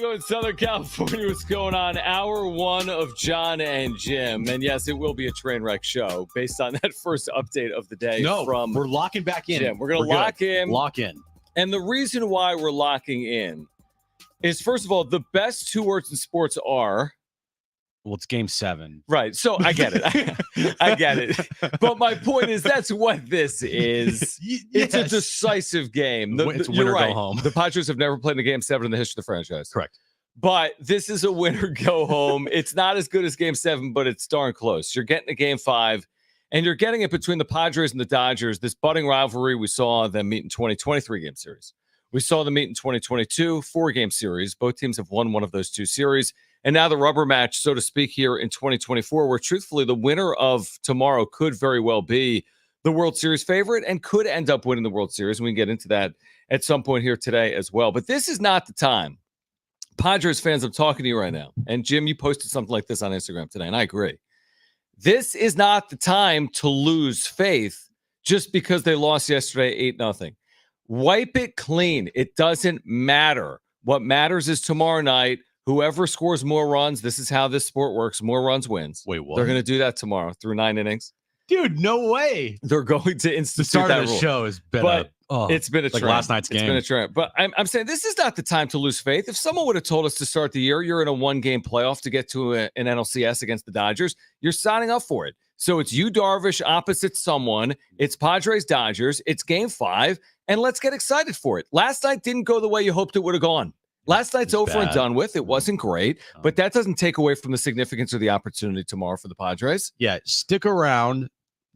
Diego in Southern California. What's going on? Hour one of Jon and Jim. And yes, it will be a train wreck show based on that first update of the day. We're locking back in. Jim. We're going to lock in. Lock in. And the reason why we're locking in is, first of all, the best two words in sports are... Well, it's game 7. Right. So I get it. I get it. But my point is that's what this is. Yes. It's a decisive game. It's you're winner right. go home. The Padres have never played in a game 7 in the history of the franchise. Correct. But this is a winner go home. It's not as good as game 7, but it's darn close. You're getting a game 5, and you're getting it between the Padres and the Dodgers. This budding rivalry, we saw them meet in 2023 game series. We saw them meet in 2022, 4-game series. Both teams have won one of those 2 series. And now the rubber match, so to speak, here in 2024, where truthfully the winner of tomorrow could very well be the World Series favorite and could end up winning the World Series. And we can get into that at some point here today as well. But this is not the time. Padres fans, I'm talking to you right now. And Jim, you posted something like this on Instagram today, and I agree. This is not the time to lose faith just because they lost yesterday 8-0. Wipe it clean. It doesn't matter. What matters is tomorrow night. Whoever scores more runs, this is how this sport works. More runs wins. Wait, what? They're going to do that tomorrow through 9 innings. Dude, no way. They're going to institute The start that of the rule. show has been It's been a like trend. last night's game. It's been a trend. But I'm saying this is not the time to lose faith. If someone would have told us to start the year, you're in a 1-game playoff to get to an NLCS against the Dodgers, you're signing up for it. So it's U Darvish opposite someone. It's Padres Dodgers. It's game 5. And let's get excited for it. Last night didn't go the way you hoped it would have gone. Last night's over and done with. It wasn't great, but that doesn't take away from the significance or the opportunity tomorrow for the Padres. Yeah, stick around.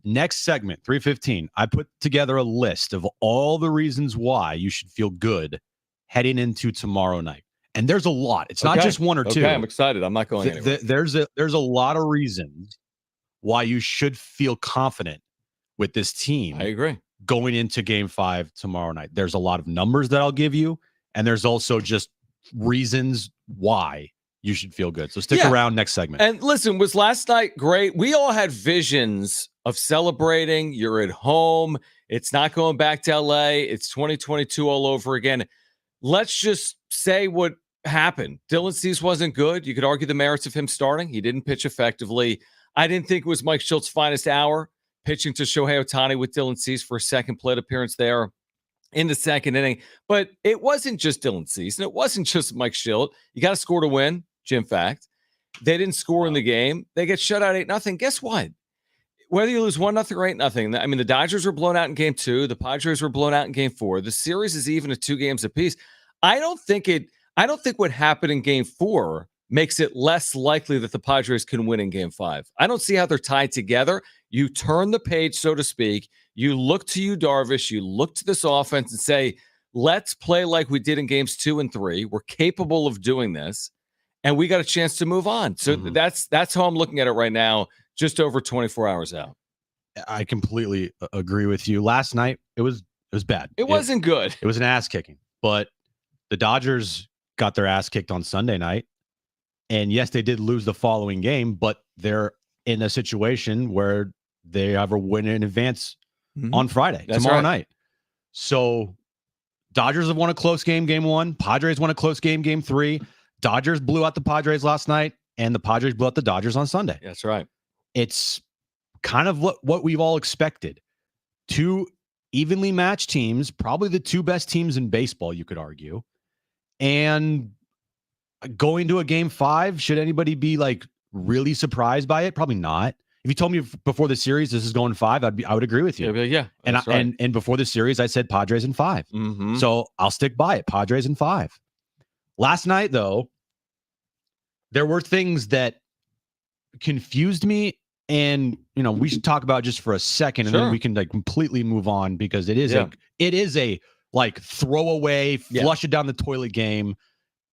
Next segment, 3:15. I put together a list of all the reasons why you should feel good heading into tomorrow night. And there's a lot. It's not just one or two. Okay, I'm excited. I'm not going anywhere. There's a lot of reasons why you should feel confident with this team. I agree. Going into game 5 tomorrow night. There's a lot of numbers that I'll give you, and there's also just reasons why you should feel good. So stick around next segment. And listen, was last night great? We all had visions of celebrating. You're at home. It's not going back to LA. It's 2022 all over again. Let's just say what happened. Dylan Cease wasn't good. You could argue the merits of him starting. He didn't pitch effectively. I didn't think it was Mike Schultz's finest hour, pitching to Shohei Otani with Dylan Cease for a second plate appearance there in the second inning. But it wasn't just Dylan Cease, and it wasn't just Mike Schilt. You got to score to win, Jim Fact. They didn't score in the game. They get shut out 8-0. Guess what? Whether you lose 1-0 or 8-0, I mean, the Dodgers were blown out in game 2. The Padres were blown out in game 4. The series is even at 2 games apiece. I don't think what happened in game 4 makes it less likely that the Padres can win in game 5. I don't see how they're tied together. You turn the page, so to speak. You look to U Darvish. You look to this offense and say, let's play like we did in games 2 and 3. We're capable of doing this, and we got a chance to move on. So that's how I'm looking at it right now, just over 24 hours out. I completely agree with you. Last night, it was bad. It wasn't good. It was an ass kicking, but the Dodgers got their ass kicked on Sunday night. And yes, they did lose the following game, but they're in a situation where they have a win in advance on Friday, tomorrow night. So Dodgers have won a close game, game 1. Padres won a close game, game 3. Dodgers blew out the Padres last night, and the Padres blew out the Dodgers on Sunday. That's right. It's kind of what we've all expected. 2 evenly matched teams, probably the 2 best teams in baseball, you could argue. And going to a game 5, should anybody be like really surprised by it? Probably not. If you told me before the series this is going 5, I would agree with you. Yeah. And before the series, I said Padres in 5. So I'll stick by it. Padres in 5. Last night, though, there were things that confused me, and we should talk about just for a second, and then we can like completely move on, because it is a like throwaway, flush it down the toilet game.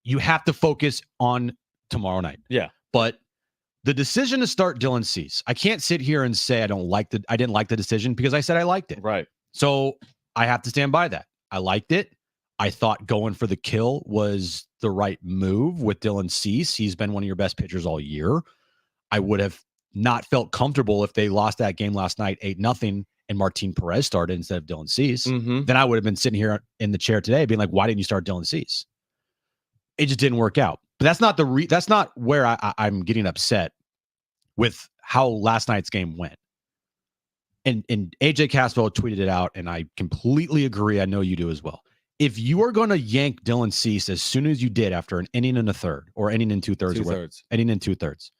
You have to focus on tomorrow night. Yeah. But the decision to start Dylan Cease, I can't sit here and say I didn't like the decision, because I said I liked it. Right. So I have to stand by that. I liked it. I thought going for the kill was the right move with Dylan Cease. He's been one of your best pitchers all year. I would have not felt comfortable if they lost that game last night 8-0 and Martin Perez started instead of Dylan Cease. Then I would have been sitting here in the chair today being like, why didn't you start Dylan Cease? it just didn't work out. But that's not that's not where I'm getting upset with how last night's game went. And AJ Caswell tweeted it out, and I completely agree. I know you do as well. If you are going to yank Dylan Cease as soon as you did after an inning and a third, or inning and two-thirds, inning and two-thirds,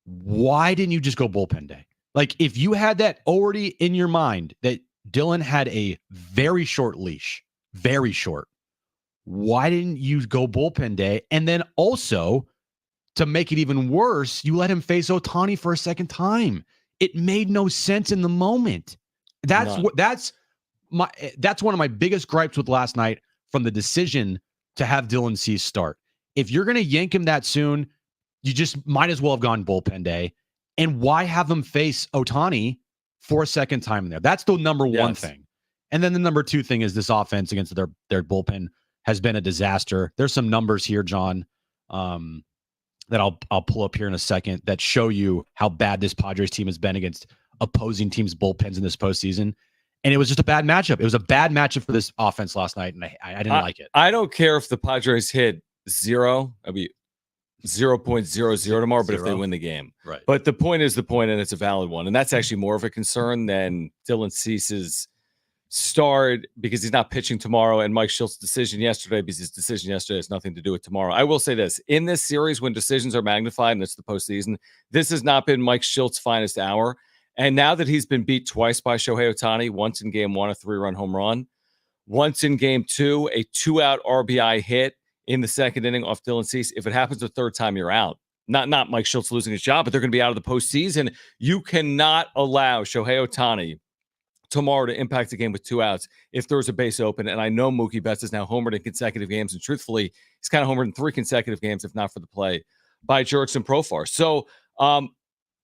why didn't you just go bullpen day? Like, if you had that already in your mind that Dylan had a very short leash, very short, why didn't you go bullpen day? And then also, to make it even worse, you let him face Otani for a second time. It made no sense in the moment. That's one of my biggest gripes with last night from the decision to have Dylan Cease start. If you're going to yank him that soon, you just might as well have gone bullpen day. And why have him face Otani for a second time in there? That's the number one thing. And then the number two thing is this offense against their bullpen has been a disaster. There's some numbers here, John, that I'll pull up here in a second that show you how bad this Padres team has been against opposing teams' bullpens in this postseason. And it was just a bad matchup. It was a bad matchup for this offense last night, and I didn't like it. I don't care if the Padres hit 0. I'll be 0.00 tomorrow, but if they win the game. Right. But the point is the point, and it's a valid one. And that's actually more of a concern than Dylan Cease's start because he's not pitching tomorrow, and Mike Schultz's decision yesterday, because his decision yesterday has nothing to do with tomorrow. I will say this. In this series, when decisions are magnified, and it's the postseason, this has not been Mike Schultz's finest hour. And now that he's been beat twice by Shohei Otani, once in game 1, a 3-run home run, once in game 2, a 2-out RBI hit in the second inning off Dylan Cease. If it happens a third time, you're out. Not Mike Schultz losing his job, but they're going to be out of the postseason. You cannot allow Shohei Otani tomorrow to impact the game with 2 outs if there's a base open. And I know Mookie Betts is now homered in consecutive games. And truthfully, he's kind of homered in 3 consecutive games, if not for the play by Jurickson Profar. So,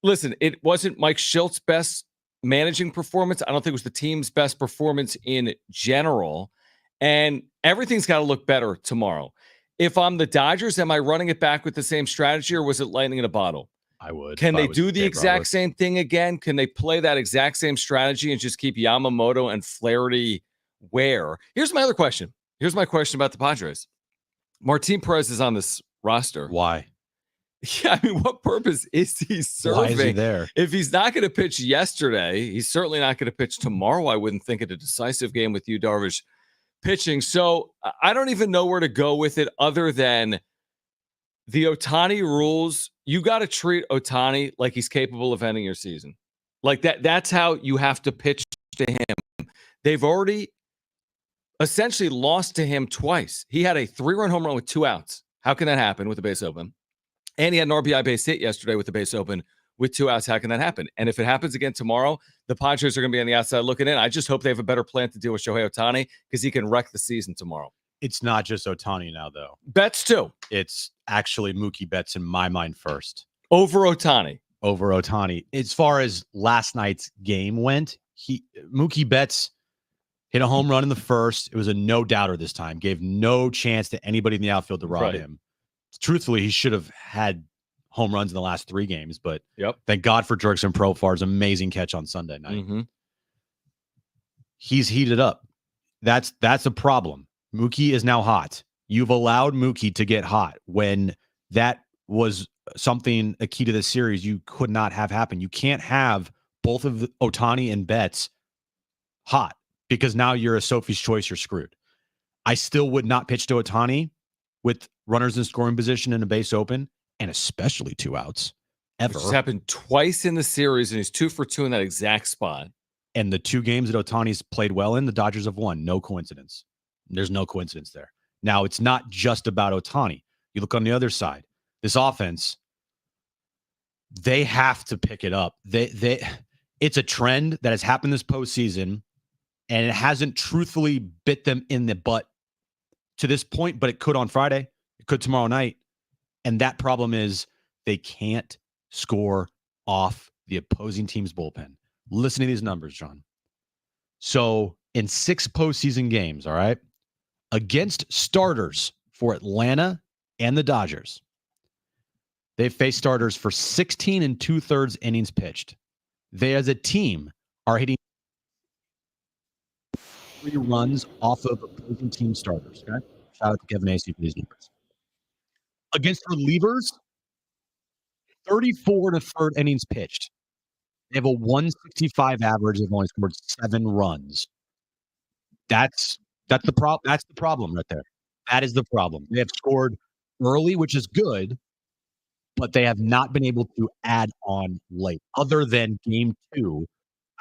listen, it wasn't Mike Schultz's best managing performance. I don't think it was the team's best performance in general. And everything's got to look better tomorrow. If I'm the Dodgers, am I running it back with the same strategy, or was it lightning in a bottle? I would. Can they do the exact same thing again? Can they play that exact same strategy and just keep Yamamoto and Flaherty where? Here's my other question. Here's my question about the Padres. Martin Perez is on this roster. Why? Yeah, I mean, what purpose is he serving? Why is he there? If he's not going to pitch yesterday, he's certainly not going to pitch tomorrow. I wouldn't think, at a decisive game with U Darvish pitching. So I don't even know where to go with it other than the Otani rules. You got to treat Otani like he's capable of ending your season. Like that. That's how you have to pitch to him. They've already essentially lost to him twice. He had a 3-run home run with 2 outs. How can that happen with the base open? And he had an RBI base hit yesterday with the base open with 2 outs. How can that happen? And if it happens again tomorrow, the Padres are going to be on the outside looking in. I just hope they have a better plan to deal with Shohei Otani because he can wreck the season tomorrow. It's not just Otani now, though. Betts, too. It's actually Mookie Betts in my mind first. Over Otani. As far as last night's game went, Mookie Betts hit a home run in the first. It was a no-doubter this time. Gave no chance to anybody in the outfield to rob him. Truthfully, he should have had home runs in the last 3 games, but thank God for Jurickson Profar's amazing catch on Sunday night. Mm-hmm. He's heated up. That's a problem. Mookie is now hot. You've allowed Mookie to get hot when that was something, a key to this series you could not have happen. You can't have both of Otani and Betts hot because now you're a Sophie's choice. You're screwed. I still would not pitch to Otani with runners in scoring position and a base open, and especially 2 outs ever. It's happened twice in the series, and he's 2 for 2 in that exact spot. And the 2 games that Otani's played well in, the Dodgers have won. No coincidence. There's no coincidence there. Now, it's not just about Otani. You look on the other side. This offense, they have to pick it up. It's a trend that has happened this postseason, and it hasn't truthfully bit them in the butt to this point, but it could on Friday. It could tomorrow night. And that problem is they can't score off the opposing team's bullpen. Listen to these numbers, John. So in 6 postseason games, all right, against starters for Atlanta and the Dodgers, they've faced starters for 16 2/3 innings pitched. They, as a team, are hitting 3 runs off of opposing team starters, okay? Shout out to Kevin Acey for these numbers. Against relievers, 34 to third innings pitched. They have a 165 average. They've only scored 7 runs. That's the problem. That's the problem right there. That is the problem. They have scored early, which is good, but they have not been able to add on late, other than game 2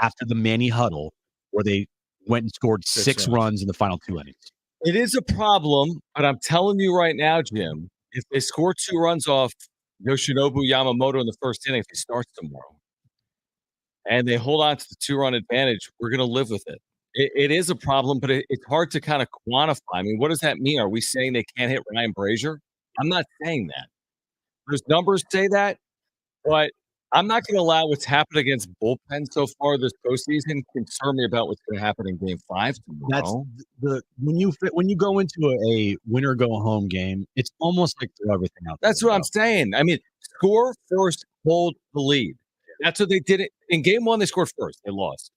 after the Manny huddle, where they went and scored 6 runs in the final 2 innings. It is a problem, but I'm telling you right now, Jim, if they score 2 runs off Yoshinobu Yamamoto in the first inning, if he starts tomorrow, and they hold on to the 2-run advantage, we're going to live with it. It is a problem, but it's hard to kind of quantify. I mean, what does that mean? Are we saying they can't hit Ryan Brazier? I'm not saying that. There's numbers say that, but I'm not going to allow what's happened against bullpen so far this postseason concern me about what's going to happen in Game 5 tomorrow. That's when you go into a winner go home game, it's almost like throw everything out. That's what I'm saying. I mean, score first, hold the lead. That's what they did. In Game 1, they scored first. They lost.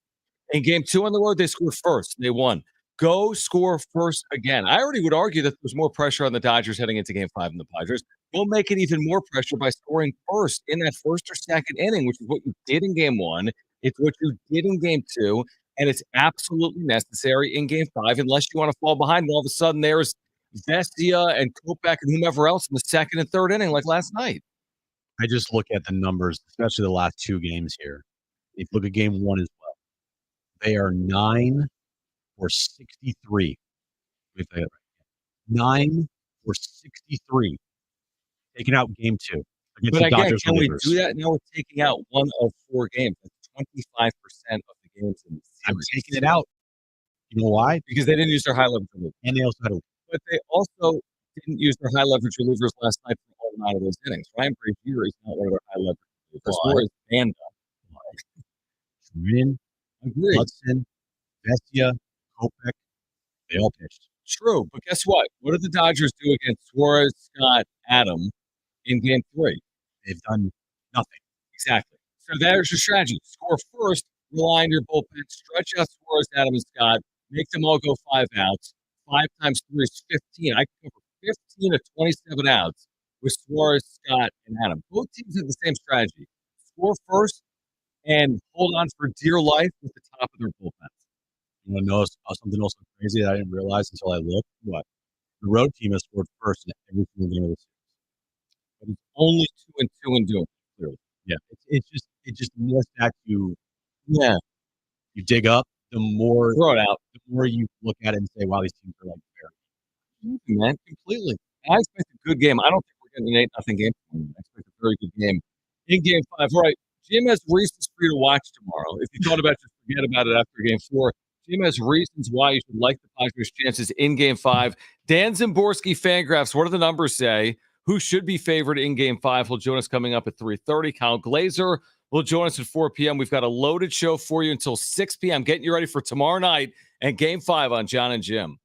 In Game 2 on the road, they scored first. They won. Go score first again. I already would argue that there's more pressure on the Dodgers heading into Game 5 than the Padres. Go make it even more pressure by scoring first in that first or second inning, which is what you did in Game 1. It's what you did in Game 2, and it's absolutely necessary in Game 5 unless you want to fall behind. And all of a sudden, there's Vestia and Kopech and whomever else in the second and third inning like last night. I just look at the numbers, especially the last 2 games here. If you look at Game 1 as well, they are 9 for 63. If they 9 for 63, taking out Game 2 against But the again, Dodgers. can we relievers. do that? Now we're taking out 1 of 4 games. That's 25% of the games in the series. I'm taking it out. You know why? Because they didn't use their high leverage relievers. And they also had a But they also didn't use their high leverage relievers last night for all 9 of those innings. Ryan Brazier is not one of their high leverage relievers. Nor is Banda. Trin, Agreed. Hudson, Vestia, Kopech, they all pitched. True, but guess what? What did the Dodgers do against Suarez, Scott, Adam in Game 3? They've done nothing. Exactly. So there's your strategy. Score first, rely on your bullpen, stretch out Suarez, Adam, and Scott, make them all go 5 outs. 5 times 3 is 15. I can cover 15 of 27 outs with Suarez, Scott, and Adam. Both teams have the same strategy. Score first and hold on for dear life with the top of their bullpens. You want to know something else crazy that I didn't realize until I looked? What? The road team has scored first in every single game of the series. But it's only 2-2 in doing it, clearly. Yeah. It just more that you dig up, the more throw it out. The more you look at it and say, wow, these teams are like fair. Man, completely. I expect a good game. I don't think we're getting an 8-0 game. I expect a very good game in Game 5. All right. Jim has reasons for you to watch tomorrow. If you thought about it, just forget about it after Game 4. Jim has reasons why you should like the Padres' chances in Game 5. Dan Szymborski, Fangraphs, what do the numbers say? Who should be favored in Game 5? He'll join us coming up at 3:30. Kyle Glazer will join us at 4 p.m. We've got a loaded show for you until 6 p.m. Getting you ready for tomorrow night and Game 5 on Jon and Jim.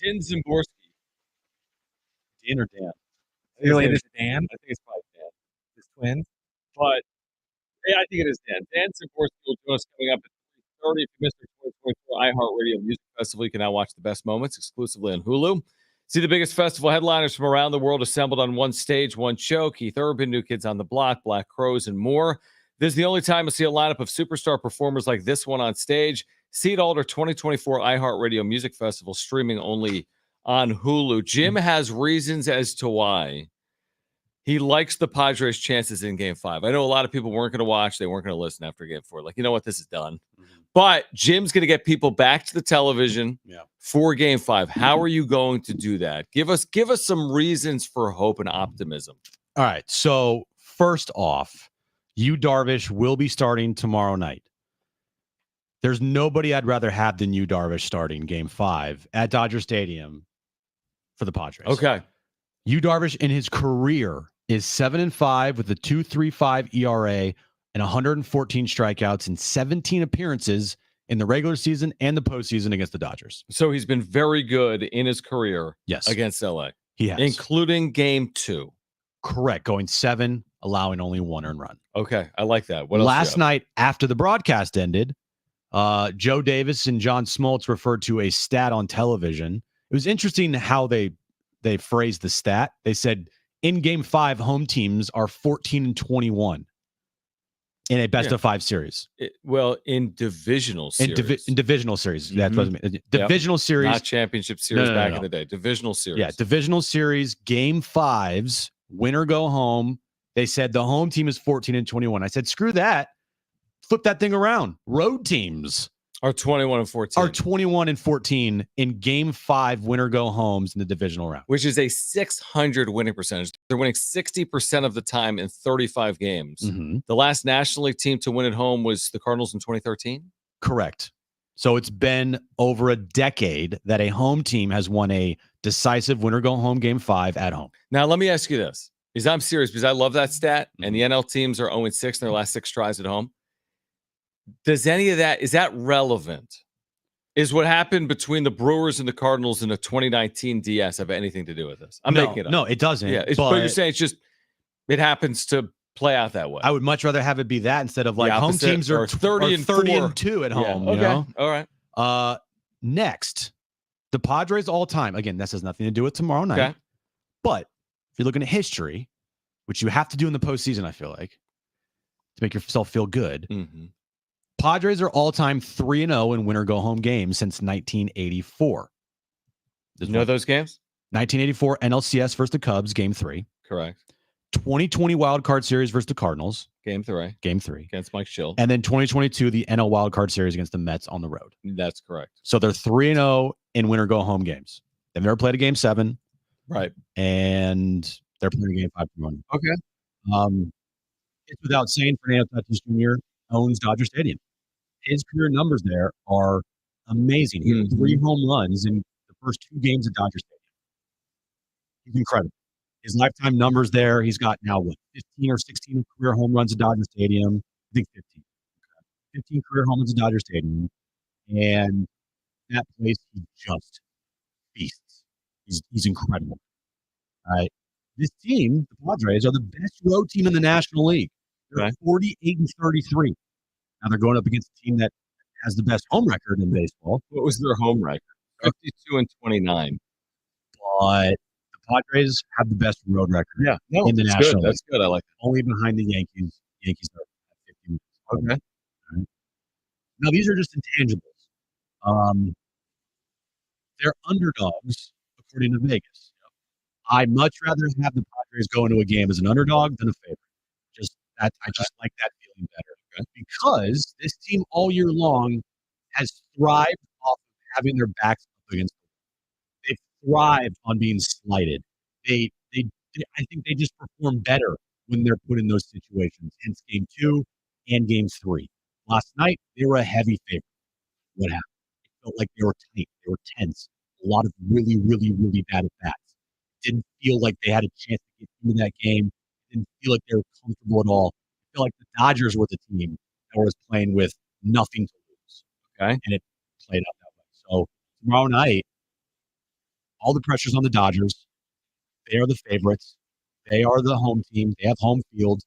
Dan Szymborski. Dan or Dan? Really, it is Dan? I think it's probably Dan. His twins? But yeah, I think it is Dan. Dan Szymborski will join us coming up at 3:30. If you missed the 2024 iHeartRadio Music Festival, you can now watch the best moments exclusively on Hulu. See the biggest festival headliners from around the world assembled on one stage, one show. Keith Urban, New Kids on the Block, Black Crowes, and more. This is the only time you'll see a lineup of superstar performers like this one on stage. See it all at our 2024 iHeartRadio Music Festival, streaming only on Hulu. Jim has reasons as to why he likes the Padres' chances in Game 5. I know a lot of people weren't going to watch. They weren't going to listen after Game 4. Like, you know what? This is done. But Jim's going to get people back to the television for Game 5. How are you going to do that? Give us some reasons for hope and optimism. All right. So first off, U Darvish will be starting tomorrow night. There's nobody I'd rather have than U Darvish starting Game 5 at Dodger Stadium for the Padres. Okay. U Darvish in his career is 7-5 with a 2.35 ERA and 114 strikeouts in 17 appearances in the regular season and the postseason against the Dodgers. So he's been very good in his career Yes. against LA. He has. Including Game 2. Correct. Going 7, allowing only 1 earned run. Okay. I like that. What else Last night, after the broadcast ended, Joe Davis and John Smoltz referred to a stat on television. It was interesting how they phrased the stat. They said in Game 5, home teams are 14-21 in a best of 5 series. In divisional series. In divisional series. That's what I mean. Divisional series. Not championship series back in the day. Divisional series. Yeah, divisional series, Game 5s, win or go home. They said the home team is 14-21. I said, screw that. Flip that thing around. Road teams are 21-14. Are 21-14 in Game 5 winner go homes in the divisional round, which is a 600 winning percentage. They're winning 60% of the time in 35 games. Mm-hmm. The last National League team to win at home was the Cardinals in 2013. Correct. So it's been over a decade that a home team has won a decisive winner go home Game 5 at home. Now, let me ask you this. Because I'm serious, because I love that stat. And the NL teams are 0-6 in their last 6 tries at home. Does any of that, is that relevant? Is what happened between the Brewers and the Cardinals in the 2019 DS have anything to do with this? I'm making it up. No, it doesn't. Yeah, but you're saying it's just, it happens to play out that way. I would much rather have it be that instead of like home teams are 30-2 at home. Okay. You know? All right. Next, the Padres all time. Again, this has nothing to do with tomorrow night. Okay. But if you're looking at history, which you have to do in the postseason, I feel like, to make yourself feel good. Mm-hmm. Padres are all-time 3-0 in winner-go-home games since 1984. You know those games? 1984 NLCS versus the Cubs, Game 3. Correct. 2020 Wild Card Series versus the Cardinals. Game 3. Game 3. Against Mike Schill. And then 2022, the NL Wild Card Series against the Mets on the road. That's correct. So they're 3-0 in winner-go-home games. They've never played a Game 7. Right. And they're playing a Game 5 tomorrow. Okay. It's without saying Fernando Tatis Jr. owns Dodger Stadium. His career numbers there are amazing. He had 3 home runs in the first 2 games at Dodger Stadium. He's incredible. His lifetime numbers there, he's got now, 15 or 16 career home runs at Dodger Stadium? I think 15. 15 career home runs at Dodger Stadium. And that place, he just feasts. He's incredible. All right. This team, the Padres, are the best road team in the National League. They're 48-33. Now they're going up against a team that has the best home record in baseball. What was their home record? 52-29. But the Padres have the best road record in the National League. That's good. I like that. Only behind the Yankees. Yankees are at 50. Okay. Right. Now these are just intangibles. They're underdogs according to Vegas. I'd much rather have the Padres go into a game as an underdog than a favorite. I just like that feeling better because this team all year long has thrived off of having their backs up against the wall. They've thrived on being slighted. I think they just perform better when they're put in those situations. Hence Game 2 and Game 3. Last night, they were a heavy favorite. What happened? It felt like they were tight. They were tense. A lot of really, really, really bad at-bats. Didn't feel like they had a chance to get into that game. Didn't feel like they were comfortable at all. I feel like the Dodgers were the team that was playing with nothing to lose. Okay. And it played out that way. So tomorrow night, all the pressure's on the Dodgers. They are the favorites. They are the home team. They have home field.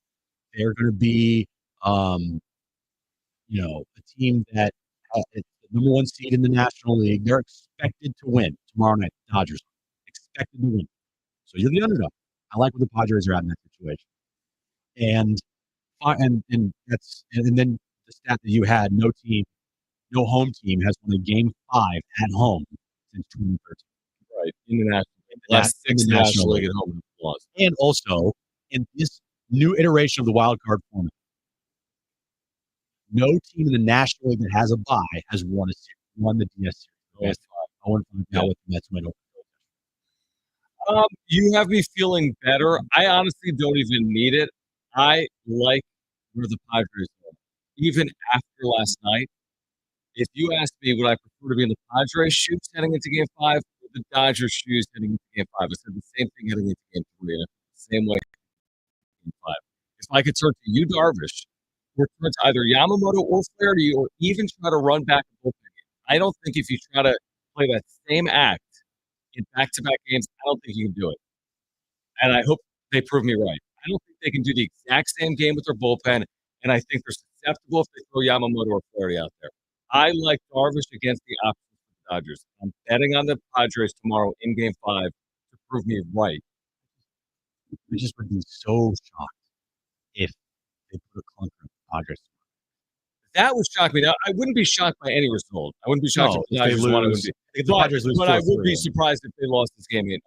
They're going to be, a team that is the number one seed in the National League. They're expected to win tomorrow night. The Dodgers expected to win. So you're the underdog. I like where the Padres are at in that situation. And then the stat that you had: no home team has won a game 5 at home since 2013. Right. In the National League. Last 6 National League at home lost. And also, in this new iteration of the wild card format, no team in the National League that has a bye has won the DS series. I want to find out what the Mets win over. You have me feeling better. I honestly don't even need it. I like where the Padres are. Even after last night, if you asked me, would I prefer to be in the Padres' shoes heading into Game 5 or the Dodgers' shoes heading into Game 5? I said the same thing heading into Game 3, and the same way in Game 5. If I could turn to U Darvish, or turn to either Yamamoto or Flaherty, or even try to run back a bullpen game, I don't think if you try to play that same act in back-to-back games, I don't think you can do it. And I hope they prove me right. I don't think they can do the exact same game with their bullpen, and I think they're susceptible if they throw Yamamoto or Flaherty out there. I like Darvish against the options for the Dodgers. I'm betting on the Padres tomorrow in Game 5 to prove me right. I just would be so shocked if they put a clunker in the Padres. That would shock me. Now, I wouldn't be shocked by any result. I wouldn't be shocked if the Dodgers won. But I would be surprised if they lost this game 8-0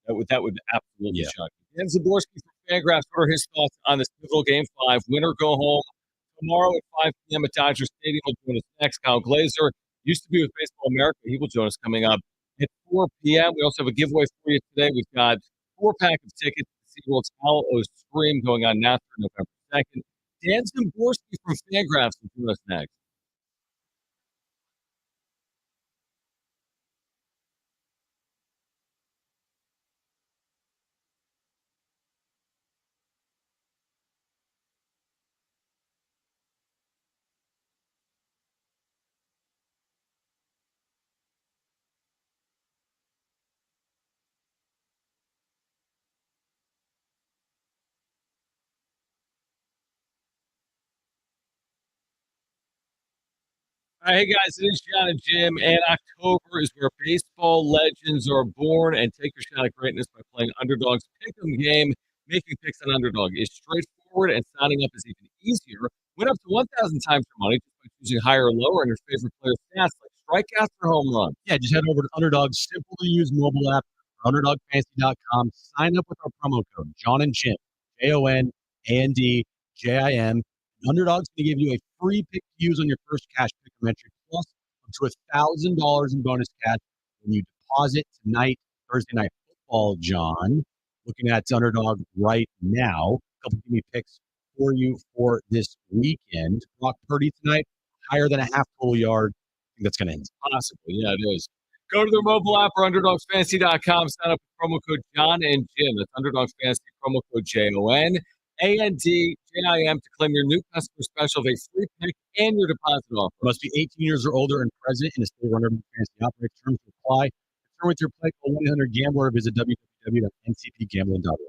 like that would absolutely shock me. Dan Szymborski from Fangraphs, what are his thoughts on this pivotal Game 5? Win or go home tomorrow at 5 p.m. at Dodger Stadium. Will join us next. Kyle Glazer used to be with Baseball America. He will join us coming up at 4 p.m. We also have a giveaway for you today. We've got 4-pack of tickets to SeaWorld's Owl O Scream going on now through November 2nd. Dan Szymborski from Fangraphs will join us next. All right, hey guys, it is Jon Jim, and October is where baseball legends are born. And take your shot at greatness by playing Underdog's Pick'em game. Making picks on Underdog is straightforward, and signing up is even easier. Win up to 1,000 times your money just by choosing higher or lower on your favorite player's stats, like strikeouts or home runs. Yeah, just head over to Underdog's simple-to-use mobile app, UnderdogFantasy.com. Sign up with our promo code Jon and Jim, JONANDJIM. Underdog's going to give you a free pick to use on your first cash pick entry, plus up to $1,000 in bonus cash when you deposit tonight, Thursday Night Football, John. Looking at Underdog right now. A couple of me picks for you for this weekend. Brock Purdy tonight, higher than a half total yard. I think that's going to end. Possible. Yeah, it is. Go to their mobile app or UnderdogsFantasy.com. Sign up with promo code Jon and Jim. That's Underdogs Fantasy, promo code JONANDJIM to claim your new customer special of a free pick and your deposit offer. Must be 18 years or older and present in a state where Underdog Fantasy operates. Terms to apply. Turn with your play. Call 1-800-GAMBLER or visit www.ncpgambling.org.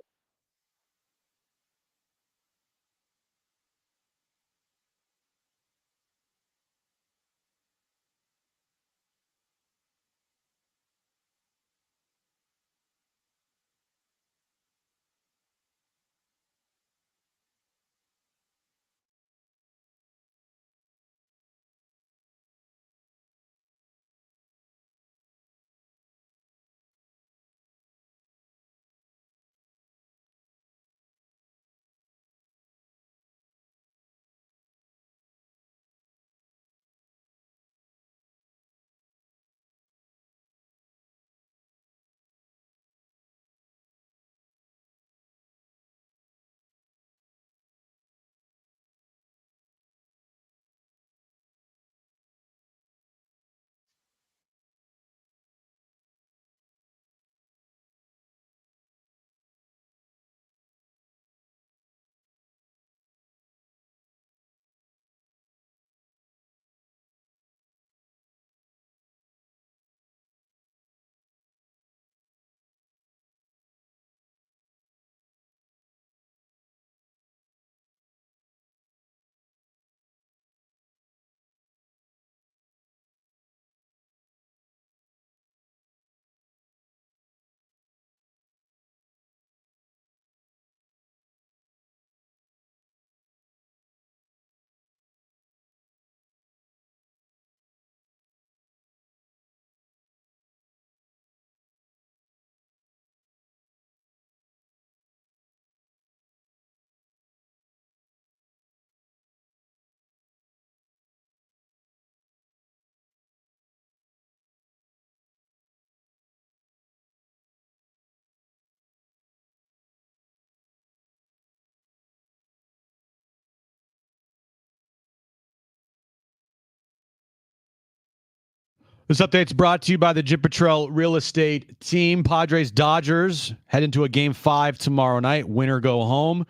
This update's brought to you by the Jim Patrell Real Estate Team. Padres Dodgers head into a Game 5 tomorrow night. Winner go home.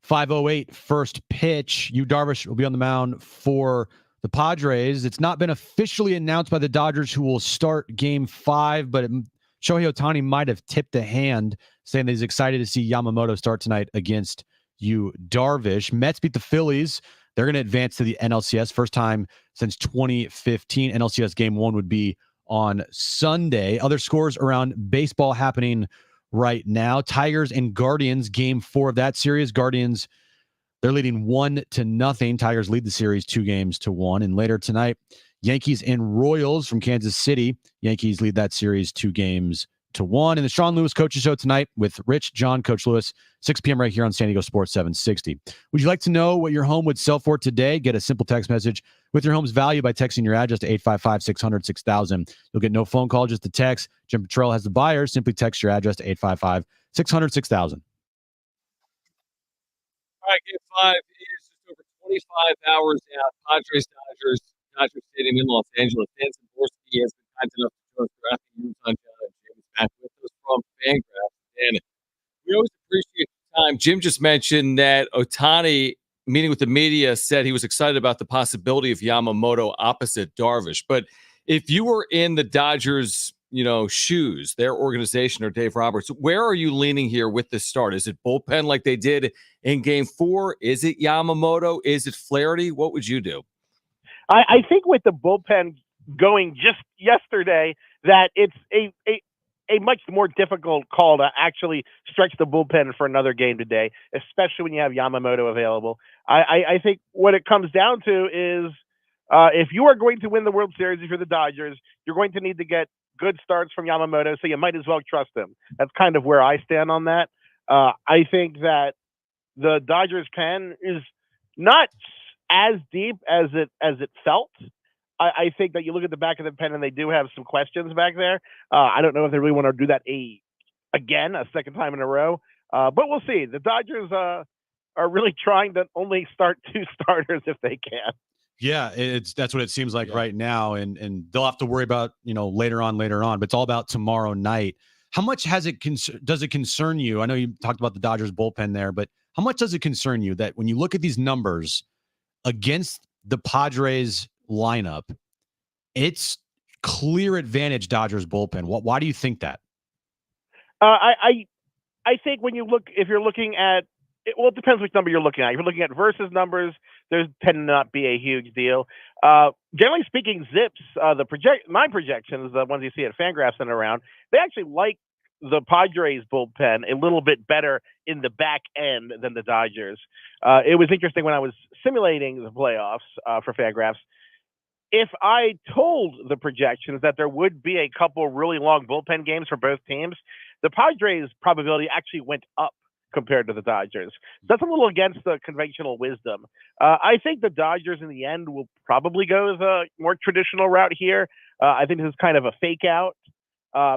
5:08 first pitch. U Darvish will be on the mound for the Padres. It's not been officially announced by the Dodgers who will start Game 5, but Shohei Otani might have tipped a hand saying that he's excited to see Yamamoto start tonight against U Darvish. Mets beat the Phillies. They're going to advance to the NLCS. First time since 2015. NLCS Game 1 would be on Sunday. Other scores around baseball happening right now. Tigers and Guardians, Game 4 of that series. Guardians, they're leading 1-0. Tigers lead the series 2-1. And later tonight, Yankees and Royals from Kansas City. Yankees lead that series 2-1. And the Sean Lewis Coaches Show tonight with Rich, John, Coach Lewis, 6 p.m. right here on San Diego Sports 760. Would you like to know what your home would sell for today? Get a simple text message with your home's value by texting your address to 855-600-6000. You'll get no phone call, just a text. Jim Patrell has the buyers. Simply text your address to 855-600-6000. All right, Game 5 is just over 25 hours out. Padres, Dodgers Stadium in Los Angeles. Dan Szymborski has been kind enough to join us throughout the years on Jon Jim. He's back with us from Fangraphs. And we always appreciate your time. Jim just mentioned that Otani, meeting with the media, said he was excited about the possibility of Yamamoto opposite Darvish. But if you were in the Dodgers, shoes, their organization, or Dave Roberts, where are you leaning here with this start? Is it bullpen like they did in Game 4? Is it Yamamoto? Is it Flaherty? What would you do? I think with the bullpen going just yesterday, that it's a much more difficult call to actually stretch the bullpen for another game today, especially when you have Yamamoto available. I think what it comes down to is if you are going to win the World Series, if you're the Dodgers, you're going to need to get good starts from Yamamoto, so you might as well trust him. That's kind of where I stand on that. I think that the Dodgers pen is not as deep as it felt. I think that you look at the back of the pen and they do have some questions back there. I don't know if they really want to do that a second time in a row. But we'll see. The Dodgers are really trying to only start 2 starters if they can. Yeah, that's what it seems like right now, and they'll have to worry about later on. But it's all about tomorrow night. How much does it concern you? I know you talked about the Dodgers bullpen there, but how much does it concern you that when you look at these numbers against the Padres lineup, it's clear advantage Dodgers bullpen? Why do you think that? I think if you're looking at it, well, it depends which number you're looking at. If you're looking at versus numbers, there's tend to not be a huge deal. Generally speaking, Zips, my projections, the ones you see at Fangraphs and around, they actually like the Padres bullpen a little bit better in the back end than the Dodgers. It was interesting when I was simulating the playoffs for Fangraphs. If I told the projections that there would be a couple really long bullpen games for both teams, the Padres probability actually went up compared to the Dodgers. That's a little against the conventional wisdom. I think the Dodgers in the end will probably go the more traditional route here. I think this is kind of a fake out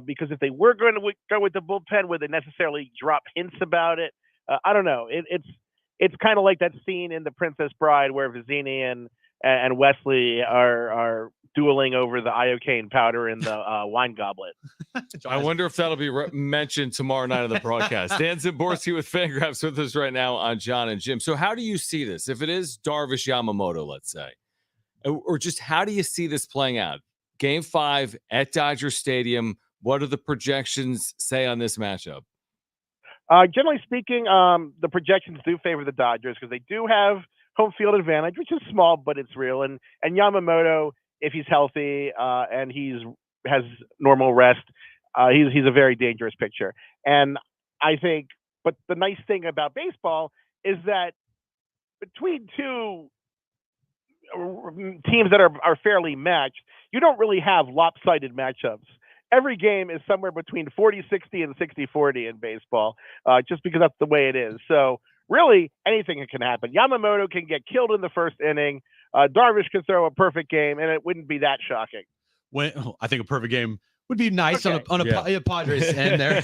because if they were going to go with the bullpen, would they necessarily drop hints about it? I don't know. It's kind of like that scene in The Princess Bride where Vizzini and Wesley are dueling over the iocane powder in the wine goblet. I wonder if that'll be mentioned tomorrow night on the broadcast. Dan Szymborski with Fangraphs with us right now on Jon and Jim. So how do you see this? If it is Darvish Yamamoto, let's say, or just how do you see this playing out? Game 5 at Dodger Stadium. What do the projections say on this matchup? Generally speaking, the projections do favor the Dodgers because they do have home field advantage, which is small, but it's real. And Yamamoto, if he's healthy and has normal rest, he's a very dangerous pitcher. And I think, but the nice thing about baseball is that between two teams that are fairly matched, you don't really have lopsided matchups. Every game is somewhere between 40-60 and 60-40 in baseball, just because that's the way it is. So really, anything can happen. Yamamoto can get killed in the first inning. Darvish could throw a perfect game, and it wouldn't be that shocking. I think a perfect game would be nice on a Padres end there.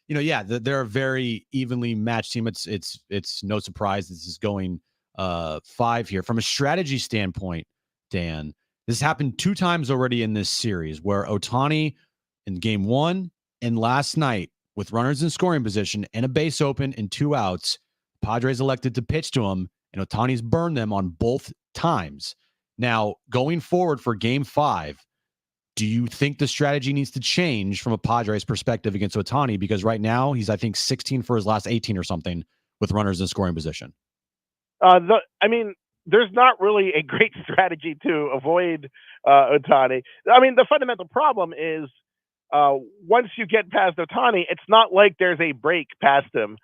They're a very evenly matched team. It's no surprise this is going 5 here. From a strategy standpoint, Dan, This happened 2 times already in this series where Otani in game 1 and last night with runners in scoring position and a base open and 2 outs, Padres elected to pitch to him, and Otani's burned them on both times. Now, going forward for game 5, do you think the strategy needs to change from a Padres perspective against Otani? Because right now he's, I think, 16 for his last 18 or something with runners in scoring position. There's not really a great strategy to avoid Otani. I mean, the fundamental problem is once you get past Otani, it's not like there's a break past him.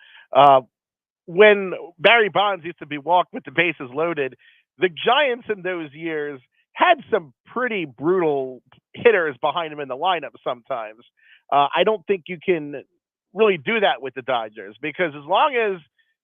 When Barry Bonds used to be walked with the bases loaded, the Giants in those years had some pretty brutal hitters behind him in the lineup sometimes. I don't think you can really do that with the Dodgers, because as long as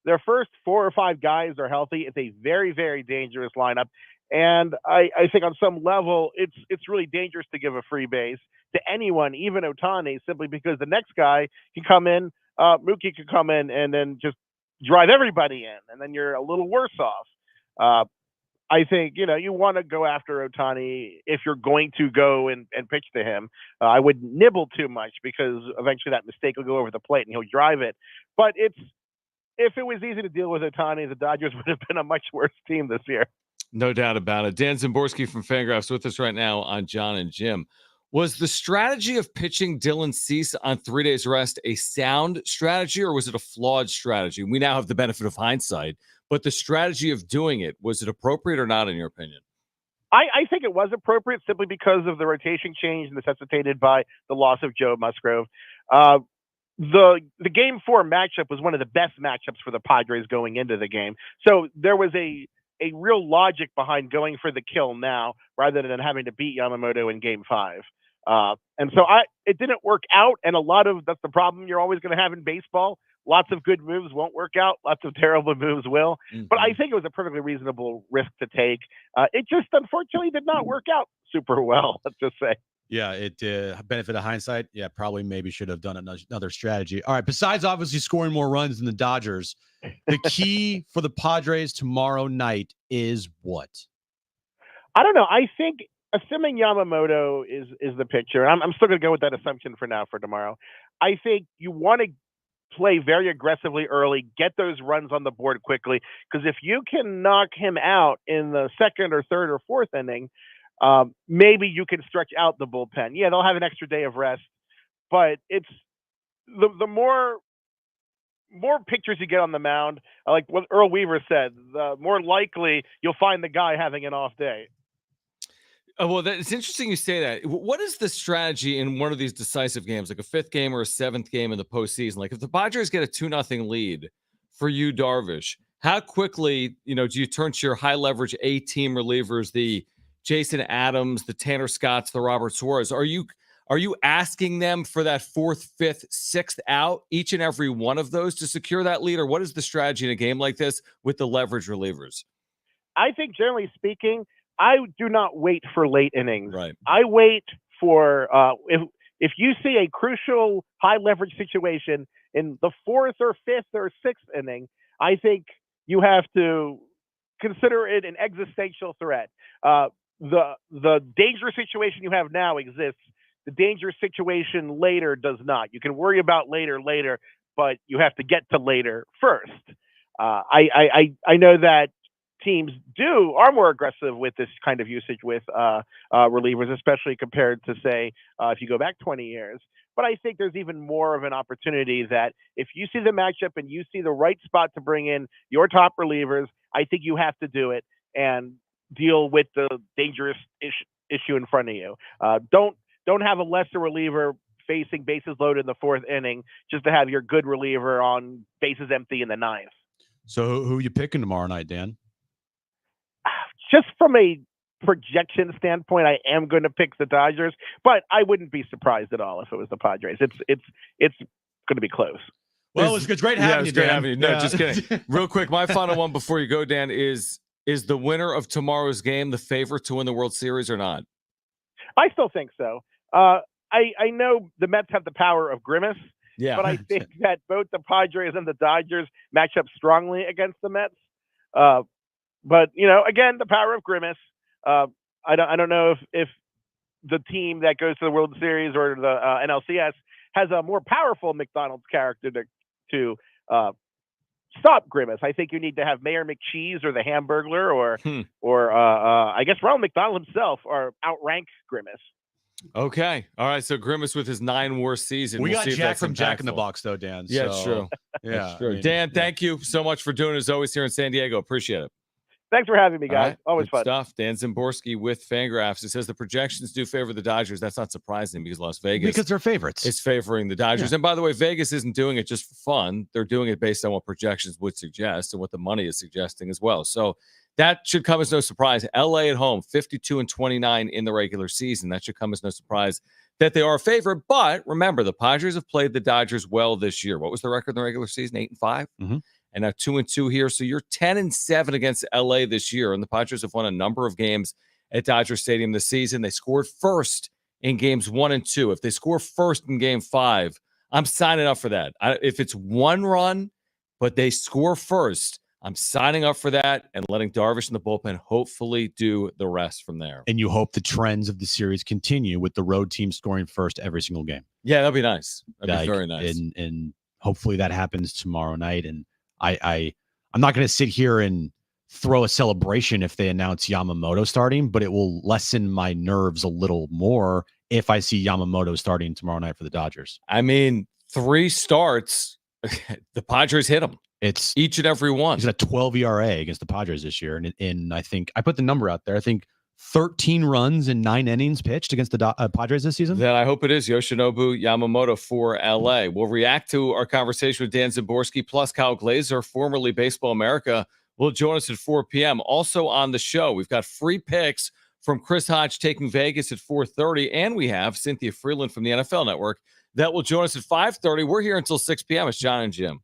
their first 4 or 5 guys are healthy, it's a very, very dangerous lineup. And I think on some level, it's really dangerous to give a free base to anyone, even Otani, simply because the next guy can come in, Mookie can come in and then just drive everybody in, and then you're a little worse off. I think, you want to go after Otani if you're going to go and pitch to him. I wouldn't nibble too much, because eventually that mistake will go over the plate and he'll drive it. But if it was easy to deal with Otani, the Dodgers would have been a much worse team this year. No doubt about it. Dan Szymborski from Fangraphs with us right now on Jon and Jim. Was the strategy of pitching Dylan Cease on 3 days rest a sound strategy, or was it a flawed strategy? We now have the benefit of hindsight, but the strategy of doing it, was it appropriate or not, in your opinion? I think it was appropriate, simply because of the rotation change necessitated by the loss of Joe Musgrove. The Game 4 matchup was one of the best matchups for the Padres going into the game. So there was a real logic behind going for the kill now rather than having to beat Yamamoto in Game 5. And so it didn't work out, and that's the problem you're always going to have in baseball. Lots of good moves won't work out. Lots of terrible moves will. Mm-hmm. But I think it was a perfectly reasonable risk to take. It just unfortunately did not work out super well, let's just say. Yeah, it benefit of hindsight. Yeah, probably maybe should have done another strategy. All right, besides obviously scoring more runs than the Dodgers, the key for the Padres tomorrow night is what? I don't know. I think assuming Yamamoto is the pitcher, I'm still going to go with that assumption for now for tomorrow. I think you want to play very aggressively early, get those runs on the board quickly, because if you can knock him out in the second or third or fourth inning, maybe you can stretch out the bullpen. Yeah, they'll have an extra day of rest, but it's the more pitchers you get on the mound, like what Earl Weaver said, the more likely you'll find the guy having an off day. Well, it's interesting you say that. What is the strategy in one of these decisive games, like a 5th game or a 7th game in the postseason? Like if the Padres get a 2-0 lead for U Darvish, how quickly, do you turn to your high leverage A-team relievers, the Jason Adams, the Tanner Scotts, the Robert Suarez? Are you asking them for that 4th, 5th, 6th out, each and every one of those to secure that lead? Or what is the strategy in a game like this with the leverage relievers? I think generally speaking, I do not wait for late innings. Right. I wait for if you see a crucial high leverage situation in the 4th or 5th or 6th inning, I think you have to consider it an existential threat. The dangerous situation you have now exists. The dangerous situation later does not. You can worry about later, but you have to get to later first. I know that teams are more aggressive with this kind of usage with relievers, especially compared to, say, if you go back 20 years. But I think there's even more of an opportunity that if you see the matchup and you see the right spot to bring in your top relievers, I think you have to do it and deal with the dangerous issue in front of you. Don't have a lesser reliever facing bases loaded in the 4th inning just to have your good reliever on bases empty in the 9th. So who are you picking tomorrow night, Dan? Just from a projection standpoint, I am going to pick the Dodgers, but I wouldn't be surprised at all if it was the Padres. It's going to be close. Well, it's great having you, Dan. Great having you. No, just kidding. Real quick, my final one before you go, Dan, is the winner of tomorrow's game the favorite to win the World Series or not? I still think so. I know the Mets have the power of grimace, but I think that both the Padres and the Dodgers match up strongly against the Mets. But, again, the power of grimace. I don't know if the team that goes to the World Series or the NLCS has a more powerful McDonald's character to stop Grimace. I think you need to have Mayor McCheese or the Hamburglar or I guess Ronald McDonald himself or outrank Grimace. Okay. All right. So Grimace with his 9 worst season. We We'll got see if Jack that's from Jack in the impactful. Box, though, Dan. Yeah, it's true. Yeah, That's true. I mean, Dan, thank you so much for doing it as always here in San Diego. Appreciate it. Thanks for having me, All guys. right, Always good fun. stuff. Dan Szymborski with Fangraphs. It says the projections do favor the Dodgers. That's not surprising because Las Vegas because they're favorites. is favoring the Dodgers. Yeah. And by the way, Vegas isn't doing it just for fun. They're doing it based on what projections would suggest and what the money is suggesting as well. So that should come as no surprise. LA at home, 52-29 in the regular season. That should come as no surprise that they are a favorite. But remember, the Padres have played the Dodgers well this year. What was the record in the regular season? 8-5? Mm-hmm. And now 2-2 here. So you're 10-7 against LA this year. And the Padres have won a number of games at Dodger Stadium this season. They scored first in games 1 and 2. If they score first in game 5, I'm signing up for that. If it's one run, but they score first, I'm signing up for that and letting Darvish in the bullpen hopefully do the rest from there. And you hope the trends of the series continue with the road team scoring first every single game. Yeah, that'd be nice. That'd be very nice. And hopefully that happens tomorrow night. And I'm not going to sit here and throw a celebration if they announce Yamamoto starting, but it will lessen my nerves a little more if I see Yamamoto starting tomorrow night for the Dodgers. I mean, 3 starts, the Padres hit him. It's each and every one. He's got a 12 ERA against the Padres this year. And I think I put the number out there. I think 13 runs in 9 innings pitched against the Padres this season. Then I hope it is Yoshinobu Yamamoto for LA. We'll react to our conversation with Dan Szymborski plus Kyle Glazer, formerly Baseball America, will join us at 4 p.m. Also on the show, we've got free picks from Chris Hodge taking Vegas at 4:30, and we have Cynthia Freeland from the NFL Network that will join us at 5:30. We're here until 6 p.m. It's Jon and Jim.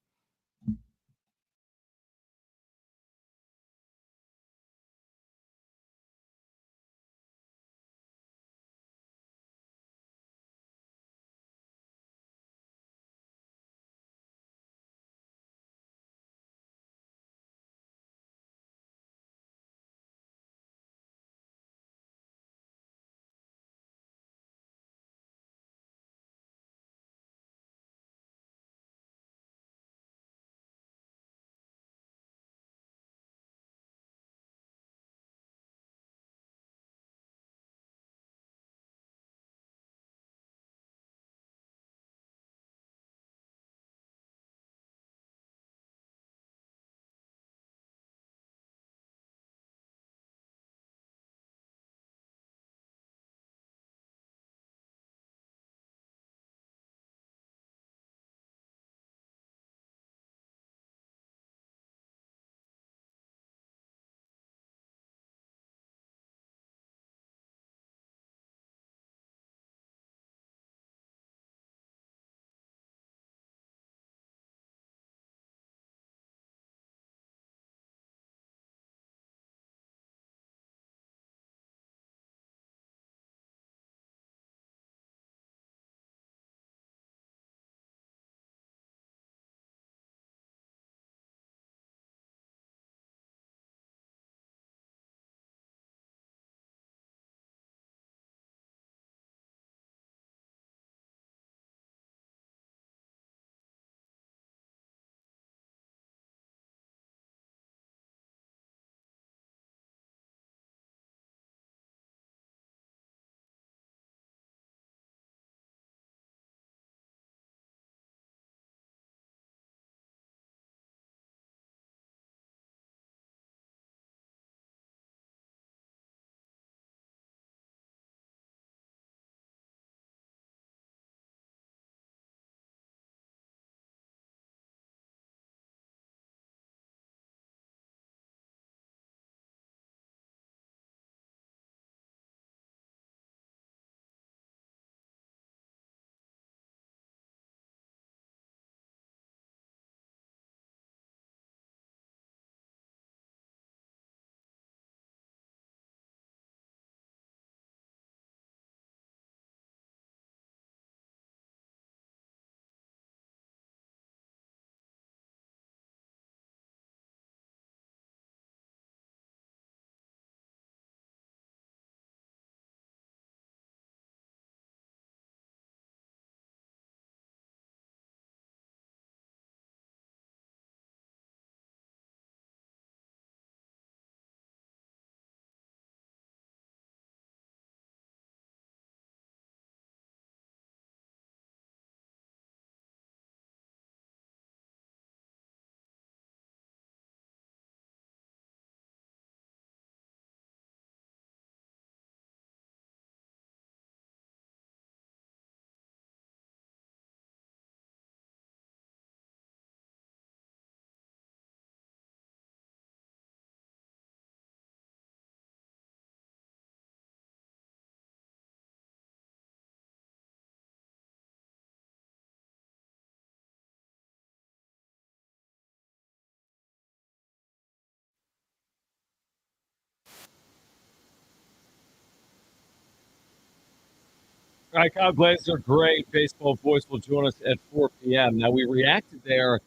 right, Kyle Glazer, great baseball voice, will join us at 4 p.m. Now, we reacted there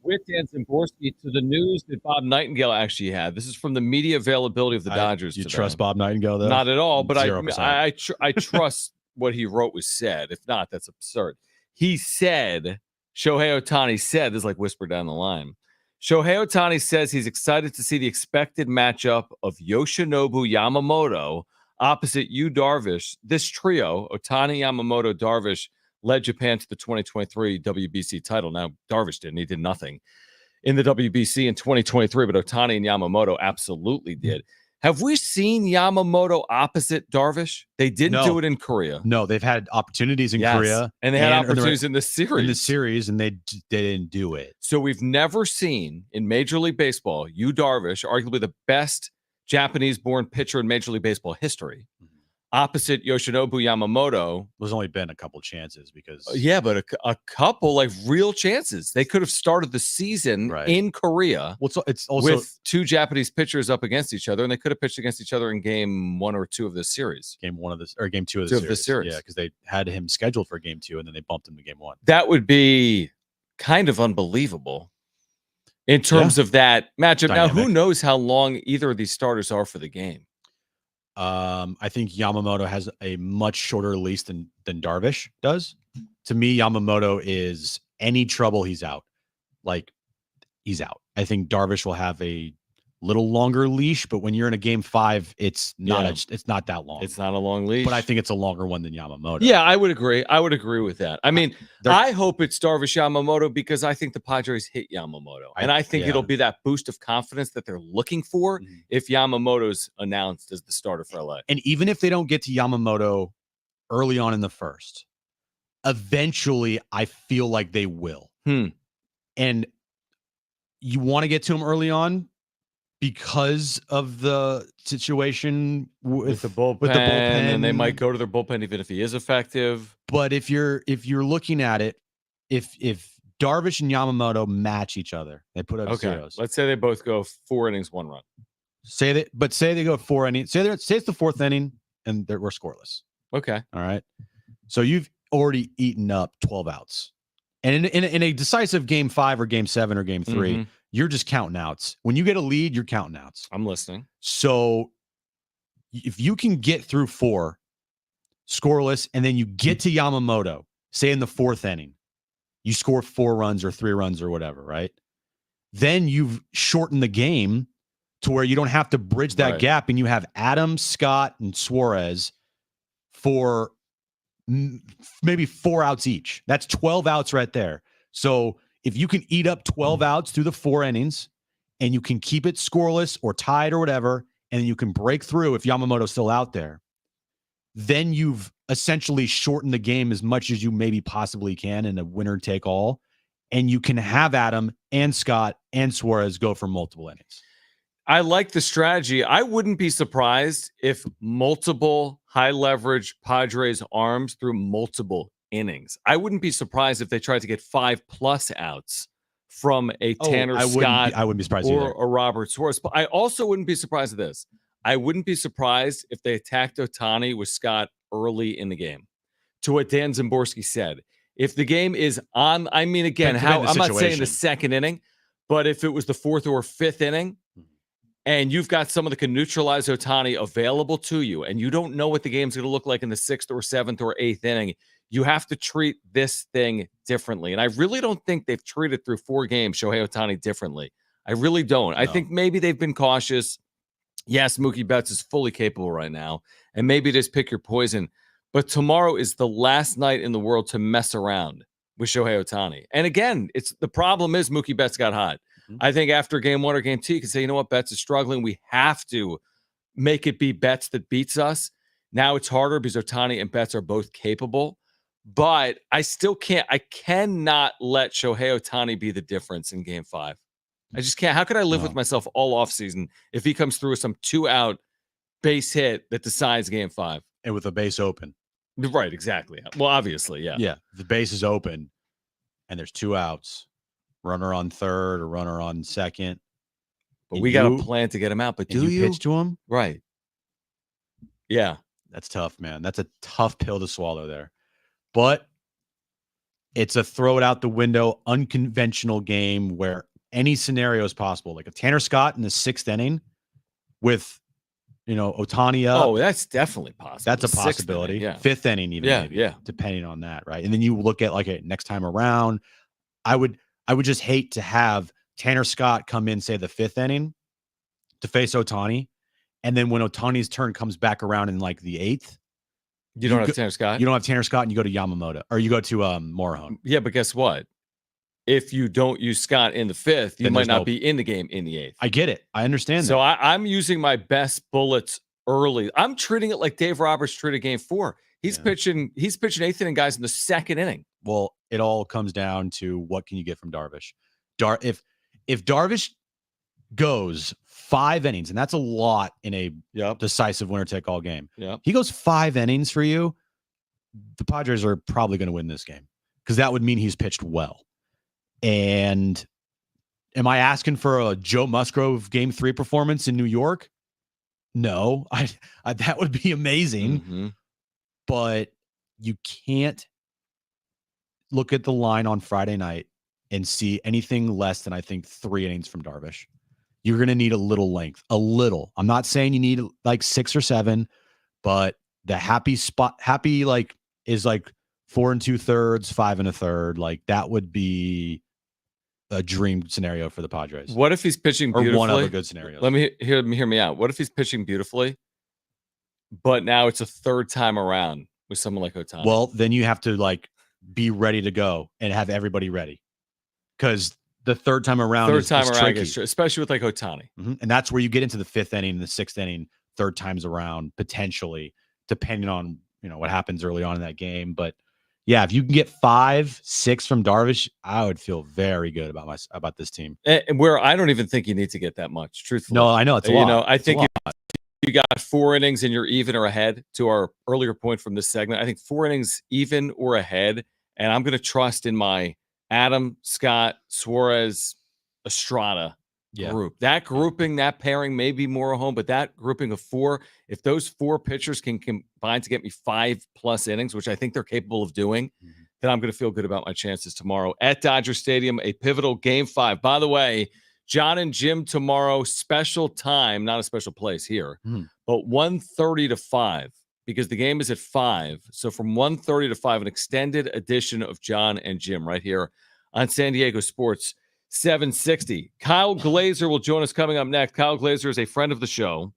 with Dan Szymborski to the news that Bob Nightingale actually had. This is from the media availability of the Dodgers. You today. trust Bob Nightingale, though? Not at all, but 0%. I trust what he wrote was said. If not, that's absurd. He said, Shohei Otani said, this is like whispered down the line. Shohei Otani says he's excited to see the expected matchup of Yoshinobu Yamamoto opposite U Darvish. This trio, Otani, Yamamoto, Darvish, led Japan to the 2023 WBC title. Now, Darvish didn't. He did nothing in the WBC in 2023, but Otani and Yamamoto absolutely did. Have we seen Yamamoto opposite Darvish? They didn't do it in Korea. No, they've had opportunities in Korea. And they had opportunities in the series. And they didn't do it. So we've never seen in Major League Baseball, U Darvish, arguably the best Japanese-born pitcher in Major League Baseball history, opposite Yoshinobu Yamamoto. There's only been a couple chances because but a couple like real chances. They could have started the season in Korea. Well, it's also with two Japanese pitchers up against each other, and they could have pitched against each other in game 1 or 2 of this series. Game 1 of this or game 2 of the series. Yeah, because they had him scheduled for game 2 and then they bumped him to game 1. That would be kind of unbelievable in terms of that matchup. Dynamic. Now, who knows how long either of these starters are for the game? I think Yamamoto has a much shorter leash than Darvish does. To me, Yamamoto is any trouble, he's out. Like, he's out. I think Darvish will have a little longer leash, but when you're in a game 5, it's not it's not that long. It's not a long leash. But I think it's a longer one than Yamamoto. Yeah, I would agree. I would agree with that. I mean, I hope it's Darvish Yamamoto because I think the Padres hit Yamamoto. And I think it'll be that boost of confidence that they're looking for if Yamamoto's announced as the starter for LA. And even if they don't get to Yamamoto early on in the first, eventually I feel like they will. And you want to get to him early on because of the situation with the bullpen, and they might go to their bullpen even if he is effective. But if you're looking at it, if Darvish and Yamamoto match each other, they put up zeros. Let's say they both go 4 innings, 1 run. Say they go 4 innings. Say it's the 4th inning and we're scoreless. Okay. All right. So you've already eaten up 12 outs, and in a decisive game 5 or game 7 or game 3. You're just counting outs. When you get a lead, you're counting outs. I'm listening. So if you can get through 4 scoreless and then you get to Yamamoto, say in the 4th inning, you score 4 runs or 3 runs or whatever, right? Then you've shortened the game to where you don't have to bridge that gap and you have Adams, Scott, and Suarez for maybe 4 outs each. That's 12 outs right there. So if you can eat up 12 outs through the 4 innings and you can keep it scoreless or tied or whatever, and you can break through if Yamamoto's still out there, then you've essentially shortened the game as much as you maybe possibly can in a winner take all. And you can have Adam and Scott and Suarez go for multiple innings. I like the strategy. I wouldn't be surprised if multiple high leverage Padres arms through multiple innings. I wouldn't be surprised if they tried to get 5+ outs from a Tanner Scott. I wouldn't be surprised or a Robert Suarez. But I also wouldn't be surprised at this. I wouldn't be surprised if they attacked Otani with Scott early in the game. To what Dan Szymborski said, if the game is on, I mean, again, I'm not saying the 2nd inning, but if it was the 4th or 5th inning, and you've got someone that can neutralize Otani available to you, and you don't know what the game's going to look like in the 6th or 7th or 8th inning, you have to treat this thing differently. And I really don't think they've treated through 4 games Shohei Otani differently. I really don't. No. I think maybe they've been cautious. Yes, Mookie Betts is fully capable right now, and maybe just pick your poison. But tomorrow is the last night in the world to mess around with Shohei Otani. And again, the problem is Mookie Betts got hot. I think after game 1 or game 2, you can say, you know what, Betts is struggling. We have to make it be Betts that beats us. Now it's harder because Otani and Betts are both capable. But I still can't. I cannot let Shohei Otani be the difference in game 5. I just can't. How could I live with myself all offseason if he comes through with some 2-out base hit that decides game 5? And with the base open. Right, exactly. Well, obviously, yeah. Yeah, the base is open and there's 2 outs. Runner on 3rd or runner on 2nd. But we got a plan to get him out. But do you pitch to him? Right. Yeah. That's tough, man. That's a tough pill to swallow there. but it's a throw it out the window, unconventional game where any scenario is possible. Like a Tanner Scott in the 6th inning with, Otani up. Oh, that's definitely possible. That's a The 6th possibility. inning, yeah. 5th inning, even maybe, depending on that, right? And then you look at next time around, I would just hate to have Tanner Scott come in, say the 5th inning to face Otani. And then when Otani's turn comes back around in the 8th, you don't have Tanner Scott. You don't have Tanner Scott, and you go to Yamamoto, or you go to Morejon. Yeah, but guess what? If you don't use Scott in the 5th, you might not be in the game in the 8th. I get it. I understand so that. I'm using my best bullets early. I'm treating it like Dave Roberts treated game 4. He's pitching 8th inning guys in the 2nd inning. Well, it all comes down to what can you get from Darvish. If Darvish goes 5 innings, and that's a lot in a decisive winner-take-all game. He goes 5 innings for you, the Padres are probably going to win this game because that would mean he's pitched well. And am I asking for a Joe Musgrove Game 3 performance in New York? No, I that would be amazing. But you can't look at the line on Friday night and see anything less than, I think, 3 innings from Darvish. You're going to need a little length, a little. I'm not saying you need 6 or 7, but the happy is 4 2/3, 5 1/3. That would be a dream scenario for the Padres. What if he's pitching beautifully? Or one of the good scenarios. Let me hear me out. What if he's pitching beautifully, but now it's a 3rd time around with someone like Otani? Well, then you have to be ready to go and have everybody ready, because the 3rd time around is tricky, especially with Otani. And that's where you get into the 5th inning, the 6th inning, 3rd times around, potentially, depending on what happens early on in that game. But yeah, if you can get 5, 6 from Darvish, I would feel very good about this team. And where I don't even think you need to get that much, truthfully. No, I know it's a lot. I think you got 4 innings and you're even or ahead. To our earlier point from this segment, I think 4 innings even or ahead, and I'm going to trust in my Adam, Scott, Suarez, Estrada group. That grouping, that pairing may be more a home, but that grouping of 4, if those 4 pitchers can combine to get me 5+ innings, which I think they're capable of doing, then I'm going to feel good about my chances tomorrow at Dodger Stadium, a pivotal Game 5. By the way, Jon and Jim tomorrow, special time, not a special place here, but 1:30 to 5, because the game is at 5. So from 1:30 to 5, an extended edition of Jon and Jim right here on San Diego Sports 760. Kyle Glazer will join us coming up next. Kyle Glazer is a friend of the show.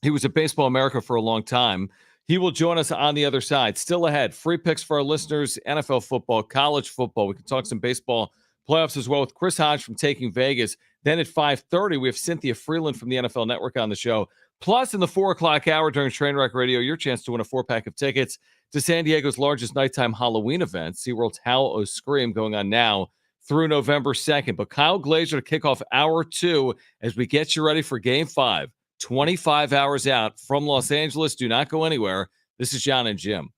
He was at Baseball America for a long time. He will join us on the other side. Still ahead, free picks for our listeners, NFL football, college football. We can talk some baseball playoffs as well with Chris Hodge from Taking Vegas. Then at 5:30, we have Cynthia Freeland from the NFL Network on the show. Plus, in the 4 o'clock hour during Trainwreck Radio, your chance to win a 4-pack of tickets to San Diego's largest nighttime Halloween event, SeaWorld's Howl O Scream, going on now through November 2nd. But Kyle Glazer to kick off hour 2 as we get you ready for Game 5. 25 hours out from Los Angeles. Do not go anywhere. This is Jon and Jim.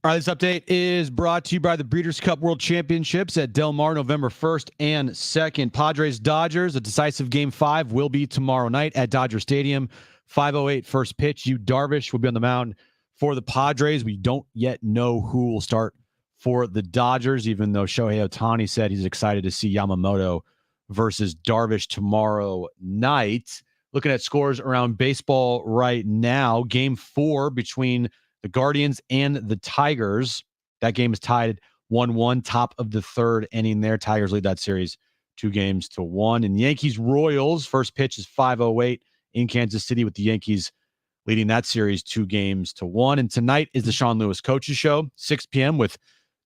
All right, this update is brought to you by the Breeders' Cup World Championships at Del Mar, November 1st and 2nd. Padres-Dodgers, a decisive Game 5 will be tomorrow night at Dodger Stadium. 5:08 first pitch. U Darvish will be on the mound for the Padres. We don't yet know who will start for the Dodgers, even though Shohei Otani said he's excited to see Yamamoto versus Darvish tomorrow night. Looking at scores around baseball right now, Game 4 between the Guardians and the Tigers. That game is tied 1-1, top of the third inning there. Tigers lead that series 2-1. And Yankees-Royals, first pitch is 5:08 in Kansas City, with the Yankees leading that series 2-1. And tonight is the Sean Lewis Coaches Show, 6 p.m. with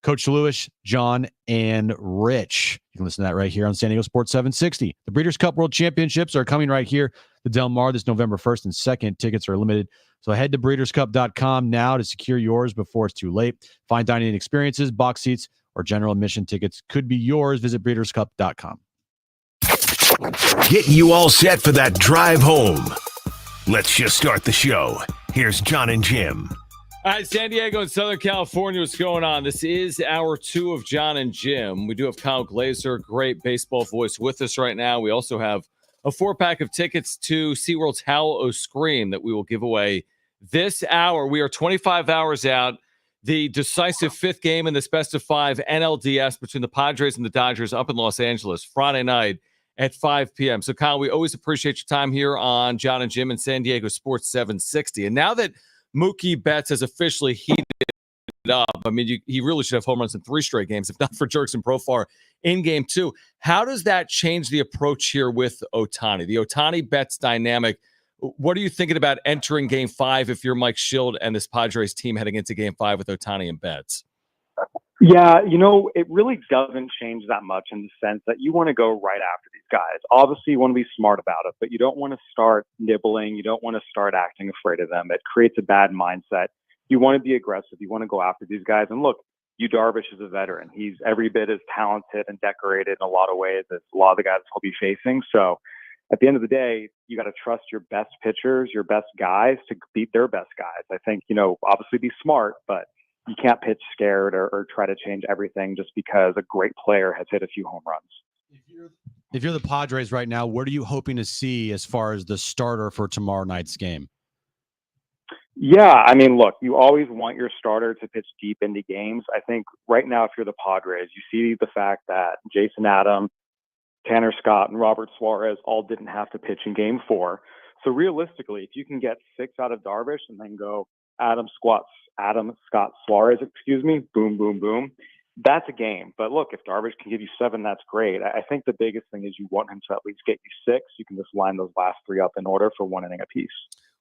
Coach Lewis, John, and Rich. You can listen to that right here on San Diego Sports 760. The Breeders' Cup World Championships are coming right here to Del Mar this November 1st and 2nd. Tickets are limited, so head to breederscup.com now to secure yours before it's too late. Fine dining experiences, box seats, or general admission tickets could be yours. Visit breederscup.com. Getting you all set for that drive home. Let's just start the show. Here's Jon and Jim. All right, San Diego and Southern California, what's going on? This is hour 2 of Jon and Jim. We do have Kyle Glazer, great baseball voice, with us right now. We also have a 4-pack of tickets to SeaWorld's Howl O Scream that we will give away this hour. We are 25 hours out. The decisive 5th game in this best-of-5 NLDS between the Padres and the Dodgers up in Los Angeles, Friday night at 5 p.m. So, Kyle, we always appreciate your time here on Jon and Jim and San Diego Sports 760. And now that Mookie Betts has officially heated up, I mean, he really should have home runs in 3 straight games, if not for Jurickson Profar in Game 2. How does that change the approach here with Otani, the Otani-Betts dynamic? What are you thinking about entering Game 5 if you're Mike Schild and this Padres team heading into Game 5 with Otani and Betts? Yeah, it really doesn't change that much in the sense that you want to go right after these guys. Obviously, you want to be smart about it, but you don't want to start nibbling. You don't want to start acting afraid of them. It creates a bad mindset. You want to be aggressive. You want to go after these guys. And look, U Darvish is a veteran. He's every bit as talented and decorated in a lot of ways as a lot of the guys he'll be facing. So at the end of the day, you got to trust your best pitchers, your best guys to beat their best guys. I think, obviously be smart, but you can't pitch scared or try to change everything just because a great player has hit a few home runs. If you're the Padres right now, what are you hoping to see as far as the starter for tomorrow night's game? Yeah, I mean, look, you always want your starter to pitch deep into games. I think right now, if you're the Padres, you see the fact that Jason Adam, Tanner Scott, and Robert Suarez all didn't have to pitch in Game 4. So realistically, if you can get 6 out of Darvish and then go Adam Scott Suarez, boom, boom, boom, that's a game. But look, if Darvish can give you 7, that's great. I think the biggest thing is you want him to at least get you 6. You can just line those last 3 up in order for 1 inning apiece.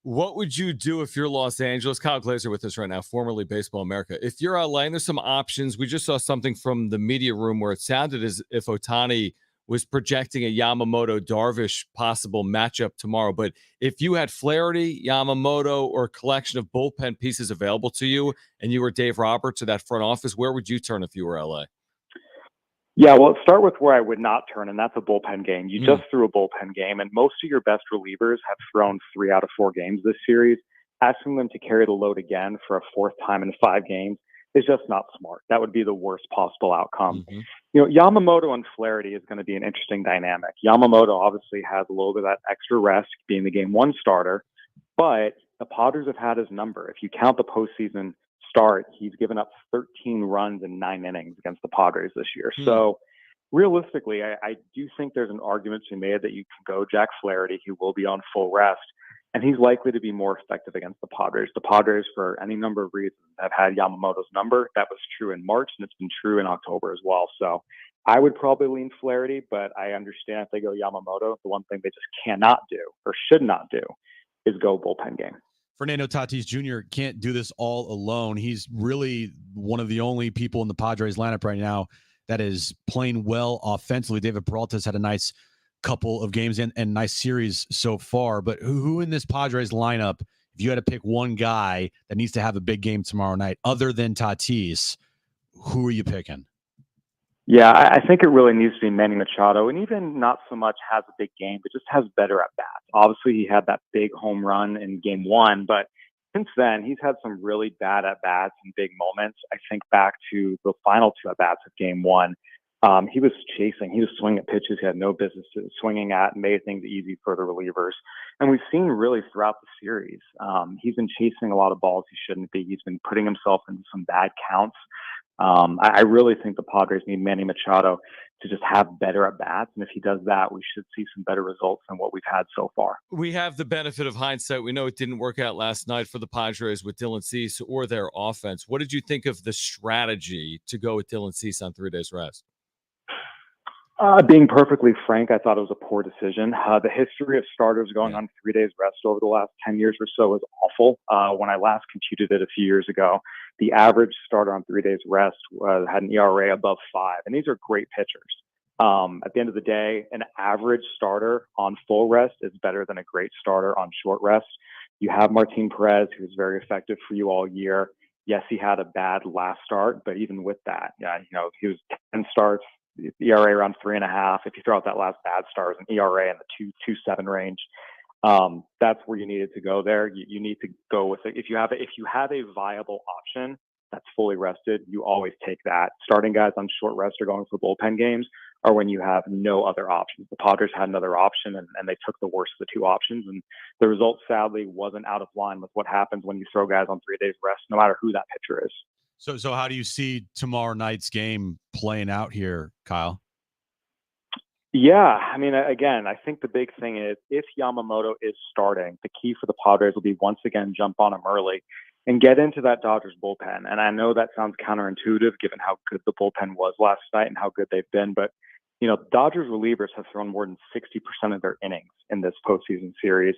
What would you do if you're Los Angeles? Kyle Glazer with us right now, formerly Baseball America. If you're LA, and there's some options. We just saw something from the media room where it sounded as if Otani was projecting a Yamamoto-Darvish possible matchup tomorrow. But if you had Flaherty, Yamamoto, or a collection of bullpen pieces available to you, and you were Dave Roberts of that front office, where would you turn if you were LA? Yeah, well, let's start with where I would not turn, and that's a bullpen game. You just threw a bullpen game, and most of your best relievers have thrown 3 out of 4 games this series. Asking them to carry the load again for a 4th time in 5 games is just not smart. That would be the worst possible outcome. Yamamoto and Flaherty is going to be an interesting dynamic. Yamamoto obviously has a little bit of that extra rest being the Game 1 starter, but the Padres have had his number. If you count the postseason start, he's given up 13 runs in 9 innings against the Padres this year. So realistically, I do think there's an argument to be made that you can go Jack Flaherty, who will be on full rest, and he's likely to be more effective against the Padres. The Padres, for any number of reasons, have had Yamamoto's number. That was true in March, and it's been true in October as well. So I would probably lean Flaherty, but I understand if they go Yamamoto, the one thing they just cannot do or should not do is go bullpen game. Fernando Tatis Jr. can't do this all alone. He's really one of the only people in the Padres lineup right now that is playing well offensively. David Peralta's had a nice couple of games and nice series so far. But who in this Padres lineup, if you had to pick one guy that needs to have a big game tomorrow night, other than Tatis, who are you picking? Yeah, I think it really needs to be Manny Machado, and even not so much has a big game, but just has better at bats. Obviously, he had that big home run in Game 1, but since then, he's had some really bad at-bats and big moments. I think back to the final 2 at-bats of game 1. He was swinging at pitches he had no business swinging at, and made things easy for the relievers. And we've seen really throughout the series, he's been chasing a lot of balls he shouldn't be. He's been putting himself into some bad counts. I really think the Padres need Manny Machado to just have better at bats. And if he does that, we should see some better results than what we've had so far. We have the benefit of hindsight. We know it didn't work out last night for the Padres with Dylan Cease or their offense. What did you think of the strategy to go with Dylan Cease on 3 days rest? Being perfectly frank, I thought it was a poor decision. The history of starters going on 3 days rest over the last 10 years or so is awful. When I last computed it a few years ago, the average starter on 3 days rest had an ERA above 5, and these are great pitchers. At the end of the day, an average starter on full rest is better than a great starter on short rest. You have Martin Perez, who's very effective for you all year. Yes, he had a bad last start, but even with that, he was 10 starts, ERA around 3.5. If you throw out that last bad start, an ERA in the 2.27 range. That's where you needed to go there. You need to go with it. If you have a viable option that's fully rested, you always take that. Starting guys on short rest or going for bullpen games are when you have no other options. The Padres had another option, and they took the worst of the 2 options. And the result, sadly, wasn't out of line with what happens when you throw guys on 3 days rest, no matter who that pitcher is. So how do you see tomorrow night's game playing out here, Kyle? Yeah, I mean, again, I think the big thing is if Yamamoto is starting, the key for the Padres will be once again jump on him early and get into that Dodgers bullpen. And I know that sounds counterintuitive given how good the bullpen was last night and how good they've been, but Dodgers relievers have thrown more than 60% of their innings in this postseason series.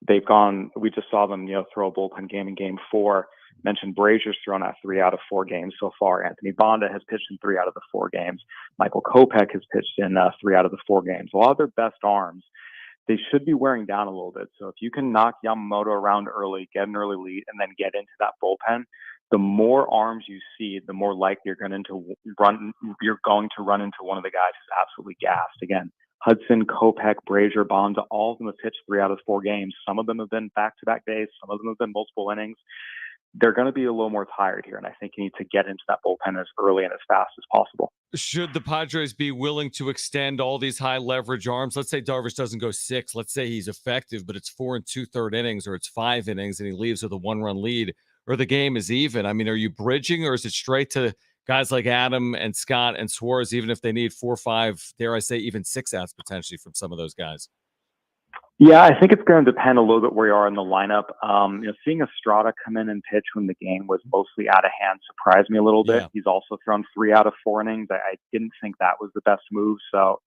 We just saw them, throw a bullpen game in game 4. Mentioned Brazier's thrown out 3 out of 4 games so far. Anthony Bonda has pitched in 3 out of the 4 games. Michael Kopech has pitched in 3 out of the 4 games. A lot of their best arms, they should be wearing down a little bit. So if you can knock Yamamoto around early, get an early lead, and then get into that bullpen, the more arms you see, the more likely you're going to run into one of the guys who's absolutely gassed. Again, Hudson, Kopech, Brazier, Bonda, all of them have pitched 3 out of 4 games. Some of them have been back-to-back days. Some of them have been multiple innings. They're going to be a little more tired here, and I think you need to get into that bullpen as early and as fast as possible. Should the Padres be willing to extend all these high leverage arms? Let's say Darvish doesn't go 6. Let's say he's effective, but it's 4 2/3 innings or it's 5 innings and he leaves with a 1-run lead or the game is even. I mean, are you bridging or is it straight to guys like Adam and Scott and Suarez, even if they need 4 or 5, dare I say, even 6 outs potentially from some of those guys? Yeah, I think it's going to depend a little bit where you are in the lineup. Seeing Estrada come in and pitch when the game was mostly out of hand surprised me a little bit. Yeah. He's also thrown 3 out of 4 innings. I didn't think that was the best move. So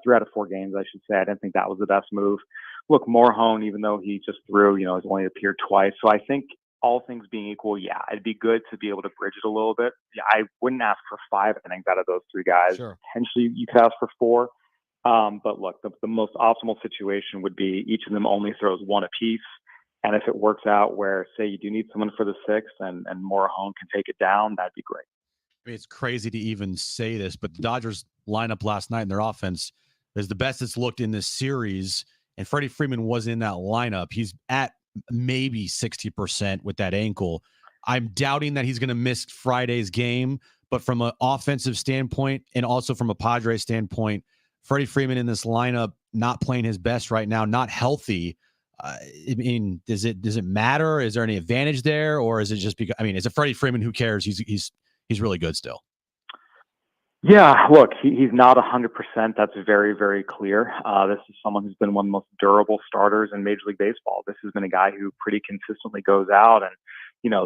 3 out of 4 games, I should say. I didn't think that was the best move. Look, Morhone, even though he just threw, has only appeared twice. So I think all things being equal, yeah, it'd be good to be able to bridge it a little bit. Yeah, I wouldn't ask for 5 innings out of those 3 guys. Sure. Potentially you could ask for 4. But look, the most optimal situation would be each of them only throws 1 apiece. And if it works out where, say, you do need someone for the 6th and Morhone can take it down, that'd be great. I mean, it's crazy to even say this, but the Dodgers lineup last night in their offense is the best it's looked in this series. And Freddie Freeman was in that lineup. He's at maybe 60% with that ankle. I'm doubting that he's going to miss Friday's game, but from an offensive standpoint and also from a Padres standpoint, Freddie Freeman in this lineup, not playing his best right now, not healthy. I mean, does it matter? Is there any advantage there, or is it just because? I mean, is it Freddie Freeman? Who cares? He's really good still. Yeah, look, he's not 100%. That's very, very clear. This is someone who's been one of the most durable starters in Major League Baseball. This has been a guy who pretty consistently goes out and,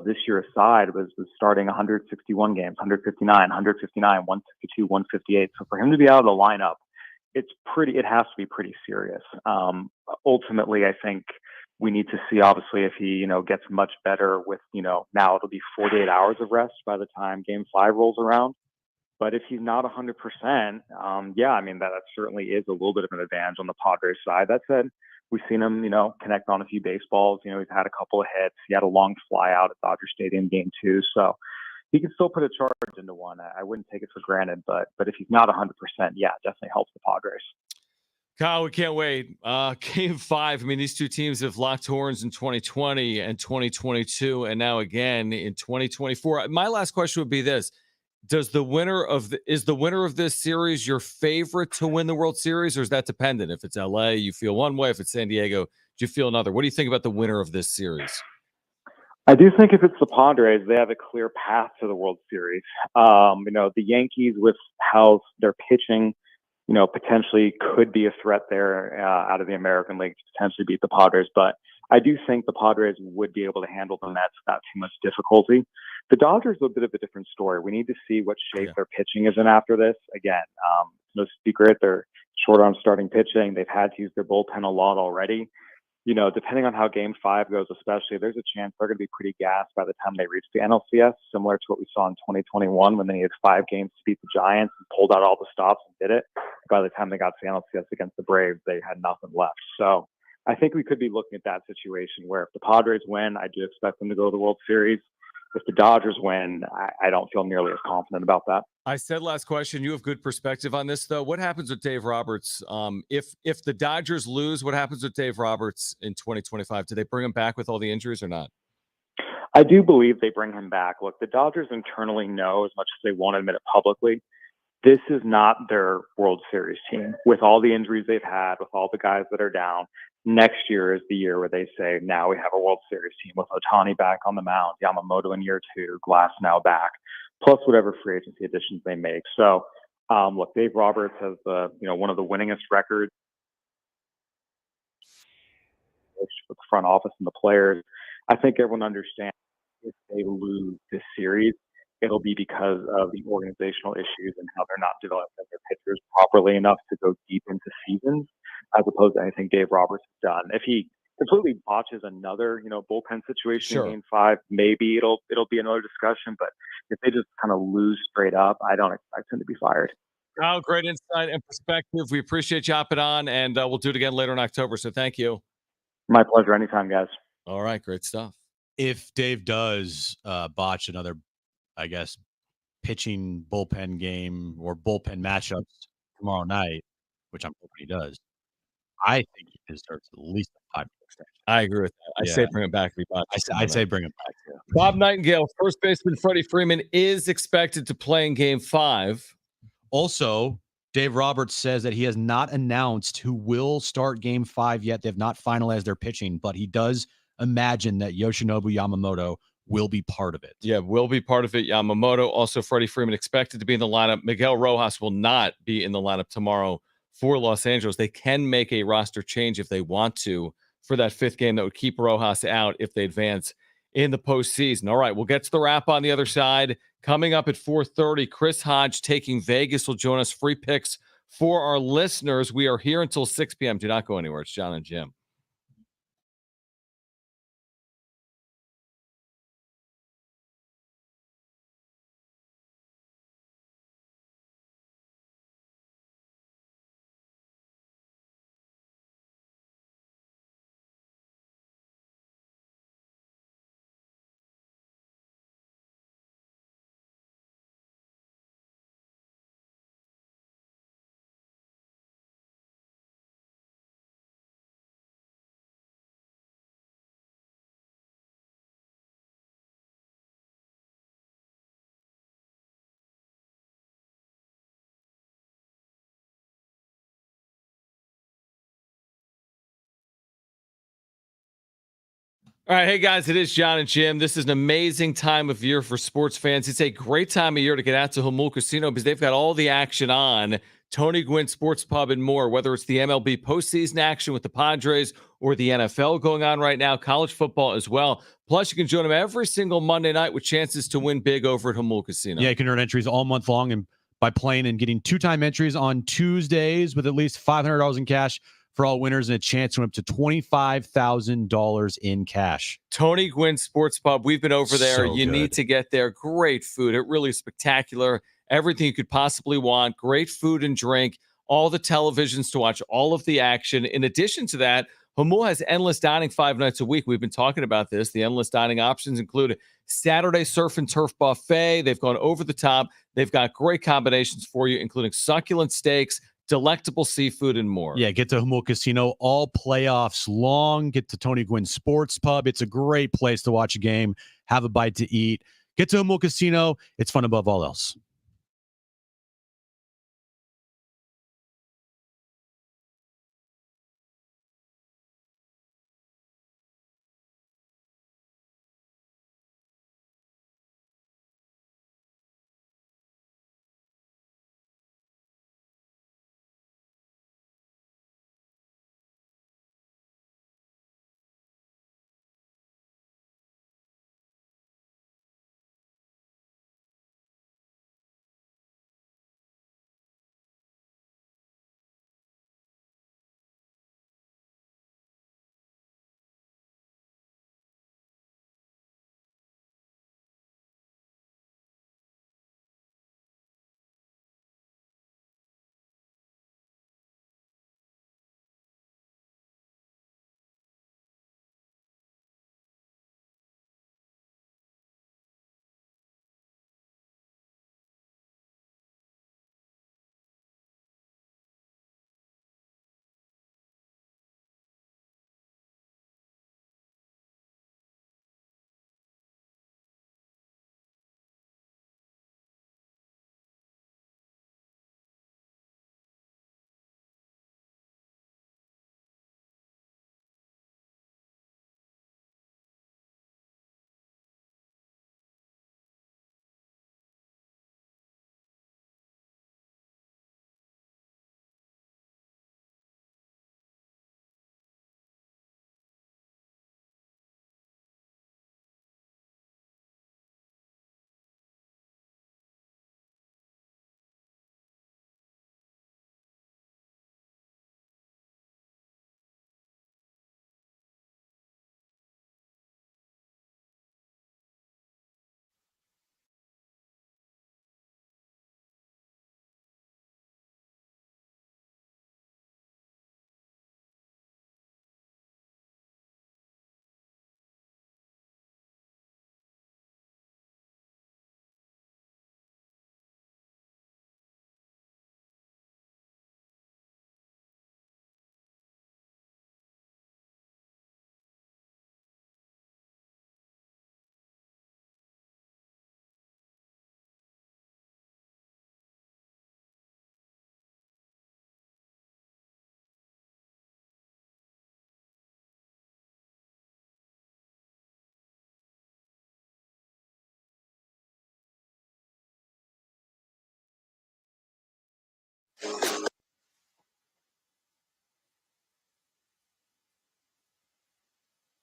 this year aside, was starting 161 games, 159, 162, 158. So for him to be out of the lineup, it has to be pretty serious. Ultimately, I think we need to see, obviously, if he, gets much better with, now it'll be 48 hours of rest by the time Game 5 rolls around. But if he's not 100%, yeah, I mean, that certainly is a little bit of an advantage on the Padres side. That said, we've seen him, connect on a few baseballs. He's had a couple of hits. He had a long fly out at Dodger Stadium Game 2. So he can still put a charge into one. I wouldn't take it for granted, but if he's not 100%, yeah, it definitely helps the Padres. Kyle, we can't wait. Game 5. I mean, these two teams have locked horns in 2020 and 2022, and now again in 2024. My last question would be this: is the winner of this series your favorite to win the World Series, or is that dependent? If it's LA, you feel one way. If it's San Diego, do you feel another? What do you think about the winner of this series? I do think if it's the Padres, they have a clear path to the World Series. The Yankees, with how they're pitching, potentially could be a threat there out of the American League to potentially beat the Padres. But I do think the Padres would be able to handle the Mets without too much difficulty. The Dodgers are a bit of a different story. We need to see what shape their pitching is in after this. Again, no secret, they're short arm starting pitching. They've had to use their bullpen a lot already. Depending on how Game 5 goes, especially, there's a chance they're going to be pretty gassed by the time they reach the NLCS, similar to what we saw in 2021 when they needed 5 games to beat the Giants and pulled out all the stops and did it. By the time they got to the NLCS against the Braves, they had nothing left. So I think we could be looking at that situation where if the Padres win, I do expect them to go to the World Series. If the Dodgers win, I don't feel nearly as confident about that. I said last question, you have good perspective on this, though. What happens with Dave Roberts? If the Dodgers lose, what happens with Dave Roberts in 2025? Do they bring him back with all the injuries or not? I do believe they bring him back. Look, the Dodgers internally know, as much as they won't admit it publicly, this is not their World Series team. With all the injuries they've had, with all the guys that are down, next year is the year where they say, now we have a World Series team with Otani back on the mound, Yamamoto in year 2, Glass now back, plus whatever free agency additions they make. So, look, Dave Roberts has one of the winningest records with the front office and the players. I think everyone understands if they lose this series, it'll be because of the organizational issues and how they're not developing their pitchers properly enough to go deep into seasons, as opposed to anything Dave Roberts has done. If he completely botches another, bullpen situation in Game 5, maybe it'll be another discussion. But if they just kind of lose straight up, I don't expect him to be fired. Oh, great insight and perspective. We appreciate you hopping on, and we'll do it again later in October. So thank you. My pleasure. Anytime, guys. All right, great stuff. If Dave does botch another, I guess, pitching bullpen game or bullpen matchups tomorrow night, which I'm hoping he does, I think he deserves at least a 5-year extension. I agree with that. I say bring him back. I'd say bring him back. Too. Bob Nightingale, first baseman Freddie Freeman, is expected to play in Game 5. Also, Dave Roberts says that he has not announced who will start Game 5 yet. They have not finalized their pitching, but he does imagine that Yoshinobu Yamamoto will be part of it. Yeah, will be part of it. Yamamoto, also Freddie Freeman expected to be in the lineup. Miguel Rojas will not be in the lineup tomorrow for Los Angeles. They can make a roster change if they want to for that 5th game that would keep Rojas out if they advance in the postseason. All right, we'll get to the wrap on the other side. Coming up at 4:30, Chris Hodge taking Vegas will join us. Free picks for our listeners. We are here until 6 p.m. Do not go anywhere. It's Jon and Jim. All right, hey guys, it is Jon and Jim. This is an amazing time of year for sports fans. It's a great time of year to get out to Jamul Casino because they've got all the action on. Tony Gwynn Sports Pub and more, whether it's the MLB postseason action with the Padres or the NFL going on right now, college football as well. Plus, you can join them every single Monday night with chances to win big over at Jamul Casino. Yeah, you can earn entries all month long and by playing and getting 2-time entries on Tuesdays with at least $500 in cash for all winners and a chance to win up to $25,000 in cash. Tony Gwynn Sports Pub. We've been over there. So you good. need to get there. Great food. It really is spectacular. Everything you could possibly want. Great food and drink. All the televisions to watch all of the action. In addition to that, Jamul has endless dining 5 nights a week. We've been talking about this. The endless dining options include Saturday surf and turf buffet. They've gone over the top. They've got great combinations for you, including succulent steaks, delectable seafood, and more. Yeah, get to Humboldt Casino all playoffs long. Get to Tony Gwynn Sports Pub. It's a great place to watch a game, have a bite to eat. Get to Humboldt Casino. It's fun above all else.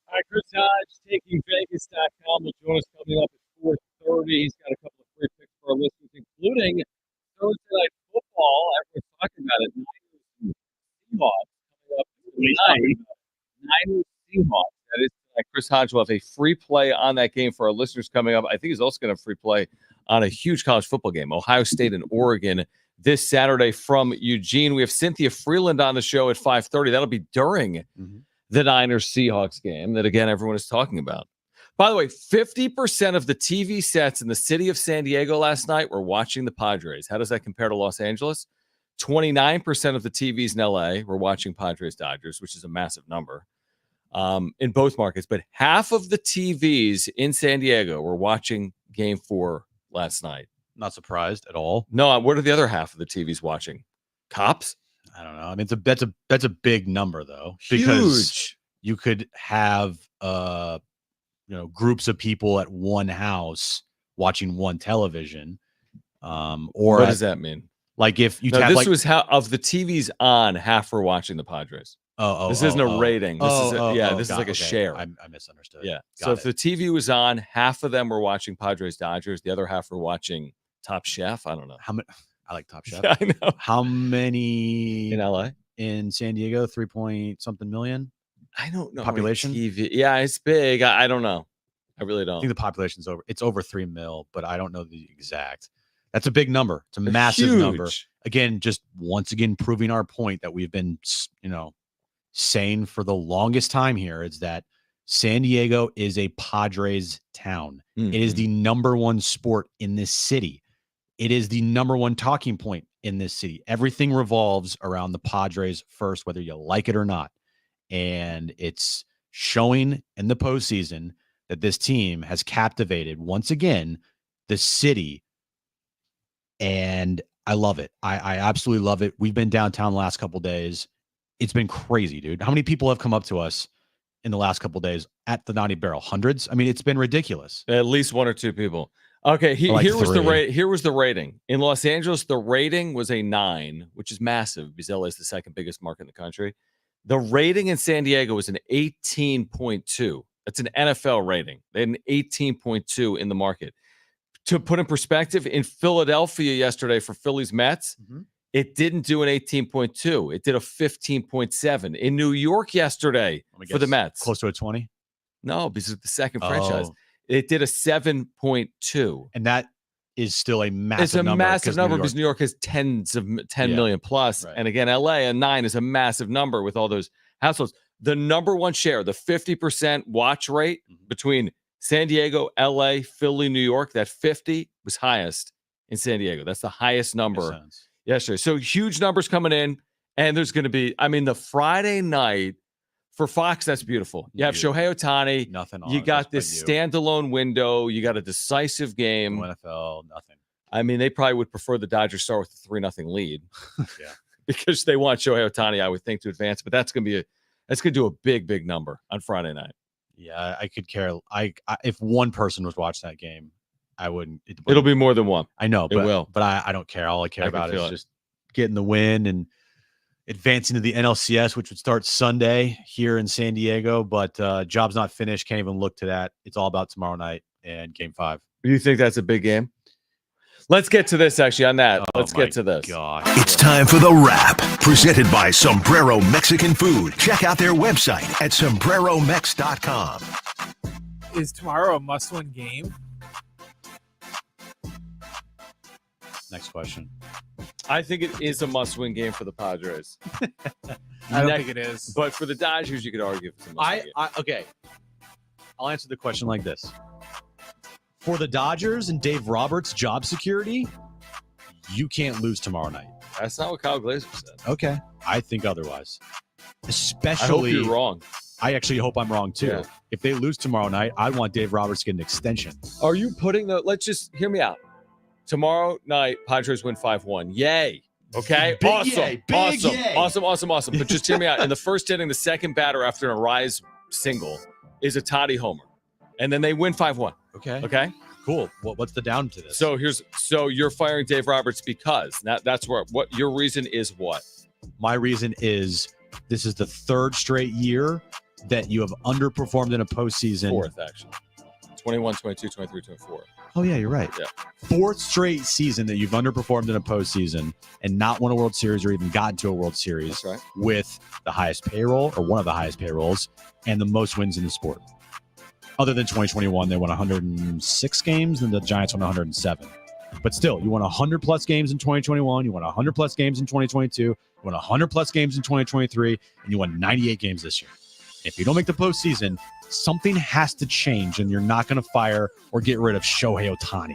All right, Chris Hodge, taking Vegas.com, will join us coming up at 4:30. He's got a couple of free picks for our listeners, including Thursday Night Football. Everyone's talking about it. Niners and Seahawks coming up tonight. Niners Seahawks. That is tonight. Chris Hodge will have a free play on that game for our listeners coming up. I think he's also going to have free play on a huge college football game, Ohio State and Oregon, this Saturday from Eugene. We have Cynthia Freeland on the show at 5:30. That'll be during the Niners-Seahawks game that, again, everyone is talking about. By the way, 50% of the TV sets in the city of San Diego last night were watching the Padres. How does that compare to Los Angeles? 29% of the TVs in LA were watching Padres-Dodgers, which is a massive number in both markets. But half of the TVs in San Diego were watching Game 4 last night. Not surprised at all. No, what are the other half of the TVs watching? Cops? I don't know. I mean, that's a big number though, Huge. because you could have groups of people at one house watching one television. Or what does that mean? Like if you this was how of the TVs on, half were watching the Padres. This isn't a rating. This is like a share. I misunderstood. Yeah. So if the TV was on, half of them were watching Padres Dodgers. The other half were watching Top Chef. I don't know how many. I like Top Chef. Yeah, I know. How many in LA? In San Diego, 3-point-something million. I don't know. Population? TV. Yeah, it's big. I don't know. I really don't. I think the population's over 3 mil, but I don't know the exact. That's a big number. It's a massive number. Again, just once again proving our point that we've been, saying for the longest time here is that San Diego is a Padres town. Mm-hmm. It is the number one sport in this city. It is the number one talking point in this city. Everything revolves around the Padres first, whether you like it or not. And it's showing in the postseason that this team has captivated once again the city. And I love it. I absolutely love it. We've been downtown the last couple of days. It's been crazy, dude. How many people have come up to us in the last couple of days at the 90 Barrel? Hundreds? I mean, it's been ridiculous. At least 1 or 2 people. Okay, here was the rating. In Los Angeles, the rating was a 9, which is massive because LA is the second biggest market in the country. The rating in San Diego was an 18.2. That's an NFL rating. They had an 18.2 in the market. To put in perspective, in Philadelphia yesterday for Phillies Mets, it didn't do an 18.2. It did a 15.7. In New York yesterday for the Mets. Close to a 20? No, because it's the second franchise. It did a 7.2. And that is still a massive number. It's a massive number because New York has 10 million plus. Right. And again, LA, a 9 is a massive number with all those households. The number one share, the 50% watch rate between San Diego, LA, Philly, New York, that 50 was highest in San Diego. That's the highest number yesterday. So huge numbers coming in. And there's going to be, the Friday night for Fox, that's beautiful. You have Shohei Otani. Nothing on. You got this standalone window. You got a decisive game. No NFL, nothing. They probably would prefer the Dodgers start with a 3-0 lead. Because they want Shohei Otani, I would think, to advance. But that's going to do a big number on Friday night. Yeah, I could care. If one person was watching that game, I wouldn't. It'll be more than one. I know, it will. But I don't care. All I care about is just getting the win and advancing to the NLCS, which would start Sunday here in San Diego. But job's not finished. Can't even look to that. It's all about tomorrow night and Game 5. Do you think that's a big game? Let's get to this, actually, on that. Let's get to this. God. It's time for The Wrap, presented by Sombrero Mexican Food. Check out their website at sombreromex.com. Is tomorrow a must-win game? Next question. I think it is a must-win game for the Padres. I don't think it is. But for the Dodgers, you could argue it's a must-win game. Okay. I'll answer the question like this. For the Dodgers and Dave Roberts' job security, you can't lose tomorrow night. That's not what Kyle Glazer said. Okay. I think otherwise. Especially. I hope you're wrong. I actually hope I'm wrong, too. Yeah. If they lose tomorrow night, I want Dave Roberts to get an extension. Are you putting let's just hear me out. Tomorrow night, Padres win 5-1. Yay. Okay? Big awesome. Yay. Big yay. Awesome. But just hear me out. In the first inning, the second batter after a rise single is a Otani homer. And then they win 5-1. Okay? Cool. What's the down to this? So you're firing Dave Roberts because that's what your reason is what? My reason is this is the third straight year that you have underperformed in a postseason. Fourth, actually. 21, 22, 23, 24. Oh, yeah, you're right. Yeah. Fourth straight season that you've underperformed in a postseason and not won a World Series or even gotten to a World Series. That's right. With the highest payroll or one of the highest payrolls and the most wins in the sport. Other than 2021, they won 106 games and the Giants won 107. But still, you won 100-plus games in 2021. You won 100-plus games in 2022. You won 100-plus games in 2023. And you won 98 games this year. If you don't make the postseason, something has to change, and you're not going to fire or get rid of Shohei Otani.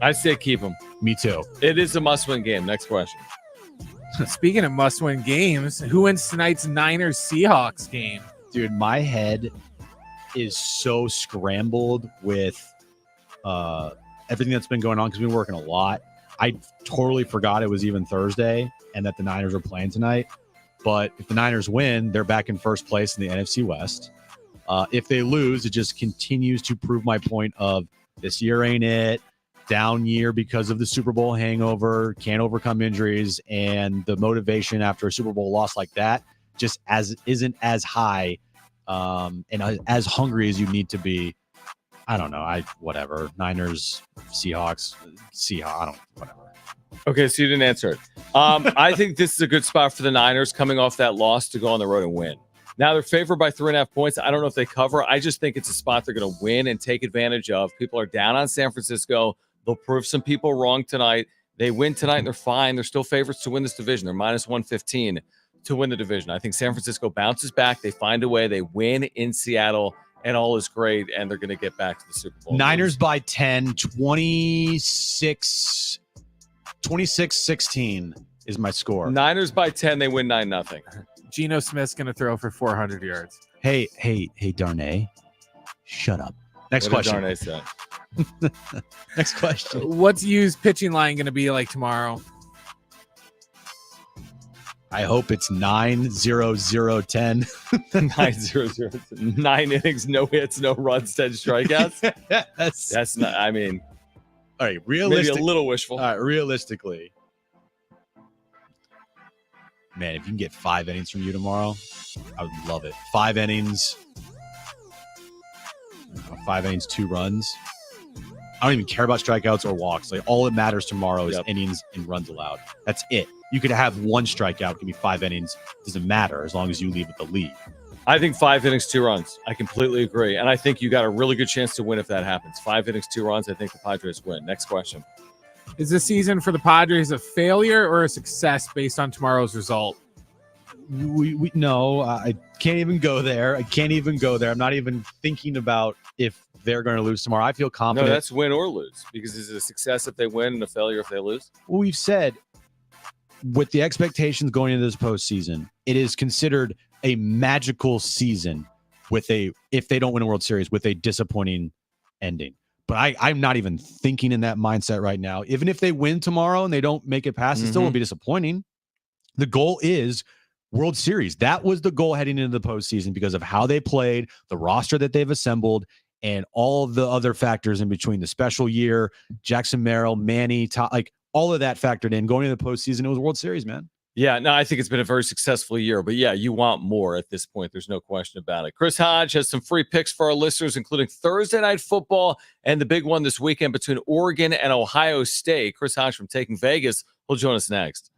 I say keep him. Me too. It is a must-win game. Next question. Speaking of must-win games, who wins tonight's Niners-Seahawks game? Dude, my head is so scrambled with everything that's been going on because we've been working a lot. I totally forgot it was even Thursday and that the Niners are playing tonight. But if the Niners win, they're back in first place in the NFC West. If they lose, it just continues to prove my point of this year ain't it. Down year because of the Super Bowl hangover, can't overcome injuries, and the motivation after a Super Bowl loss like that just isn't as high and as hungry as you need to be. I don't know. Whatever. Niners, Seahawks, whatever. Okay, so you didn't answer it. I think this is a good spot for the Niners coming off that loss to go on the road and win. Now they're favored by 3.5 points. I don't know if they cover. I just think it's a spot they're going to win and take advantage of. People are down on San Francisco. They'll prove some people wrong tonight. They win tonight and they're fine. They're still favorites to win this division. They're minus 115 to win the division. I think San Francisco bounces back. They find a way. They win in Seattle and all is great. And they're going to get back to the Super Bowl. Niners by 10, 26 26-16 is my score. Niners by 10. They win 9-0. Geno Smith's going to throw for 400 yards. Hey, Darnay, shut up. Next What did question. Darnay say? Next question. What's U's pitching line going to be like tomorrow? I hope it's 9-0-0-10. 9-0-0. 9 innings, no hits, no runs, 10 strikeouts. That's not. I mean, all right. maybe a little wishful. All right, realistically, man, if you can get 5 innings from you tomorrow, I would love it. 5 innings, 2 runs. I don't even care about strikeouts or walks. Like, all that matters tomorrow is innings and runs allowed. That's it. You could have 1 strikeout, give me 5 innings. Doesn't matter as long as you leave with the lead. I think 5 innings, 2 runs. I completely agree. And I think you got a really good chance to win if that happens. 5 innings, 2 runs. I think the Padres win. Next question. Is this season for the Padres a failure or a success based on tomorrow's result? No, I can't even go there. I'm not even thinking about if they're going to lose tomorrow. I feel confident. No, that's win or lose, because is it a success if they win and a failure if they lose? Well, we've said with the expectations going into this postseason, it is considered a magical season if they don't win a World Series with a disappointing ending. But I'm not even thinking in that mindset right now. Even if they win tomorrow and they don't make it past, it still won't be disappointing. The goal is World Series. That was the goal heading into the postseason because of how they played, the roster that they've assembled, and all of the other factors in between. The special year, Jackson Merrill, Manny, like all of that factored in. Going into the postseason, it was World Series, man. Yeah, no, I think it's been a very successful year. But yeah, you want more at this point. There's no question about it. Chris Hodge has some free picks for our listeners, including Thursday Night Football and the big one this weekend between Oregon and Ohio State. Chris Hodge from Taking Vegas will join us next.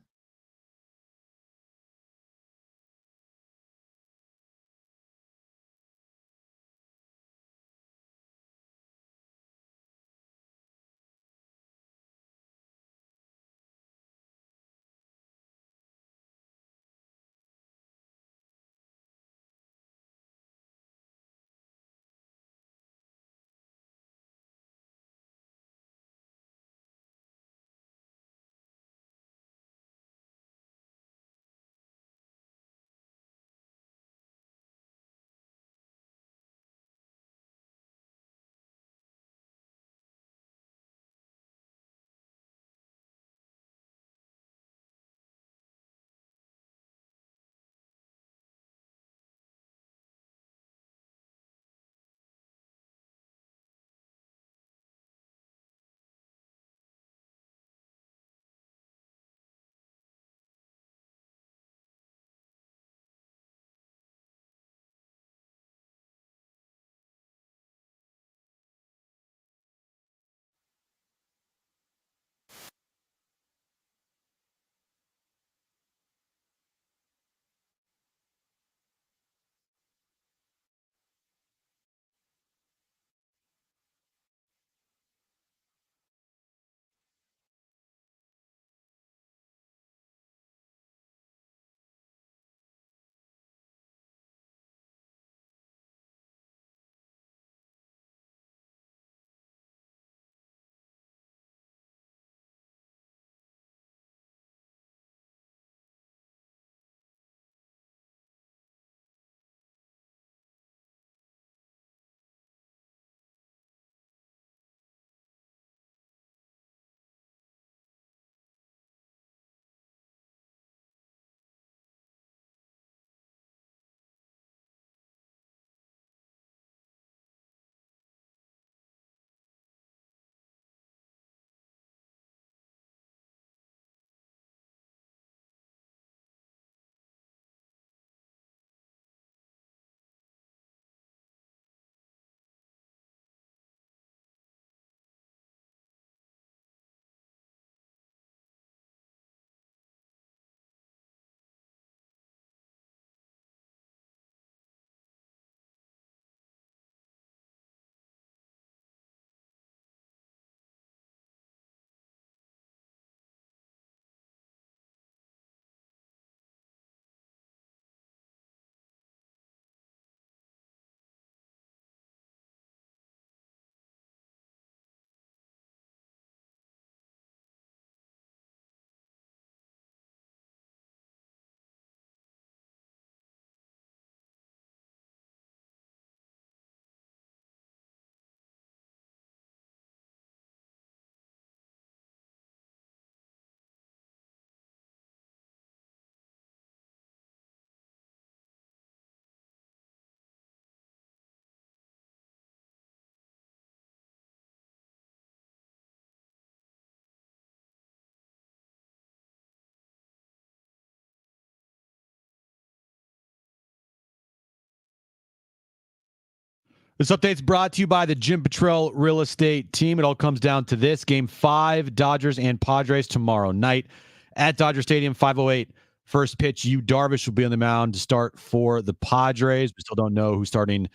This update's brought to you by the Jim Petrell Real Estate Team. It all comes down to this. Game 5, Dodgers and Padres tomorrow night at Dodger Stadium, 5:08. First pitch, U Darvish will be on the mound to start for the Padres. We still don't know who's starting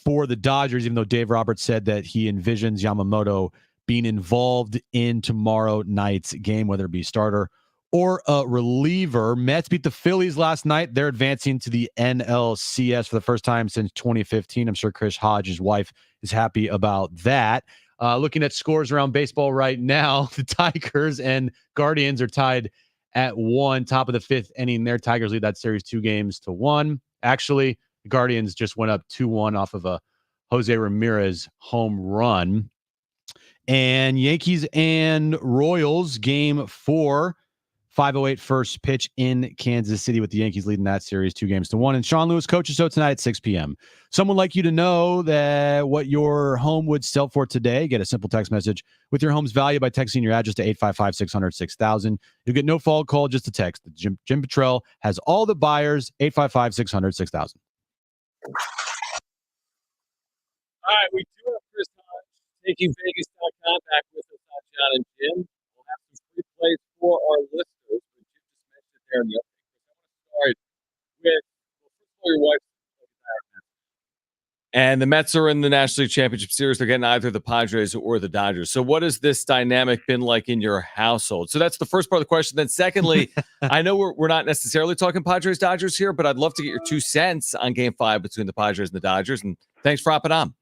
for the Dodgers, even though Dave Roberts said that he envisions Yamamoto being involved in tomorrow night's game, whether it be starter or a reliever. Mets beat the Phillies last night. They're advancing to the NLCS for the first time since 2015. I'm sure Chris Hodge, his wife, is happy about that. Looking at scores around baseball right now, the Tigers and Guardians are tied at 1, top of the 5th inning there. Tigers lead that series 2-1. Actually, the Guardians just went up 2-1 off of a Jose Ramirez home run. And Yankees and Royals, game 4, 5:08 first pitch in Kansas City, with the Yankees leading that series 2-1. And Sean Lewis coaches show tonight at 6 p.m. Someone like you to know that what your home would sell for today. Get a simple text message with your home's value by texting your address to 855-600-6000. You'll get no phone call, just a text. Jim Petrell has all the buyers, 855-600-6000. All right, we do have Chris Hodge taking Vegas.com back with us on Jon and Jim. We'll have some free plays for our listeners. But Jim just mentioned there in the update. I want to start with your wife. And the Mets are in the National League Championship Series. They're getting either the Padres or the Dodgers. So what has this dynamic been like in your household? So that's the first part of the question. Then secondly, I know we're not necessarily talking Padres-Dodgers here, but I'd love to get your 2 cents on Game 5 between the Padres and the Dodgers. And thanks for hopping on.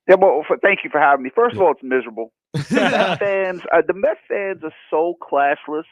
Yeah, well, thank you for having me. First of all, it's miserable. The Mets fans are so classless,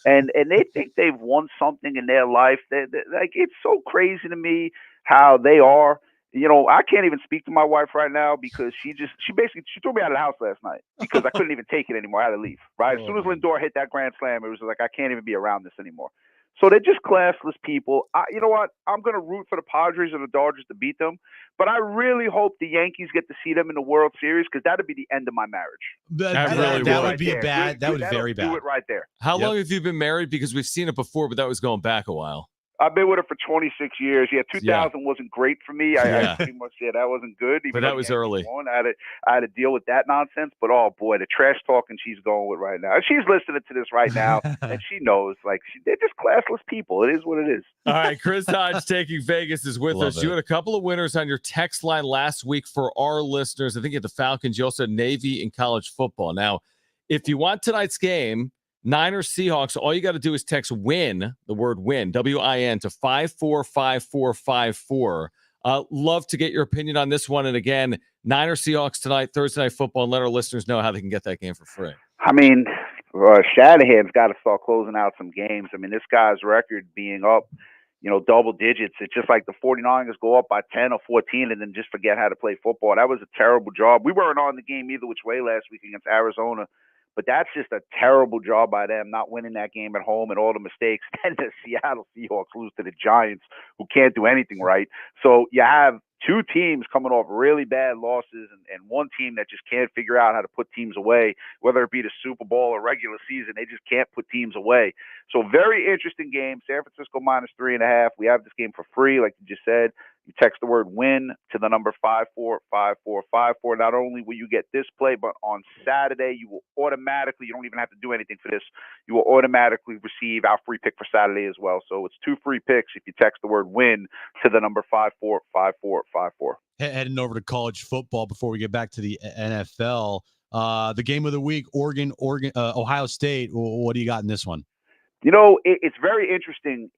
and they think they've won something in their life. Like, it's so crazy to me how they are. You know, I can't even speak to my wife right now because she basically threw me out of the house last night because I couldn't even take it anymore. I had to leave. Right, as soon as Lindor hit that grand slam, it was like I can't even be around this anymore. So they're just classless people. You know what? I'm going to root for the Padres and the Dodgers to beat them, but I really hope the Yankees get to see them in the World Series because that would be the end of my marriage. That would be bad. That would be very bad. Do it right there. How long have you been married? Because we've seen it before, but that was going back a while. I've been with her for 26 years. Yeah, 2000 wasn't great for me. I pretty much said that wasn't good. But that was early. I had to deal with that nonsense. But, oh, boy, the trash talking she's going with right now. She's listening to this right now, and she knows. Like, they're just classless people. It is what it is. All right, Chris Hodge taking Vegas is with us. You had a couple of winners on your text line last week for our listeners. I think you had the Falcons. You also had Navy in college football. Now, if you want tonight's game, Niners Seahawks, all you got to do is text WIN, the word WIN, W-I-N, to 545454. Love to get your opinion on this one. And again, Niners Seahawks tonight, Thursday Night Football, and let our listeners know how they can get that game for free. I mean, Shanahan's got to start closing out some games. I mean, this guy's record being up, double digits. It's just like the 49ers go up by 10 or 14 and then just forget how to play football. That was a terrible job. We weren't on the game either which way last week against Arizona. But that's just a terrible job by them, not winning that game at home and all the mistakes. Then the Seattle Seahawks lose to the Giants, who can't do anything right. So you have 2 teams coming off really bad losses and one team that just can't figure out how to put teams away, whether it be the Super Bowl or regular season. They just can't put teams away. So very interesting game. San Francisco -3.5. We have this game for free, like you just said. You text the word WIN to the number 545454. Not only will you get this play, but on Saturday, you will automatically, you don't even have to do anything for this, you will automatically receive our free pick for Saturday as well. So it's 2 free picks if you text the word WIN to the number 545454. Heading over to college football before we get back to the NFL. The game of the week, Ohio State. What do you got in this one? It's very interesting.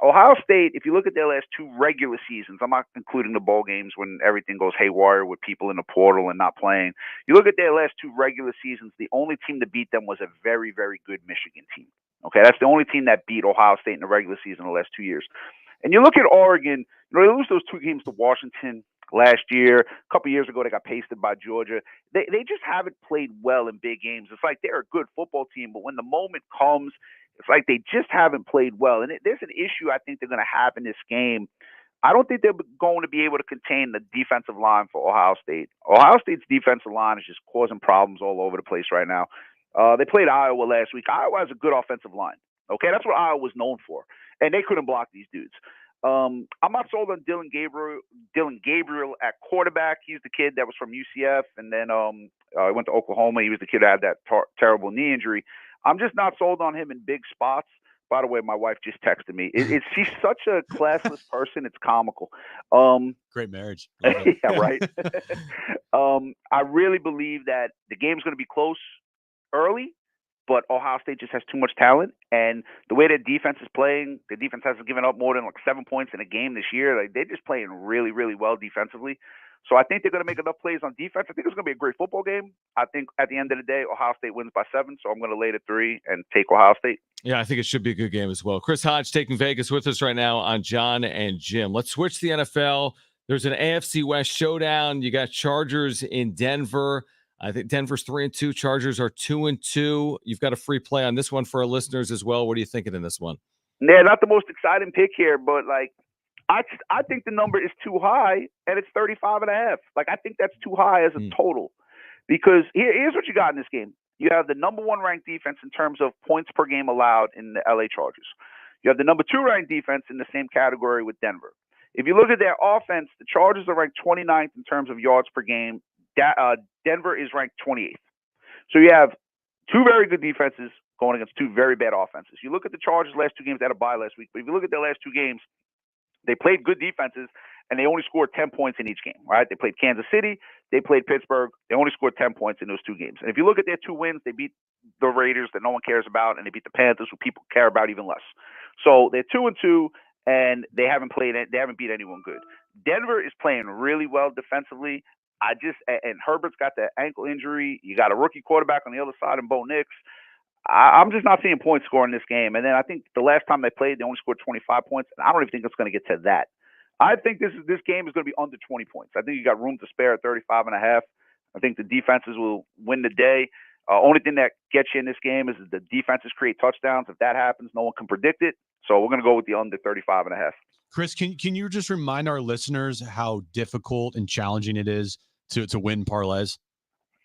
Ohio State, if you look at their last 2 regular seasons, I'm not including the bowl games when everything goes haywire with people in the portal and not playing. You look at their last 2 regular seasons, the only team to beat them was a very, very good Michigan team. Okay, that's the only team that beat Ohio State in the regular season in the last 2 years. And you look at Oregon, they lose those 2 games to Washington last year. A couple years ago, they got pasted by Georgia. They just haven't played well in big games. It's like they're a good football team, but when the moment comes, it's like they just haven't played well. And there's an issue I think they're going to have in this game. I don't think they're going to be able to contain the defensive line for Ohio State. Ohio State's defensive line is just causing problems all over the place right now. They played Iowa last week. Iowa has a good offensive line. Okay, that's what Iowa was known for. And they couldn't block these dudes. I'm not sold on Dylan Gabriel at quarterback. He's the kid that was from UCF, and then went to Oklahoma. He was the kid that had that terrible knee injury. I'm just not sold on him in big spots. By the way, my wife just texted me. She's such a classless person. It's comical. Great marriage. Yeah, right. I really believe that the game's going to be close early, but Ohio State just has too much talent. And the way their defense is playing, the defense hasn't given up more than like 7 points in a game this year. Like, they're just playing really, really well defensively. So I think they're going to make enough plays on defense. I think it's going to be a great football game. I think at the end of the day, Ohio State wins by 7. So I'm going to lay the 3 and take Ohio State. Yeah, I think it should be a good game as well. Chris Hodge taking Vegas with us right now on Jon and Jim. Let's switch to the NFL. There's an AFC West showdown. You got Chargers in Denver. I think Denver's 3-2. Chargers are 2-2. You've got a free play on this one for our listeners as well. What are you thinking in this one? Yeah, not the most exciting pick here, but like I think the number is too high, and it's 35.5. Like, I think that's too high as a total, because here's what you got in this game. You have the number 1 ranked defense in terms of points per game allowed in the LA Chargers. You have the number 2 ranked defense in the same category with Denver. If you look at their offense, the Chargers are ranked 29th in terms of yards per game. Denver is ranked 28th. So you have 2 very good defenses going against 2 very bad offenses. You look at the Chargers' last 2 games. They had a bye last week, but if you look at their last 2 games, they played good defenses, and they only scored 10 points in each game, right? They played Kansas City. They played Pittsburgh. They only scored 10 points in those 2 games. And if you look at their 2 wins, they beat the Raiders that no one cares about, and they beat the Panthers, who people care about even less. So they're 2-2, and they haven't beat anyone good. Denver is playing really well defensively. And Herbert's got that ankle injury. You got a rookie quarterback on the other side in Bo Nix. I'm just not seeing points scored in this game. And then I think the last time they played, they only scored 25 points. And I don't even think it's going to get to that. I think this game is going to be under 20 points. I think you got room to spare at 35.5. I think the defenses will win the day. Only thing that gets you in this game is the defenses create touchdowns. If that happens, no one can predict it. So we're going to go with the under 35.5. Chris, can you just remind our listeners how difficult and challenging it is to win parlays?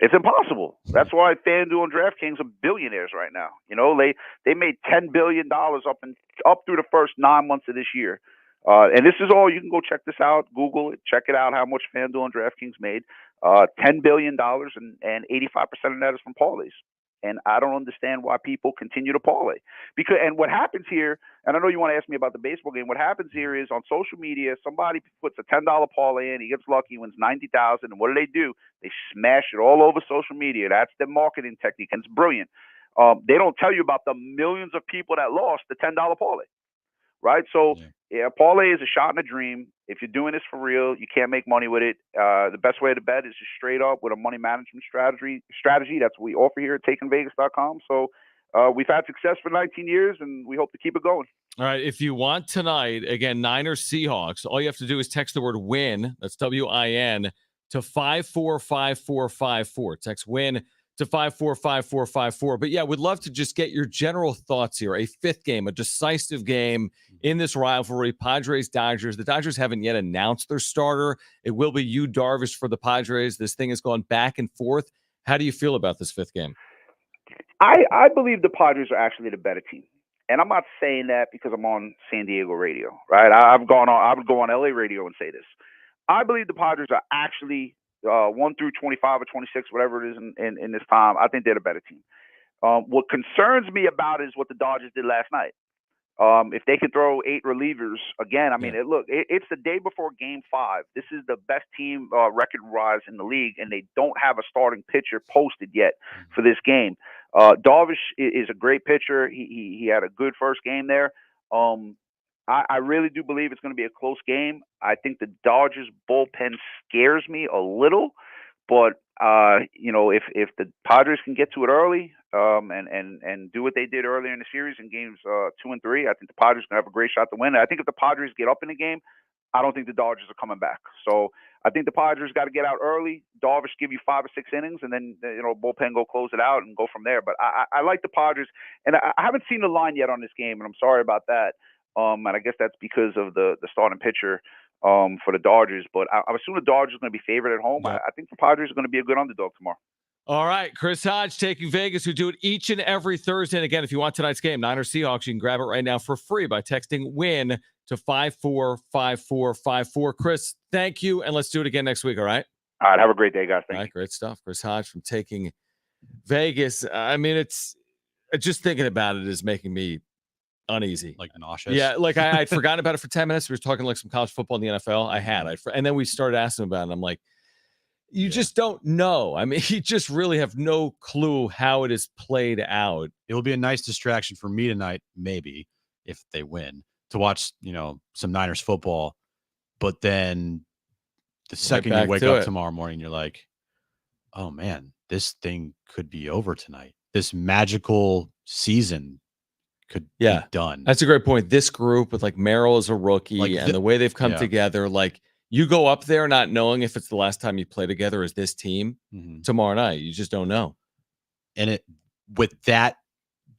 It's impossible. That's why FanDuel and DraftKings are billionaires right now. You know, they made $10 billion up through the first 9 months of this year. And this is all, you can go check this out, Google it, check it out, how much FanDuel and DraftKings made. $10 billion, and 85% of that is from parlays. And I don't understand why people continue to parlay. And what happens here, and I know you want to ask me about the baseball game, what happens here is on social media, somebody puts a $10 parlay in, he gets lucky, wins $90,000, and what do? They smash it all over social media. That's their marketing technique, and it's brilliant. They don't tell you about the millions of people that lost the $10 parlay, right? So, yeah, parlay is a shot in a dream. If you're doing this for real, you can't make money with it. The best way to bet is just straight up with a money management strategy. That's what we offer here at takingvegas.com. So we've had success for 19 years, and we hope to keep it going. All right. If you want tonight, again, Niners Seahawks, all you have to do is text the word WIN, that's WIN, to 545454. Text WIN to 545454. But yeah, we'd love to just get your general thoughts here. A 5th game, a decisive game in this rivalry, Padres Dodgers. The Dodgers haven't yet announced their starter. It will be U Darvish for the Padres. This thing has gone back and forth. How do you feel about this 5th game? I believe the Padres are actually the better team. And I'm not saying that because I'm on San Diego radio, right? I would go on LA radio and say this. I believe the Padres are actually 1 through 25 or 26, whatever it is in this time. I think they're the better team. What concerns me about is what the Dodgers did last night. If they could throw 8 relievers again, I mean, it's the day before Game 5. This is the best team record-wise in the league, and they don't have a starting pitcher posted yet for this game. Darvish is a great pitcher. He had a good first game there. I really do believe it's going to be a close game. I think the Dodgers bullpen scares me a little, but if the Padres can get to it early and do what they did earlier in the series in games 2 and 3, I think the Padres are going to have a great shot to win. I think if the Padres get up in the game, I don't think the Dodgers are coming back. So I think the Padres got to get out early. Darvish give you 5 or 6 innings, and then bullpen go close it out and go from there. But I like the Padres, and I haven't seen the line yet on this game, and I'm sorry about that. And I guess that's because of the starting pitcher for the Dodgers. But I assume the Dodgers are going to be favored at home. I think the Padres are going to be a good underdog tomorrow. All right, Chris Hodge taking Vegas, who do it each and every Thursday. And again, if you want tonight's game, Niners Seahawks, you can grab it right now for free by texting WIN to 545454. Chris, thank you, and let's do it again next week, all right? All right, have a great day, guys. Thank All right, you. great stuff. Chris Hodge from Taking Vegas. I mean, it's just thinking about it is making me uneasy. Like nauseous. Yeah, like I'd forgotten about it for 10 minutes. We were talking like some college football in the NFL. I had. And then we started asking about it. I'm like, you just don't know. I mean, you just really have no clue how it is played out. It will be a nice distraction for me tonight, maybe, if they win, to watch, some Niners football. But then the second you wake up tomorrow morning, you're like, oh, man, this thing could be over tonight. This magical season could be done. That's a great point. This group with like Merrill as a rookie and the way they've come together, like you go up there not knowing if it's the last time you play together as this team tomorrow night. You just don't know. And with that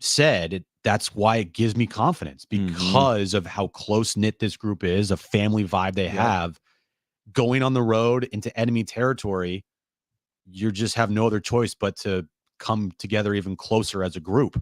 said, that's why it gives me confidence because of how close knit this group is, a family vibe they have. Going on the road into enemy territory, you just have no other choice but to come together even closer as a group.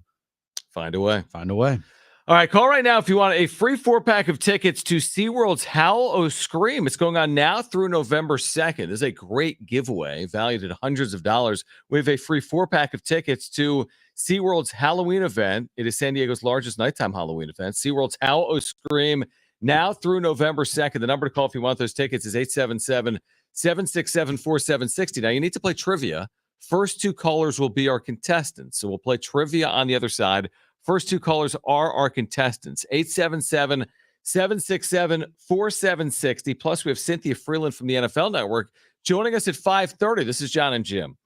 Find a way. All right, call right now if you want a free 4-pack of tickets to SeaWorld's Howl O Scream. It's going on now through November 2nd. This is a great giveaway valued at hundreds of dollars. We have a free 4-pack of tickets to SeaWorld's Halloween event. It is San Diego's largest nighttime Halloween event. SeaWorld's Howl O Scream now through November 2nd. The number to call if you want those tickets is 877-767-4760. Now, you need to play trivia. First two callers will be our contestants. So we'll play trivia on the other side. First two callers are our contestants. 877-767-4760. Plus, we have Cynthia Freeland from the NFL Network joining us at 5:30. This is Jon and Jim.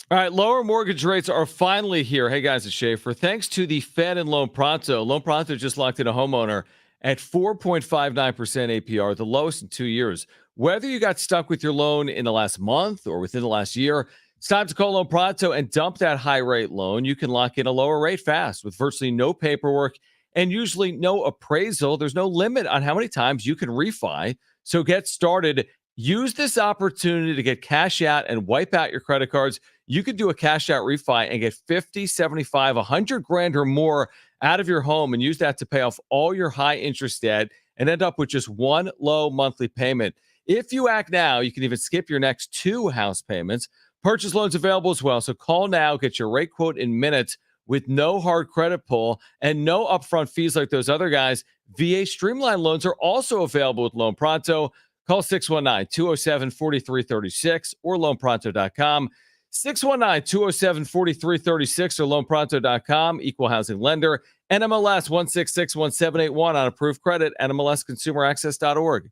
All right, lower mortgage rates are finally here. Hey, guys, it's Schaefer. Thanks to the Fed and Loan Pronto. Loan Pronto just locked in a homeowner at 4.59% APR, the lowest in 2 years. Whether you got stuck with your loan in the last month or within the last year, it's time to call Loan Pronto and dump that high-rate loan. You can lock in a lower rate fast with virtually no paperwork and usually no appraisal. There's no limit on how many times you can refi. So get started. Use this opportunity to get cash out and wipe out your credit cards. You could do a cash out refi and get 50, 75, 100 grand or more out of your home and use that to pay off all your high interest debt and end up with just one low monthly payment. If you act now, you can even skip your next 2 house payments. Purchase loans available as well. So call now, get your rate quote in minutes with no hard credit pull and no upfront fees like those other guys. VA Streamline loans are also available with Loan Pronto. Call 619-207-4336 or loanpronto.com. 619-207-4336 or loanpronto.com. Equal housing lender. NMLS 1661781 on approved credit. NMLSconsumeraccess.org.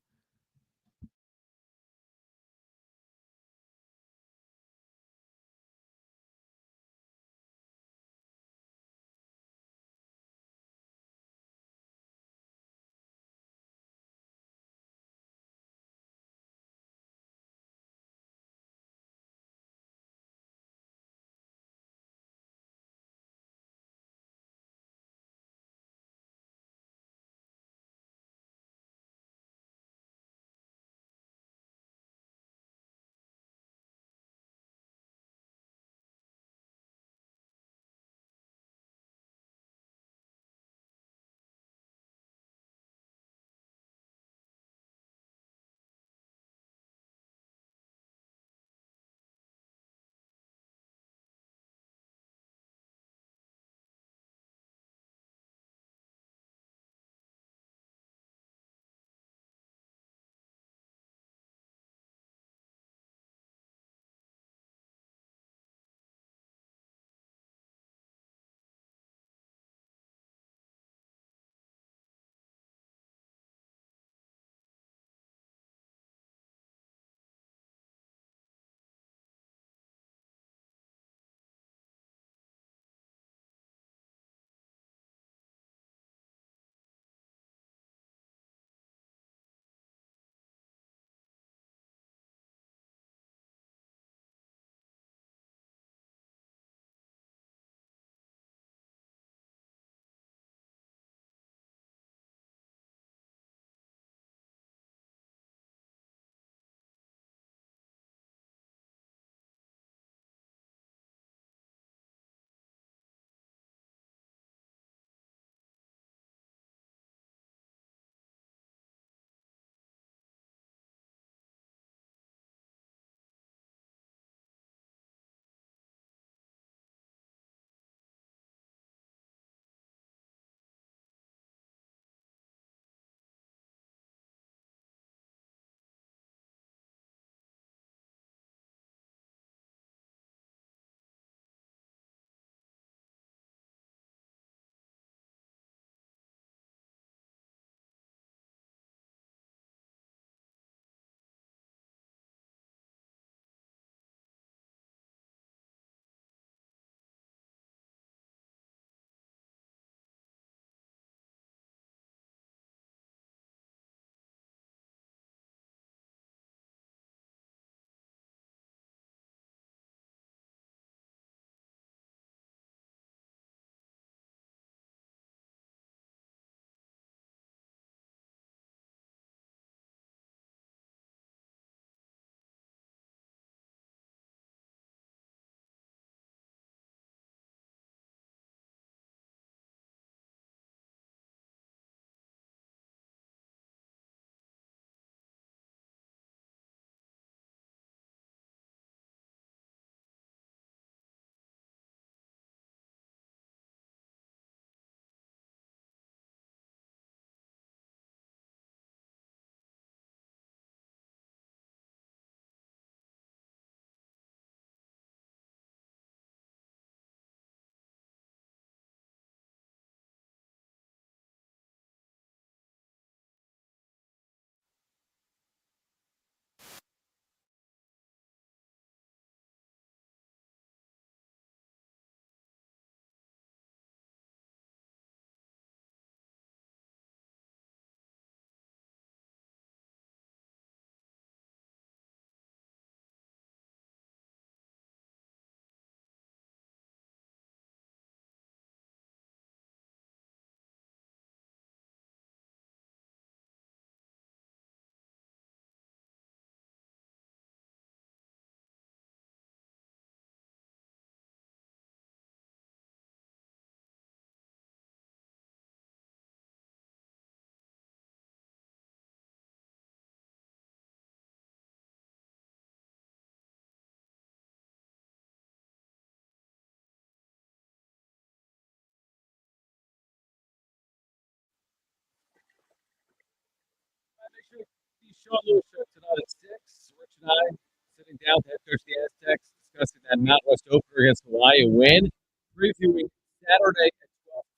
Sean Lewis Show tonight at 6. Rich and I sitting down with head coach of the Aztecs, discussing that Mount West opener against Hawaii win, previewing Saturday at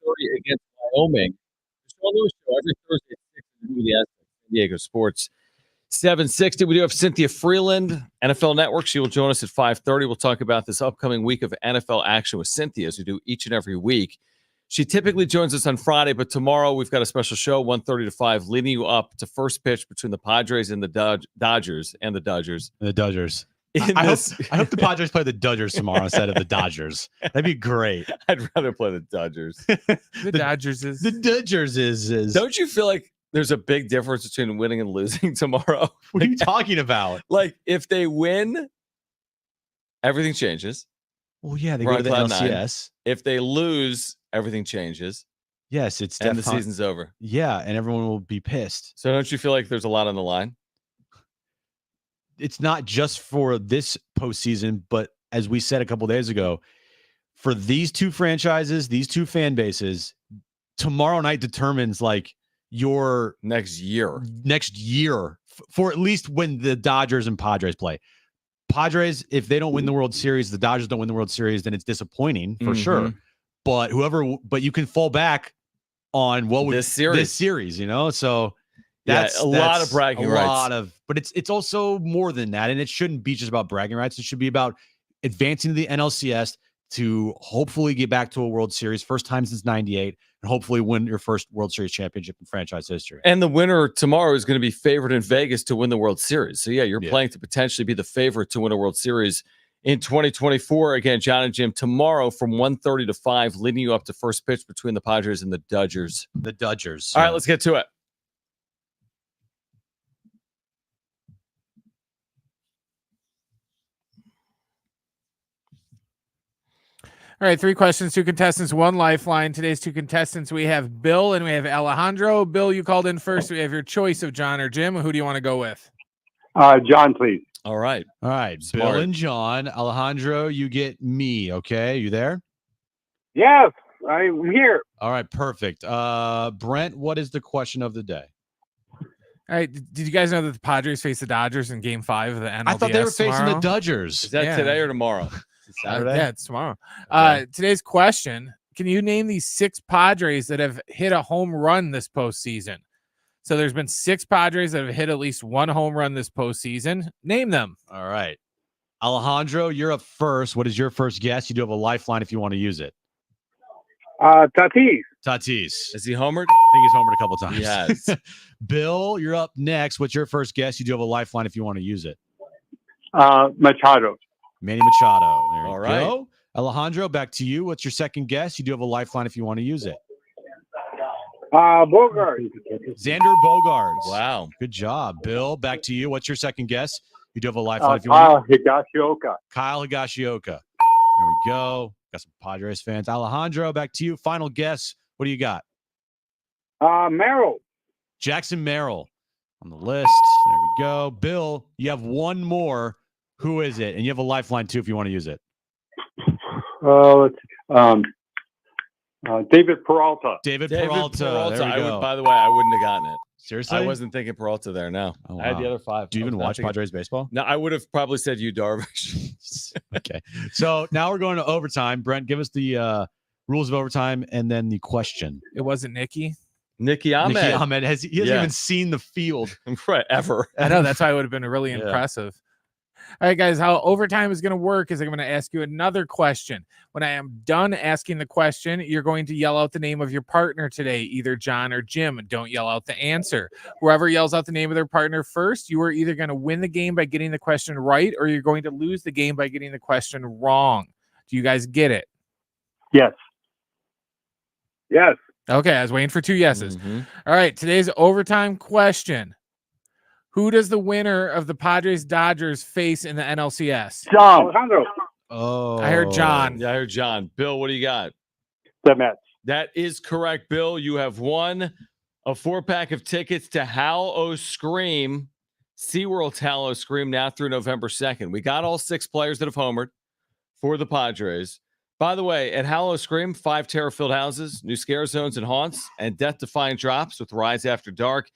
12:30 against Wyoming. The Sean Lewis Show every Thursday at 6 on the Aztecs, San Diego Sports 760. We do have Cynthia Freeland, NFL Network. She will join us at 5:30. We'll talk about this upcoming week of NFL action with Cynthia, as we do each and every week. She typically joins us on Friday, but tomorrow we've got a special show, 1:30 to 5, leading you up to first pitch between the Padres and the Dodgers. The Dodgers. I hope the Padres play the Dodgers tomorrow instead of the Dodgers. That'd be great. I'd rather play the Dodgers. The Dodgers is. The Dodgers is. Don't you feel like there's a big difference between winning and losing tomorrow? What are you talking about? Like, if they win, everything changes. Well, yeah, they We're go to on the cloud NLCS. If they lose, everything changes. Yes, it's and the season's over. Yeah, and everyone will be pissed. So don't you feel like there's a lot on the line? It's not just for this postseason, but as we said a couple days ago, for these two franchises, these two fan bases, tomorrow night determines like your next year for at least when the Dodgers and Padres play. Padres, if they don't win the World Series, the Dodgers don't win the World Series, then it's disappointing for sure. But you can fall back on this series, you know? So that's a lot of bragging rights. But it's also more than that. And it shouldn't be just about bragging rights. It should be about advancing to the NLCS to hopefully get back to a World Series, first time since 98, and hopefully win your first World Series championship in franchise history. And the winner tomorrow is going to be favored in Vegas to win the World Series. So, you're playing to potentially be the favorite to win a World Series in 2024. Again, Jon and Jim tomorrow from 1:30 to 5, leading you up to first pitch between the Padres and the Dodgers. All right, let's get to it. All right, 3 questions, 2 contestants, 1 lifeline. Today's 2 contestants, we have Bill and we have Alejandro. Bill, you called in first. We have your choice of Jon or Jim. Who do you want to go with? Jon, please. All right. Smart. Bill and Jon. Alejandro, you get me, okay? You there? Yes, I'm here. All right, perfect. Brent, what is the question of the day? All right, did you guys know that the Padres face the Dodgers in Game 5 of the NLCS? I thought they were facing tomorrow? the Dodgers. Is that today or tomorrow? Saturday? Yeah, it's tomorrow. Okay. Today's question, can you name these 6 Padres that have hit a home run this postseason? So there's been 6 Padres that have hit at least 1 home run this postseason. Name them. All right. Alejandro, you're up first. What is your first guess? You do have a lifeline if you want to use it. Tatis. Is he homered? I think he's homered a couple times. Yes. Bill, you're up next. What's your first guess? You do have a lifeline if you want to use it. Machado. Manny Machado. There All you right. go. Alejandro, back to you. What's your second guess? You do have a lifeline if you want to use it. Bogart. Xander Bogaerts. Wow. Good job. Bill, back to you. What's your second guess? You do have a lifeline if you want. Higashioka. Kyle Higashioka. There we go. Got some Padres fans. Alejandro, back to you. Final guess. What do you got? Merrill. Jackson Merrill on the list. There we go. Bill, you have one more. Who is it? And you have a lifeline too if you want to use it. David Peralta. David Peralta. There we go. By the way, I wouldn't have gotten it. Seriously? I wasn't thinking Peralta there. No. Oh, I had the wow. other 5. Do you even watch Padres baseball? No, I would have probably said U Darvish. Okay. So now we're going to overtime. Brent, give us the rules of overtime and then the question. It wasn't Nicky. Nicky Ahmed. Nicky Ahmed he hasn't even seen the field. Right, ever. I know. That's why it would have been really impressive. All right, guys, how overtime is going to work is I'm going to ask you another question. When I am done asking the question, you're going to yell out the name of your partner today, either Jon or Jim. Don't yell out the answer. Whoever yells out the name of their partner first, you are either going to win the game by getting the question right, or you're going to lose the game by getting the question wrong. Do you guys get it? Yes. Yes. Okay, I was waiting for 2 yeses. All right, today's overtime question. Who does the winner of the Padres-Dodgers face in the NLCS? Jon. Alejandro. Oh. I heard Jon. Yeah, I heard Jon. Bill, what do you got? The Mets. That is correct, Bill. You have won a 4-pack of tickets to Howl O Scream, SeaWorld's Howl O Scream, now through November 2nd. We got all 6 players that have homered for the Padres. By the way, at Howl O Scream, 5 terror-filled houses, new scare zones and haunts, and death-defying drops with Rise After Dark.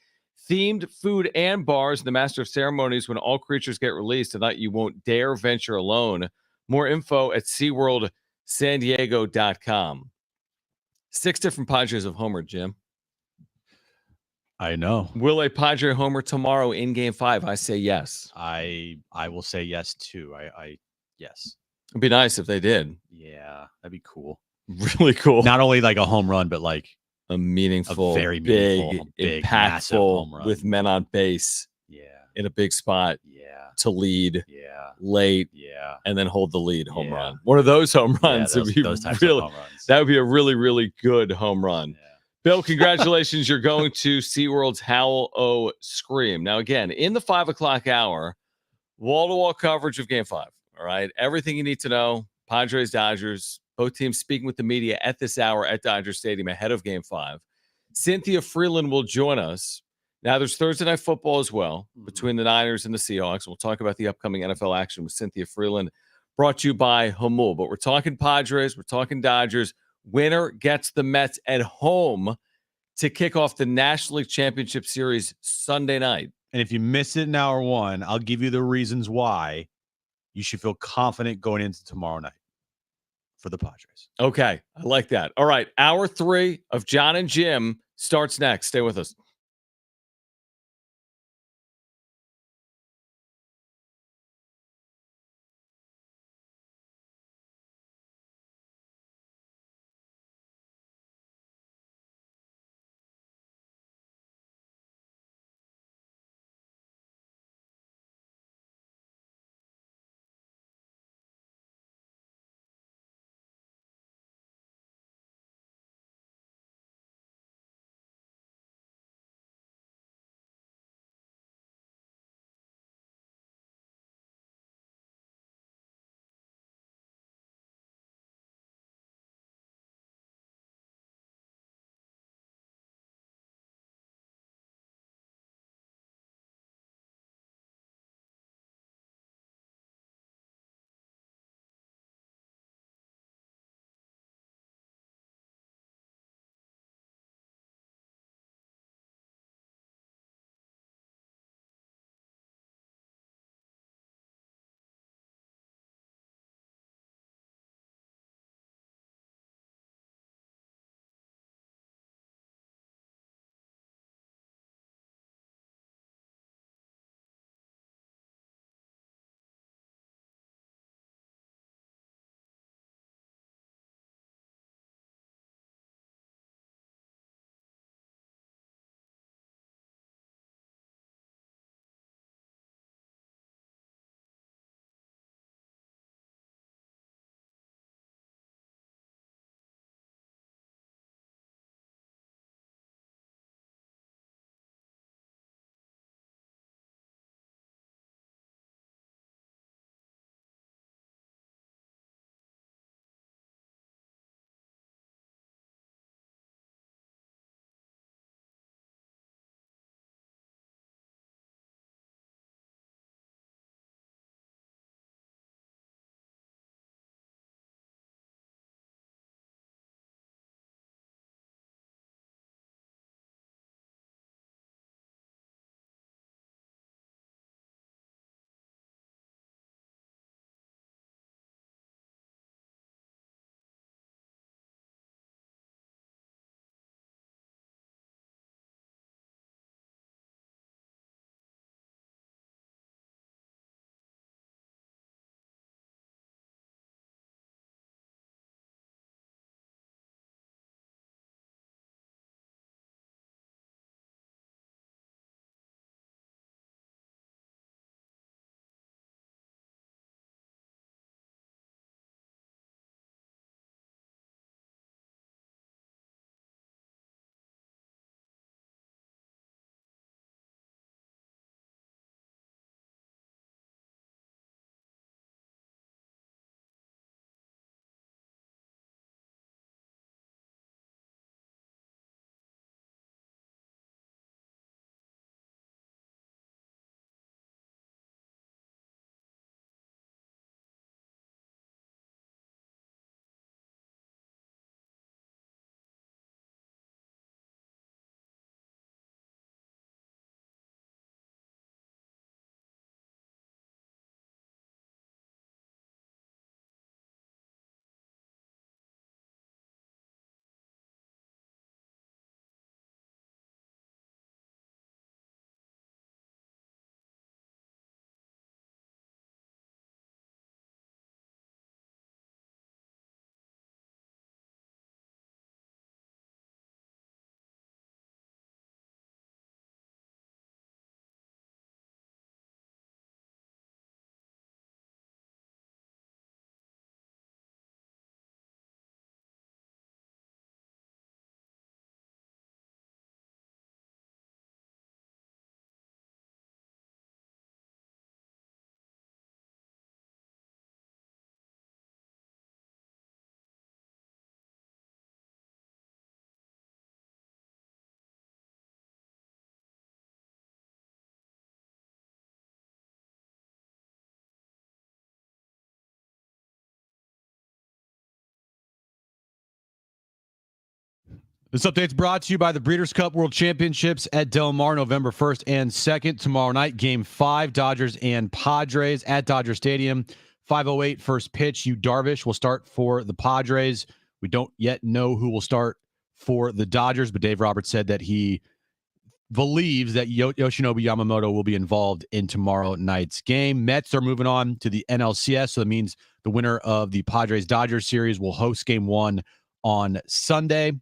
themed food and bars, and the master of ceremonies when all creatures get released. Tonight, you won't dare venture alone. More info at SeaWorldSanDiego.com. 6 different Padres have homered, Jim. I know. Will a Padre homer tomorrow in Game 5? I say yes. I will say yes too. Yes. It'd be nice if they did. Yeah, that'd be cool. Really cool. Not only like a home run, but like a meaningful, very big, massive home impactful run with men on base. Yeah. In a big spot. Yeah. To lead. Yeah. Late. Yeah. And then hold the lead home run. One of those home runs. Yeah, would be those types really, of home runs. That would be a really, really good home run. Yeah. Bill, congratulations. You're going to SeaWorld's Howl O Scream. Now, again, in the 5 o'clock hour, wall-to-wall coverage of Game 5. All right. Everything you need to know. Padres, Dodgers, both teams speaking with the media at this hour at Dodger Stadium ahead of Game 5. Cynthia Freeland will join us. Now, there's Thursday Night Football as well between the Niners and the Seahawks. We'll talk about the upcoming NFL action with Cynthia Freeland, brought to you by Hamul. But we're talking Padres. We're talking Dodgers. Winner gets the Mets at home to kick off the National League Championship Series Sunday night. And if you miss it in hour 1, I'll give you the reasons why you should feel confident going into tomorrow night for the Padres. Okay, I like that. All right, hour 3 of Jon and Jim starts next. Stay with us. This update's brought to you by the Breeders' Cup World Championships at Del Mar, November 1st and 2nd. Tomorrow night, Game 5, Dodgers and Padres at Dodger Stadium. 5:08 first pitch. U Darvish will start for the Padres. We don't yet know who will start for the Dodgers, but Dave Roberts said that he believes that Yoshinobu Yamamoto will be involved in tomorrow night's game. Mets are moving on to the NLCS, so that means the winner of the Padres-Dodgers series will host Game 1 on Sunday.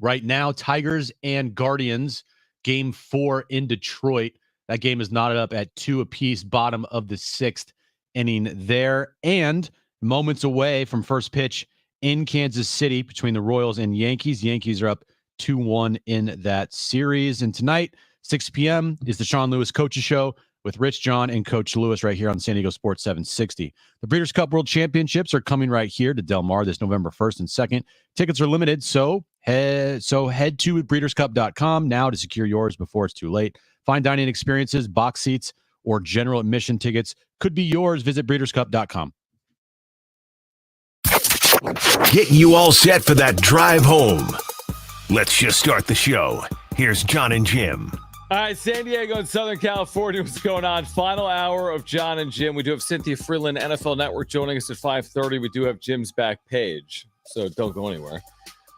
Right now, Tigers and Guardians, Game 4 in Detroit. That game is knotted up at 2 apiece, bottom of the 6th inning there. And moments away from first pitch in Kansas City between the Royals and Yankees. Yankees are up 2-1 in that series. And tonight, 6 p.m. is the Sean Lewis Coaches Show with Rich, John, and Coach Lewis right here on San Diego Sports 760. The Breeders' Cup World Championships are coming right here to Del Mar this November 1st and 2nd. Tickets are limited, so head to breederscup.com now to secure yours before it's too late. Fine dining experiences, box seats, or general admission tickets could be yours. Visit breederscup.com. Getting you all set for that drive home. Let's just start the show. Here's Jon and Jim. All right, San Diego and Southern California, what's going on? Final hour of Jon and Jim. We do have Cynthia Freeland, NFL Network, joining us at 5:30. We do have Jim's back page, so don't go anywhere.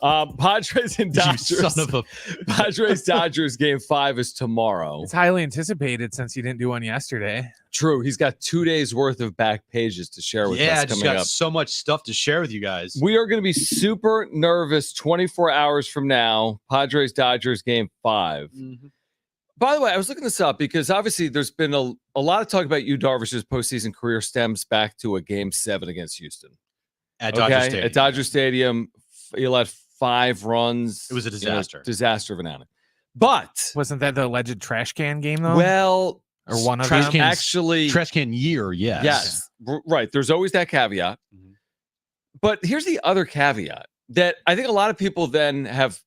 Padres and Dodgers. Padres-Dodgers Game 5 is tomorrow. It's highly anticipated since you didn't do one yesterday. True. He's got 2 days worth of back pages to share with us. Yeah, just got up. so much stuff to share with you guys. We are going to be super nervous 24 hours from now. Padres-Dodgers Game 5. Mm-hmm. By the way, I was looking this up because obviously there's been a lot of talk about U Darvish's postseason career stems back to a Game 7 against Houston. At Dodger Stadium. At Dodger Stadium, he allowed 5 runs. It was a disaster. Disaster of an outing. But wasn't that the alleged trash can game though? Well, or one of trash them? cans, actually, trash can year, yes. Yes, right. There's always that caveat. Mm-hmm. But here's the other caveat that I think a lot of people then have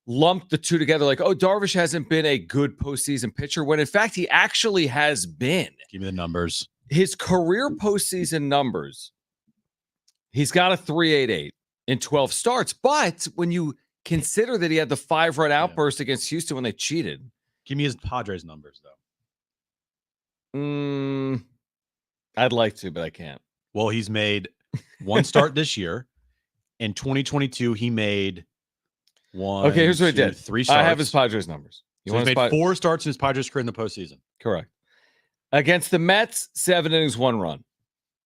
lumped the two together like, oh, Darvish hasn't been a good postseason pitcher, when in fact he actually has been. Give me the numbers. His career postseason numbers, he's got a 3.88 in 12 starts. But when you consider that he had the 5-run outburst against Houston when they cheated. Give me his Padres numbers, though. I'd like to, but I can't. Well, he's made one start this year. In 2022, he made one. Okay, here's what he did. 3 starts. I have his Padres numbers. So he's made 4 starts in his Padres career in the postseason. Correct. Against the Mets, 7 innings, 1 run.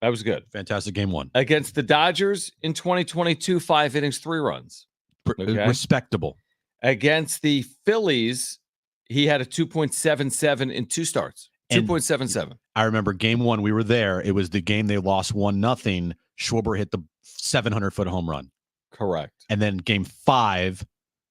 That was good. Fantastic Game 1. Against the Dodgers in 2022, 5 innings, 3 runs. Okay. Respectable. Against the Phillies, he had a 2.77 in 2 starts. 2.77. I remember Game 1. We were there. It was the game they lost 1-0. Schwarber hit the 700-foot home run. Correct. And then Game 5,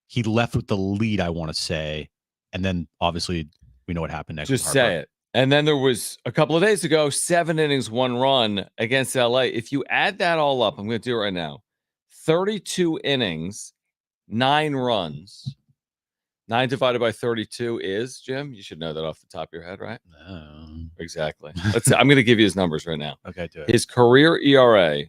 he left with the lead, I want to say. And then obviously we know what happened next. Just say it. And then there was a couple of days ago, 7 innings, 1 run against LA. If you add that all up, I'm going to do it right now. 32 innings, 9 runs. 9 divided by 32 is, Jim, you should know that off the top of your head, right? No. Exactly. I'm going to give you his numbers right now. Okay, do it. His career ERA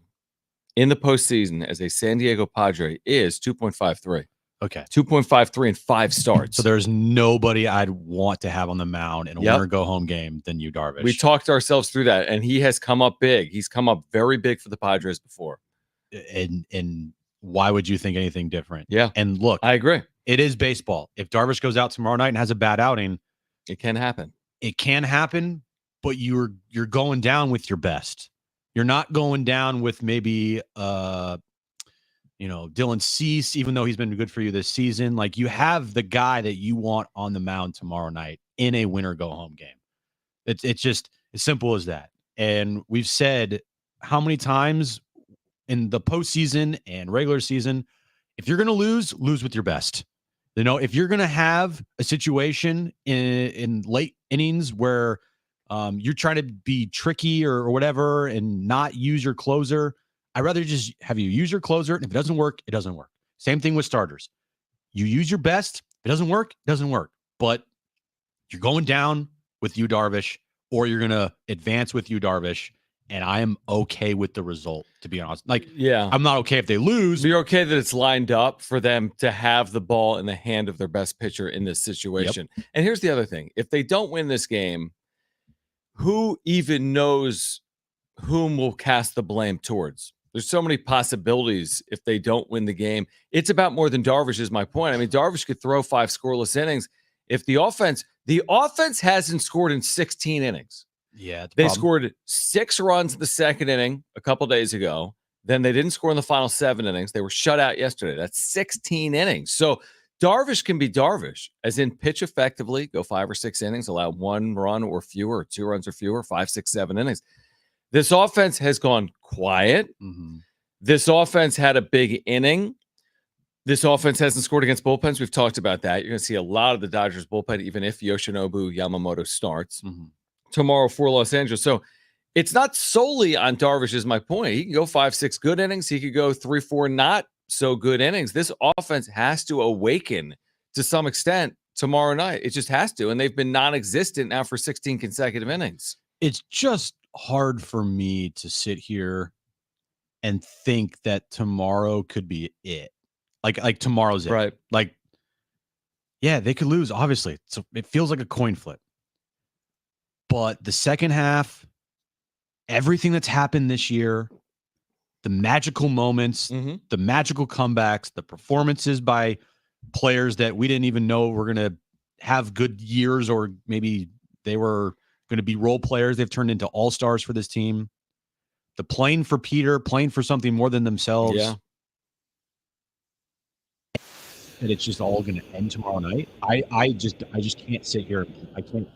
in the postseason as a San Diego Padre is 2.53. Okay. 2.53 in 5 starts. So there's nobody I'd want to have on the mound in a winner go home game than you, Darvish. We talked ourselves through that, and he has come up big. He's come up very big for the Padres before. And why would you think anything different? Yeah. And look, I agree. It is baseball. If Darvish goes out tomorrow night and has a bad outing, it can happen. It can happen, but you're going down with your best. You're not going down with maybe Dylan Cease, even though he's been good for you this season. Like, you have the guy that you want on the mound tomorrow night in a winner go home game. It's just as simple as that. And we've said how many times in the postseason and regular season, if you're going to lose with your best. If you're going to have a situation in late innings where you're trying to be tricky or whatever and not use your closer, I'd rather just have you use your closer. And if it doesn't work, it doesn't work. Same thing with starters. You use your best. If it doesn't work, it doesn't work. But you're going down with U Darvish, or you're going to advance with U Darvish. and I am okay with the result, to be honest. Like, yeah, I'm not okay if they lose. You're okay that it's lined up for them to have the ball in the hand of their best pitcher in this situation. Yep. And here's the other thing. If they don't win this game, who even knows whom will cast the blame towards? There's so many possibilities if they don't win the game. It's about more than Darvish is my point. I mean, Darvish could throw 5 scoreless innings. If the offense hasn't scored in 16 innings. Yeah. They scored 6 runs in the second inning a couple days ago. Then they didn't score in the final 7 innings. They were shut out yesterday. That's 16 innings. So Darvish can be Darvish, as in pitch effectively, go 5 or 6 innings, allow 1 run or fewer, or 2 runs or fewer, 5, 6, 7 innings. This offense has gone quiet. Mm-hmm. This offense had a big inning. This offense hasn't scored against bullpens. We've talked about that. You're going to see a lot of the Dodgers bullpen, even if Yoshinobu Yamamoto starts tomorrow for Los Angeles. So it's not solely on Darvish, is my point. He can go 5, 6 good innings. He could go 3, 4 not so good innings. This offense has to awaken to some extent tomorrow night. It just has to. And they've been non-existent now for 16 consecutive innings. It's just hard for me to sit here and think that tomorrow could be it. Like tomorrow's it. Right. Like, yeah, they could lose, obviously. So it feels like a coin flip. But the second half, everything that's happened this year, the magical moments, the magical comebacks, the performances by players that we didn't even know were going to have good years, or maybe they were going to be role players. They've turned into all-stars for this team. The playing for Peter, playing for something more than themselves. Yeah. And it's just all going to end tomorrow night. I just can't sit here. I can't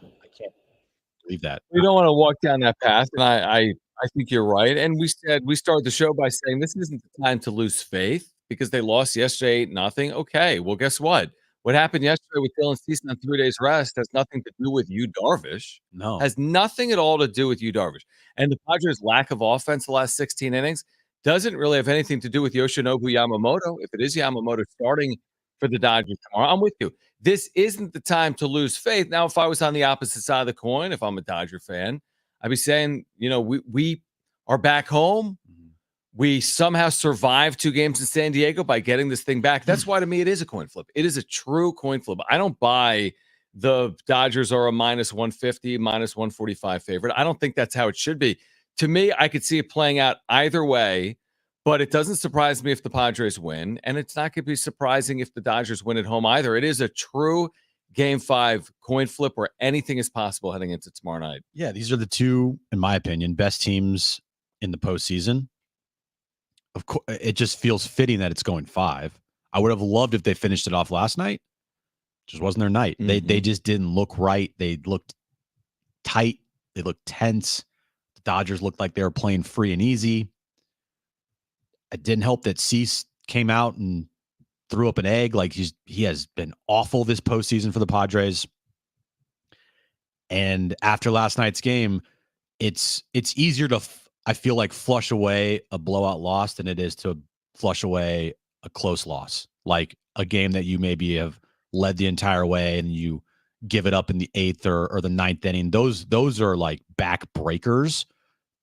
believe that. We don't want to walk down that path, and I think you're right. And we started the show by saying this isn't the time to lose faith because they lost yesterday 8-0. Okay, well, guess what? What happened yesterday with Dylan Cease on 3 days rest has nothing to do with you, Darvish. No. Has nothing at all to do with you, Darvish. And the Padres' lack of offense the last 16 innings doesn't really have anything to do with Yoshinobu Yamamoto. If it is Yamamoto starting for the Dodgers tomorrow, I'm with you. This isn't the time to lose faith. Now, if I was on the opposite side of the coin, if I'm a Dodger fan, I'd be saying, we are back home. We somehow survived 2 games in San Diego by getting this thing back. That's why, to me, it is a coin flip. It is a true coin flip. I don't buy the Dodgers are a -150, -145 favorite. I don't think that's how it should be. To me, I could see it playing out either way, but it doesn't surprise me if the Padres win, and it's not going to be surprising if the Dodgers win at home either. It is a true Game 5 coin flip where anything is possible heading into tomorrow night. Yeah, these are the 2, in my opinion, best teams in the postseason. Of course, it just feels fitting that it's going 5. I would have loved if they finished it off last night. Just wasn't their night. They just didn't look right. They looked tight. They looked tense. The Dodgers looked like they were playing free and easy. It didn't help that Cease came out and threw up an egg. Like he has been awful this postseason for the Padres. And after last night's game, it's easier to I feel like flush away a blowout loss than it is to flush away a close loss, like a game that you maybe have led the entire way and you give it up in the 8th or the 9th inning. Those are like back breakers.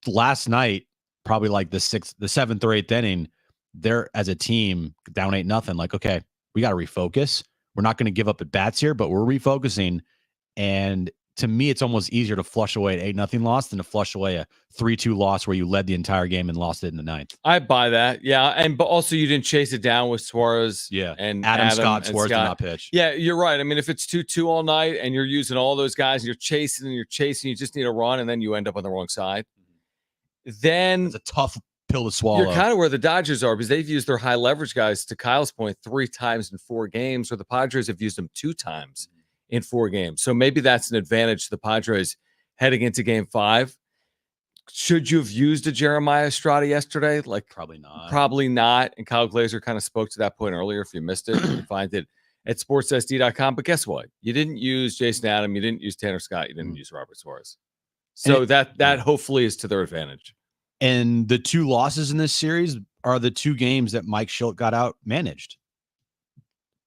Last night, probably like the 7th or 8th inning, they're as a team down 8-0. Like, okay, we got to refocus. We're not going to give up at bats here, but we're refocusing. And to me, it's almost easier to flush away an 8-0 loss than to flush away a 3-2 loss where you led the entire game and lost it in the 9th. I buy that. Yeah. But also you didn't chase it down with Suarez. Yeah. And Adam Scott, Suarez did not pitch. Yeah, you're right. I mean, if it's 2-2 all night and you're using all those guys and you're chasing, you just need a run and then you end up on the wrong side. Then it's a tough pill to swallow. You're kind of where the Dodgers are because they've used their high leverage guys, to Kyle's point, 3 times in 4 games, where the Padres have used them 2 times in 4 games. So maybe that's an advantage to the Padres heading into Game 5. Should you have used a Jeremiah Estrada yesterday? Like, probably not. Probably not. And Kyle Glazer kind of spoke to that point earlier. If you missed it, you can find it at sportssd.com. But guess what? You didn't use Jason Adam. You didn't use Tanner Scott. You didn't use Robert Suarez. So that hopefully is to their advantage. And the 2 losses in this series are the 2 games that Mike Schilt got out managed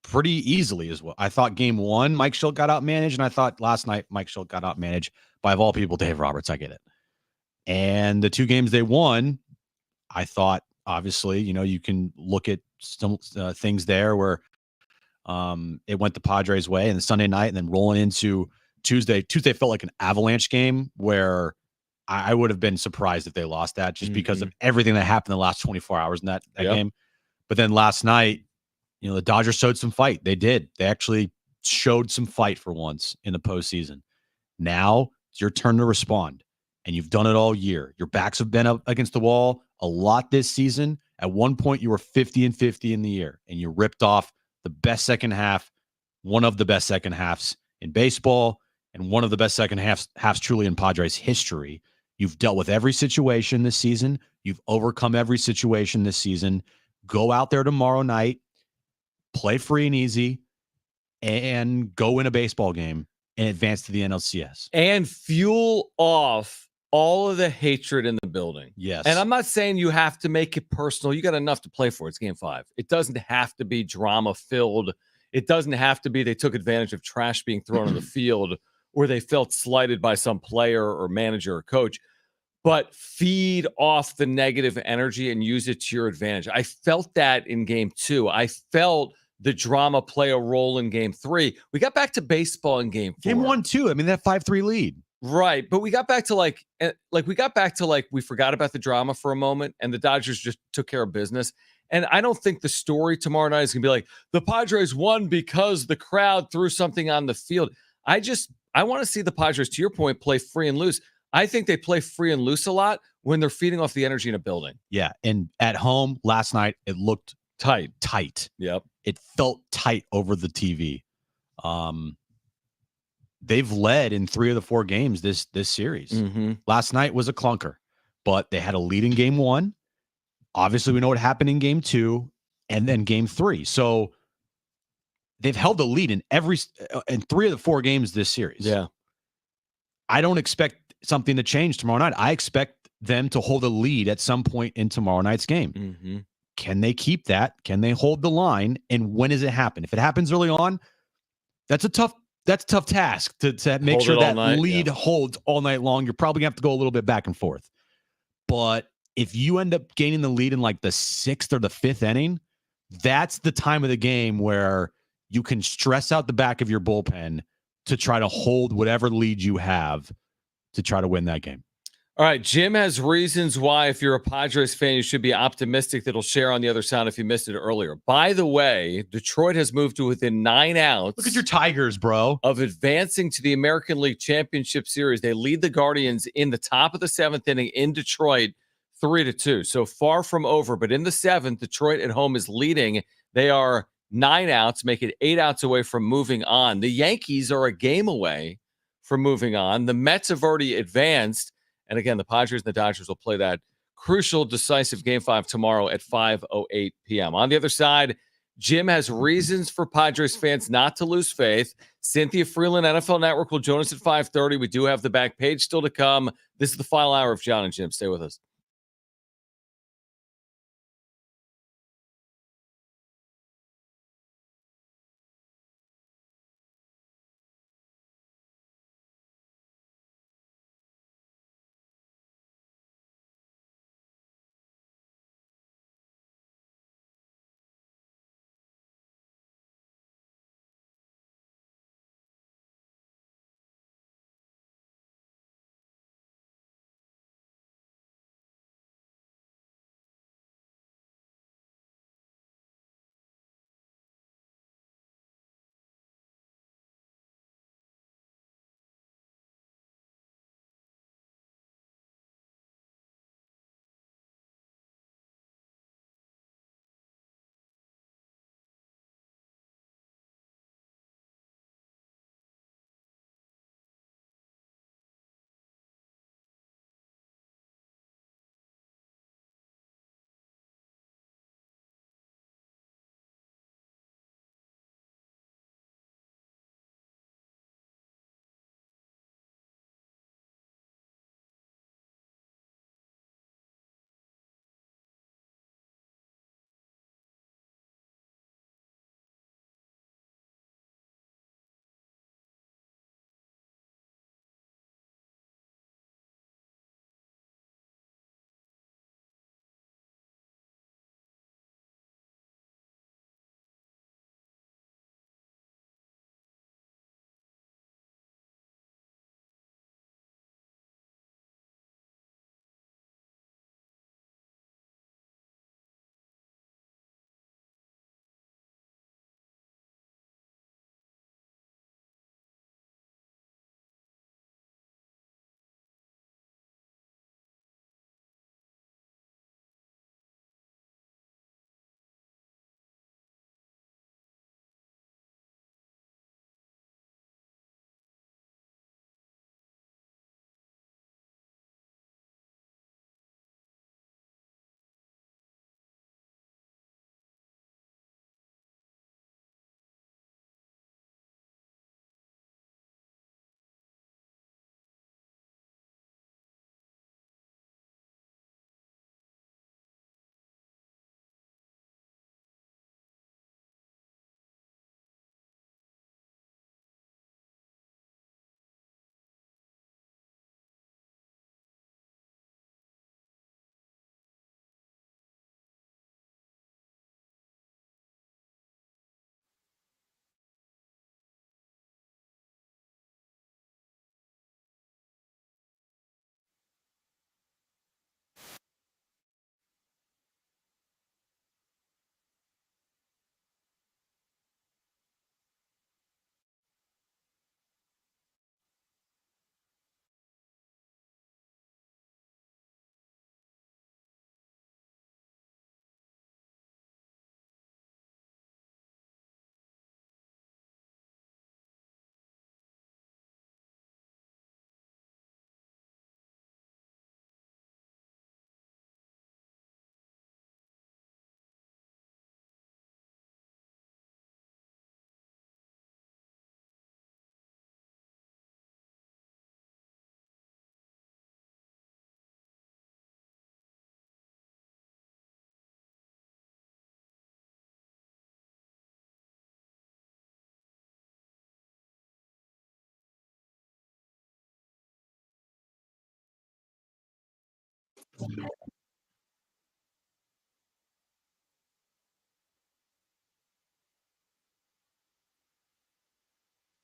pretty easily as well. I thought Game 1, Mike Schilt got out managed, and I thought last night Mike Schilt got out managed by, of all people, Dave Roberts. I get it. And the 2 games they won, I thought, obviously, you can look at some things there where it went the Padres' way and Sunday night, and then rolling into Tuesday. Tuesday felt like an avalanche game where I would have been surprised if they lost that just because of everything that happened in the last 24 hours in that game. But then last night, the Dodgers showed some fight. They did. They actually showed some fight for once in the postseason. Now it's your turn to respond, and you've done it all year. Your backs have been up against the wall a lot this season. At one point, you were 50-50 in the year, and you ripped off the best second half, one of the best second halves in baseball, and one of the best second halves truly in Padres history. You've dealt with every situation this season. You've overcome every situation this season. Go out there tomorrow night, play free and easy, and go win a baseball game and advance to the NLCS. And fuel off all of the hatred in the building. Yes. And I'm not saying you have to make it personal. You got enough to play for. It's game 5. It doesn't have to be drama filled. It doesn't have to be they took advantage of trash being thrown on the field or they felt slighted by some player or manager or coach. But feed off the negative energy and use it to your advantage. I felt that in game 2. I felt the drama play a role in game 3. We got back to baseball in game 4. Game 1, too. I mean, that 5-3 lead. Right. But we got back to we forgot about the drama for a moment and the Dodgers just took care of business. And I don't think the story tomorrow night is going to be like the Padres won because the crowd threw something on the field. I want to see the Padres, to your point, play free and loose. I think they play free and loose a lot when they're feeding off the energy in a building. Yeah. And at home last night, it looked tight. Yep. It felt tight over the TV. They've led in 3 of the 4 games this series. Last night was a clunker, but they had a lead in game 1. Obviously, we know what happened in game 2 and then game 3. So they've held the lead in 3 of the 4 games this series. Yeah. I don't expect something to change tomorrow night. I expect them to hold a lead at some point in tomorrow night's game. Can they keep that? Can they hold the line? And when does it happen? If it happens early on, that's a tough task to make sure that lead holds all night long. You're probably going to have to go a little bit back and forth. But if you end up gaining the lead in like the 6th or the 5th inning, that's the time of the game where you can stress out the back of your bullpen to try to hold whatever lead you have to try to win that game. All right. Jim has reasons why, if you're a Padres fan, you should be optimistic that he'll share on the other side if you missed it earlier. By the way, Detroit has moved to within 9 outs. Look at your Tigers, bro. Of advancing to the American League Championship Series. They lead the Guardians in the top of the 7th inning in Detroit 3-2. So far from over. But in the 7th, Detroit at home is leading. They are 9 outs, make it 8 outs away from moving on. The Yankees are a game away from moving on. The Mets have already advanced. And again, the Padres and the Dodgers will play that crucial, decisive Game 5 tomorrow at 5:08 p.m. On the other side, Jim has reasons for Padres fans not to lose faith. Cynthia Freeland, NFL Network, will join us at 5:30. We do have the back page still to come. This is the final hour of Jon and Jim. Stay with us.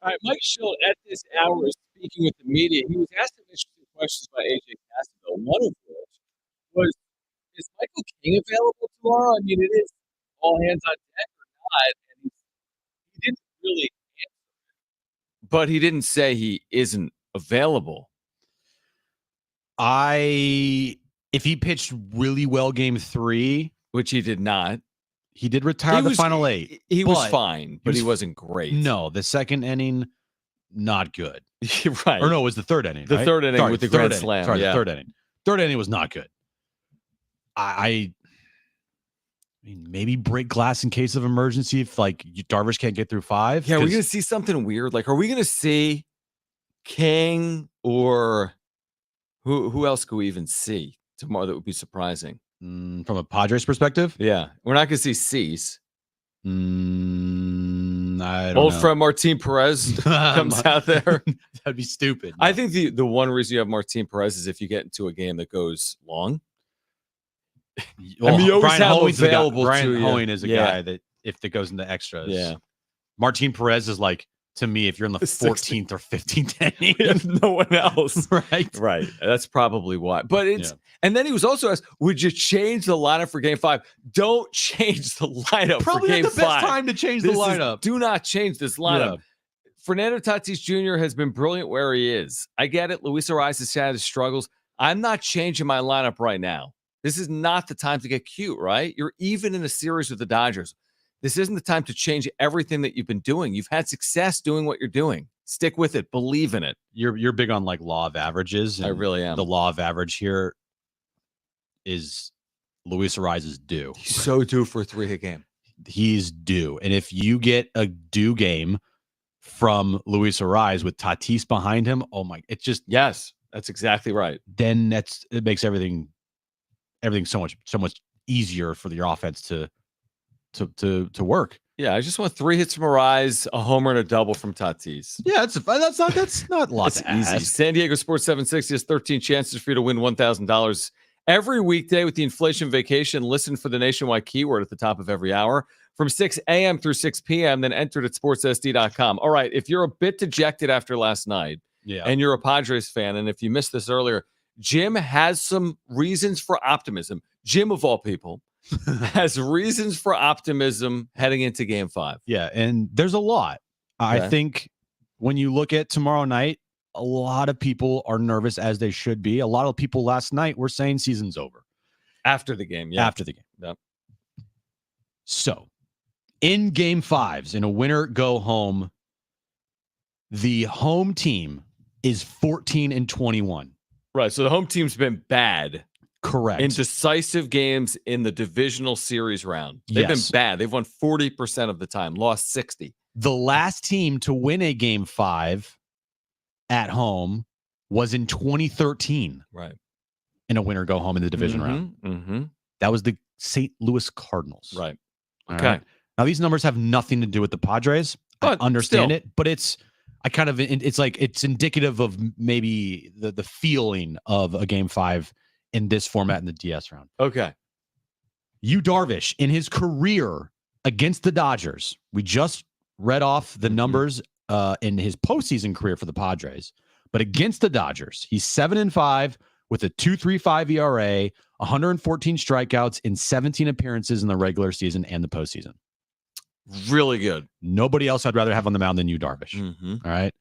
All right, Mike Schill at this hour is speaking with the media. He was asked some interesting questions by AJ Cassaville. One of which was, is Michael King available tomorrow? I mean, it is all hands on deck or not, and he didn't really answer. But he didn't say he isn't available. If he pitched really well game 3, which he did not, he did retire the final 8. He was fine, but he wasn't great. No, the second inning, not good. Right. Or no, it was the third inning. The right? third inning Sorry, with the third grand inning. slam. Sorry, yeah. the third inning. Third inning was not good. I mean, maybe break glass in case of emergency if like Darvish can't get through 5. Yeah, we're gonna see something weird. Like, are we gonna see King or who else could we even see tomorrow that would be surprising? From a Padres perspective? Yeah. We're not gonna see Cease. I don't Old know. friend Martin Perez comes out there. That'd be stupid. I think the one reason you have Martin Perez is if you get into a game that goes long. Well, I mean, you always Brian have Hoeing's available Brian to you. Hoeing is a guy that if it goes into extras. Yeah. Martin Perez is like, to me, if you're in the 14th or 15th inning, We have no one else. right? Right. That's probably why. But it's and then he was also asked, would you change the lineup for game 5? Don't change the lineup Probably for game not the best 5. time to change the lineup. Do not change this lineup. Fernando Tatis Jr. has been brilliant where he is. I get it. Luis Ariz has had his struggles. I'm not changing my lineup right now. This is not the time to get cute, right? You're even in a series with the Dodgers. This isn't the time to change everything that you've been doing. You've had success doing what you're doing. Stick with it. Believe in it. You're big on like law of averages. I really am. The law of average here is Luis Ariz is due. He's so due for a 3-hit game. He's due. And if you get a due game from Luis Ariz with Tatis behind him, oh my, it's just yes, that's exactly right. Then it makes everything so much easier for your offense to work. Yeah, I just want 3 hits from Ariz, a homer, and a double from Tatis. Yeah, that's not a lot That's to easy. ask. San Diego Sports 760 has 13 chances for you to win $1,000 every weekday with the inflation vacation. Listen for the nationwide keyword at the top of every hour from 6 a.m. through 6 p.m. Then enter it at sportssd.com. All right, if you're a bit dejected after last night, and you're a Padres fan, and if you missed this earlier, Jim has some reasons for optimism. Jim, of all people, has reasons for optimism heading into game 5. Yeah, and there's a lot. I think when you look at tomorrow night, a lot of people are nervous, as they should be. A lot of people last night were saying season's over. After the game, yeah. After the game. Yep. So, in game 5s, in a winner go home, the home team is 14-21. Right, so the home team's been bad. Correct. In decisive games in the divisional series round. They've been bad. They've won 40% of the time, lost 60. The last team to win a game 5 at home was in 2013. Right. In a winner go home in the division round. Mm-hmm. That was the St. Louis Cardinals. Right. All Okay. right? Now, these numbers have nothing to do with the Padres. But I understand still. it, but it's indicative of maybe the feeling of a game 5 in this format in the DS round. Okay. U Darvish in his career against the Dodgers, we just read off the numbers in his postseason career for the Padres, but against the Dodgers, he's 7-5 with a 2.35 ERA, 114 strikeouts in 17 appearances in the regular season and the postseason. Really good. Nobody else I'd rather have on the mound than U Darvish. Mm-hmm. All right.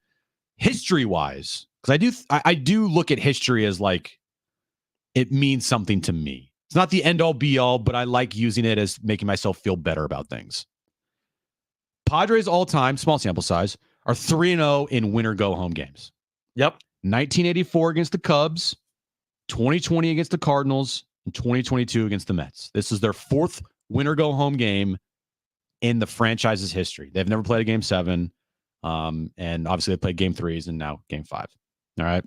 History wise, because I do look at history as like it means something to me. It's not the end all be all, but I like using it as making myself feel better about things. Padres all time, small sample size, are 3-0 in winner go home games. Yep. 1984 against the Cubs, 2020 against the Cardinals, and 2022 against the Mets. This is their 4th winner go home game in the franchise's history. They've never played a game 7. And obviously they played game 3s and now game 5. All right.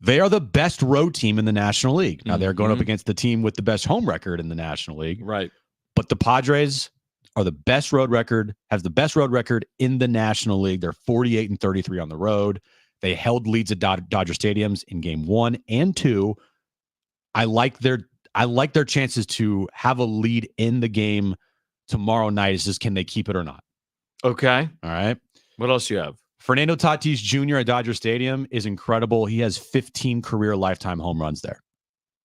They are the best road team in the National League. Now they're going up against the team with the best home record in the National League. Right. But the Padres are the best road record, has the best road record in the National League. They're 48-33 on the road. They held leads at Dodger Stadiums in game 1 and 2 I like their chances to have a lead in the game tomorrow night. Is just, can they keep it or not? Okay. All right. What else you have? Fernando Tatis Jr. at Dodger Stadium is incredible. He has 15 career lifetime home runs there.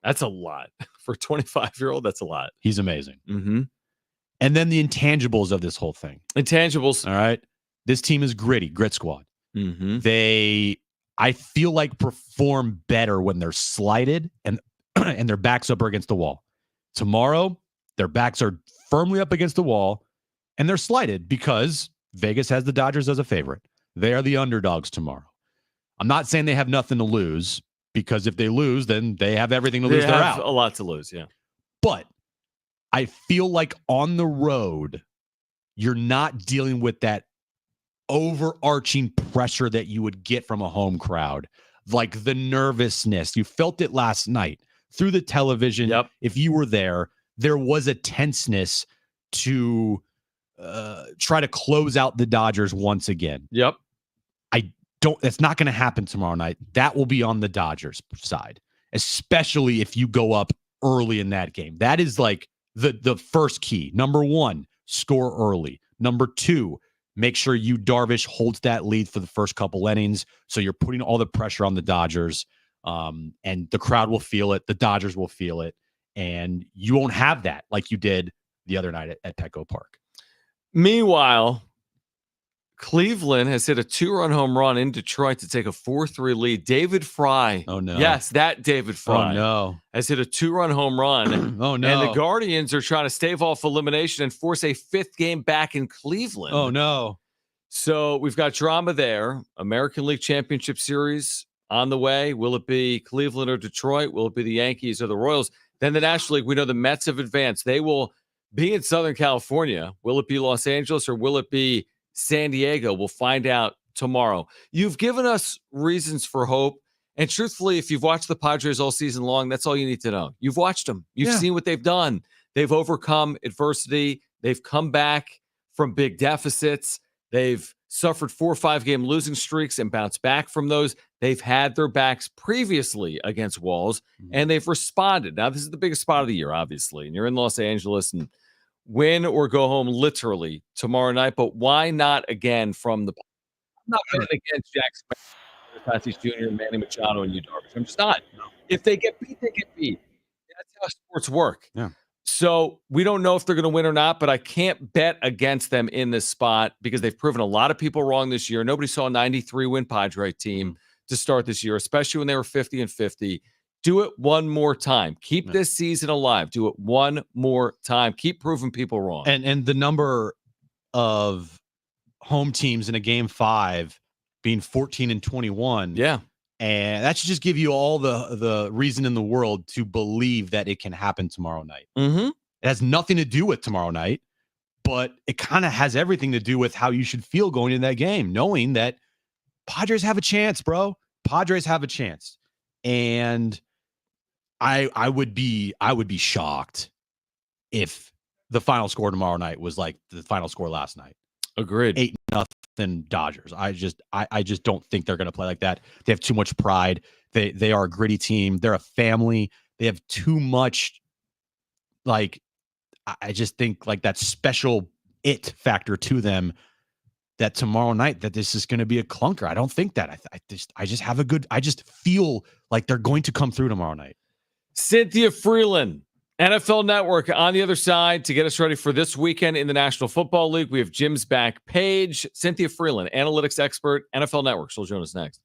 That's a lot. For a 25-year-old, that's a lot. He's amazing. Mm-hmm. And then the intangibles of this whole thing. Intangibles. All right. This team is grit squad. Mm-hmm. They, I feel like, perform better when they're slighted and and their backs up against the wall. Tomorrow, their backs are firmly up against the wall and they're slighted because Vegas has the Dodgers as a favorite. They are the underdogs tomorrow. I'm not saying they have nothing to lose, because if they lose, then they have everything to lose. They're out. A lot to lose, yeah. But I feel like on the road, you're not dealing with that overarching pressure that you would get from a home crowd, like the nervousness. You felt it last night through the television. Yep. If you were there was a tenseness to try to close out the Dodgers once again. Yep. That's not going to happen tomorrow night. That will be on the Dodgers side, especially if you go up early in that game. That is like the first key. Number one, score early. Number two, make sure you Darvish holds that lead for the first couple innings. So you're putting all the pressure on the Dodgers, and the crowd will feel it. The Dodgers will feel it, and you won't have that like you did the other night at Petco Park. Meanwhile, Cleveland has hit a 2-run home run in Detroit to take a 4-3 lead. David Fry. Oh, no. Yes, that David Fry. Oh, no. Has hit a 2-run home run. Oh, no. And the Guardians are trying to stave off elimination and force a 5th game back in Cleveland. Oh, no. So we've got drama there. American League Championship Series on the way. Will it be Cleveland or Detroit? Will it be the Yankees or the Royals? Then the National League, we know the Mets have advanced. They will be in Southern California. Will it be Los Angeles or will it be San Diego? We'll find out tomorrow. You've given us reasons for hope. And truthfully, if you've watched the Padres all season long, that's all you need to know. You've watched them. You've seen what they've done. They've overcome adversity. They've come back from big deficits. They've suffered 4 or 5 game losing streaks and bounced back from those. They've had their backs previously against walls, and they've responded. Now, this is the biggest spot of the year, obviously, and you're in Los Angeles, and win or go home literally tomorrow night. But why not again from the? I'm not betting against Jack Tatis Jr., Manny Machado, and U Darvish. I'm just not. If they get beat, they get beat. That's how sports work. Yeah. So we don't know if they're going to win or not, but I can't bet against them in this spot because they've proven a lot of people wrong this year. Nobody saw a 93-win Padre team to start this year, especially when they were 50-50. Do it one more time. Keep this season alive. Do it one more time. Keep proving people wrong. And the number of home teams in a game 5 being 14-21. Yeah. And that should just give you all the reason in the world to believe that it can happen tomorrow night. Mm-hmm. It has nothing to do with tomorrow night, but it kind of has everything to do with how you should feel going into that game, knowing that Padres have a chance, bro. Padres have a chance. And I would be shocked if the final score tomorrow night was like the final score last night. Agreed. 8-0 Dodgers. I just don't think they're going to play like that. They have too much pride. They are a gritty team. They're a family. They have too much. Like, I just think like that special it factor to them. That tomorrow night that this is going to be a clunker. I don't think that. I just feel like they're going to come through tomorrow night. Cynthia Freeland, NFL Network on the other side to get us ready for this weekend in the National Football League. We have Jim's back page. Cynthia Freeland, analytics expert, NFL Network. She'll join us next.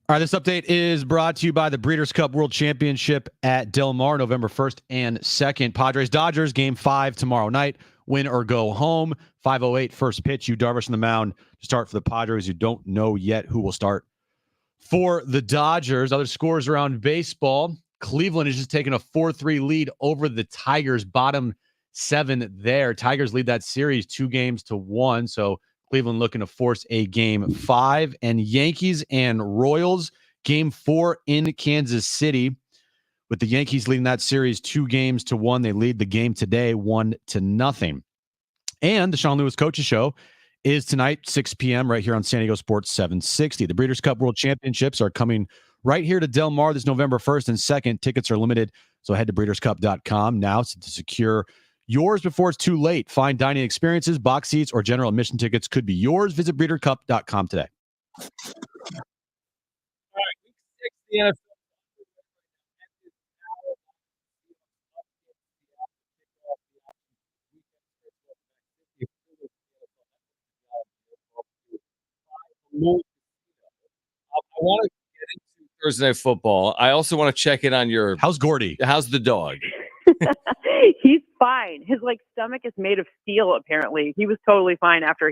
All right, this update is brought to you by the Breeders' Cup World Championship at Del Mar, November 1st and 2nd. Padres-Dodgers, Game 5 tomorrow night. Win or go home. 5:08 first pitch. U Darvish on the mound to start for the Padres. You don't know yet who will start for the Dodgers. Other scores around baseball. Cleveland is just taking a 4-3 lead over the Tigers, bottom 7 there. Tigers lead that series 2-1. So Cleveland looking to force a Game 5. And Yankees and Royals, Game 4 in Kansas City. With the Yankees leading that series 2-1. They lead the game today 1-0. And the Sean Lewis Coaches Show is tonight, 6 p.m. right here on San Diego Sports 760. The Breeders' Cup World Championships are coming right here to Del Mar this November 1st and 2nd. Tickets are limited, so head to breederscup.com now to secure yours before it's too late. Fine dining experiences, box seats, or general admission tickets could be yours. Visit breedercup.com today. All right, week 6, I want to get into Thursday Night Football. I also want to check in on your. How's Gordy? How's the dog? He's fine. His stomach is made of steel. Apparently, he was totally fine after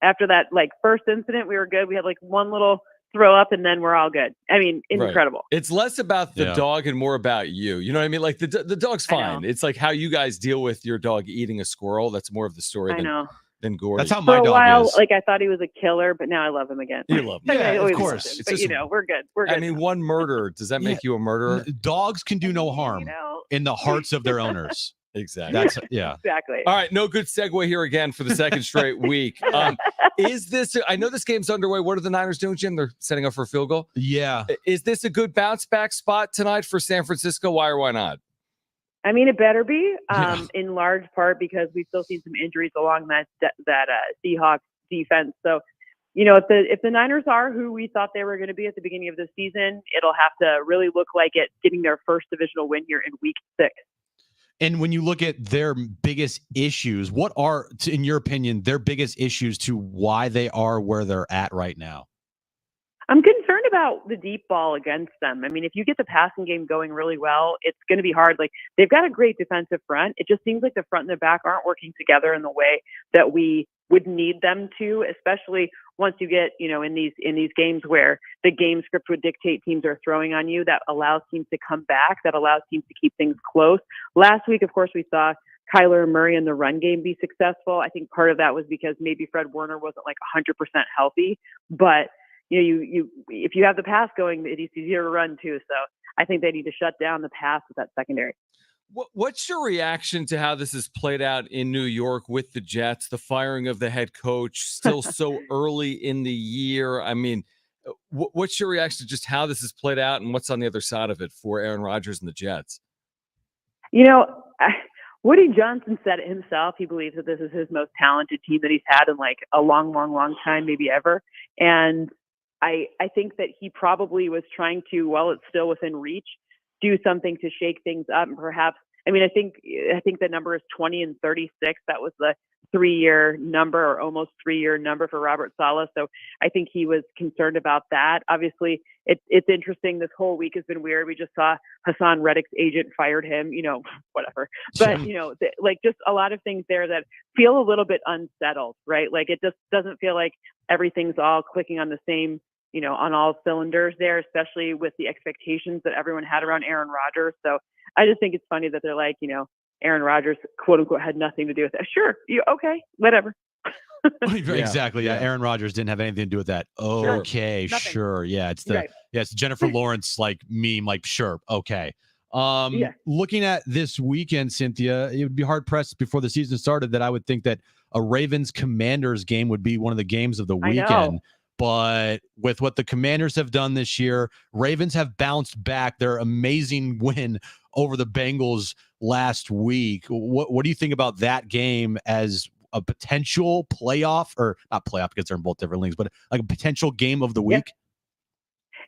that first incident. We were good. We had one little throw up, and then we're all good. I mean, incredible. Right. It's less about the dog and more about you. You know what I mean? Like the dog's fine. It's like how you guys deal with your dog eating a squirrel. That's more of the story than Gordy. That's how my dog is. I thought he was a killer, but now I love him again. You love him. Yeah, of course. But we're good. We're good. I mean, one murder, does that make you a murderer? Dogs can do no harm in the hearts of their owners. Exactly. Exactly. All right. No good segue here again for the second straight week. Is this, I know this game's underway. What are the Niners doing, Jim? They're setting up for a field goal. Yeah. Is this a good bounce back spot tonight for San Francisco? Why or why not? I mean, it better be, in large part because we've still seen some injuries along that Seahawks defense. So, if the Niners are who we thought they were going to be at the beginning of the season, it'll have to really look like it getting their first divisional win here in week 6. And when you look at their biggest issues, what are, in your opinion, their biggest issues to why they are where they're at right now? I'm concerned about the deep ball against them. I mean, if you get the passing game going really well, it's going to be hard. They've got a great defensive front. It just seems like the front and the back aren't working together in the way that we would need them to, especially once you get, in these games where the game script would dictate teams are throwing on you. That allows teams to come back. That allows teams to keep things close. Last week, of course, we saw Kyler Murray in the run game be successful. I think part of that was because maybe Fred Warner wasn't 100% healthy, but you if you have the pass going, it's easier to run too. So I think they need to shut down the pass with that secondary. What's your reaction to how this has played out in New York with the Jets, the firing of the head coach still so early in the year? I mean, what's your reaction to just how this has played out and what's on the other side of it for Aaron Rodgers and the Jets? Woody Johnson said it himself. He believes that this is his most talented team that he's had in a long, long, long time, maybe ever. And I think that he probably was trying to, while it's still within reach, do something to shake things up. And perhaps, I think the number is 20 and 36. That was the 3-year number or almost 3-year number for Robert Saleh. So I think he was concerned about that. Obviously, it's interesting. This whole week has been weird. We just saw Hassan Reddick's agent fired him, whatever. But, just a lot of things there that feel a little bit unsettled, right? It just doesn't feel like everything's all clicking on the same, on all cylinders there, especially with the expectations that everyone had around Aaron Rodgers. So I just think it's funny that they're Aaron Rodgers, quote unquote, had nothing to do with that. Sure. Okay. Whatever. Exactly. Yeah. Aaron Rodgers didn't have anything to do with that. Okay. Sure. Yeah. It's it's Jennifer Lawrence meme. Sure. Okay. Looking at this weekend, Cynthia, it would be hard pressed before the season started that I would think that a Ravens Commanders game would be one of the games of the weekend. But with what the Commanders have done this year, Ravens have bounced back. Their amazing win over the Bengals last week. What do you think about that game as a potential playoff, or not playoff because they're in both different leagues, but a potential game of the week?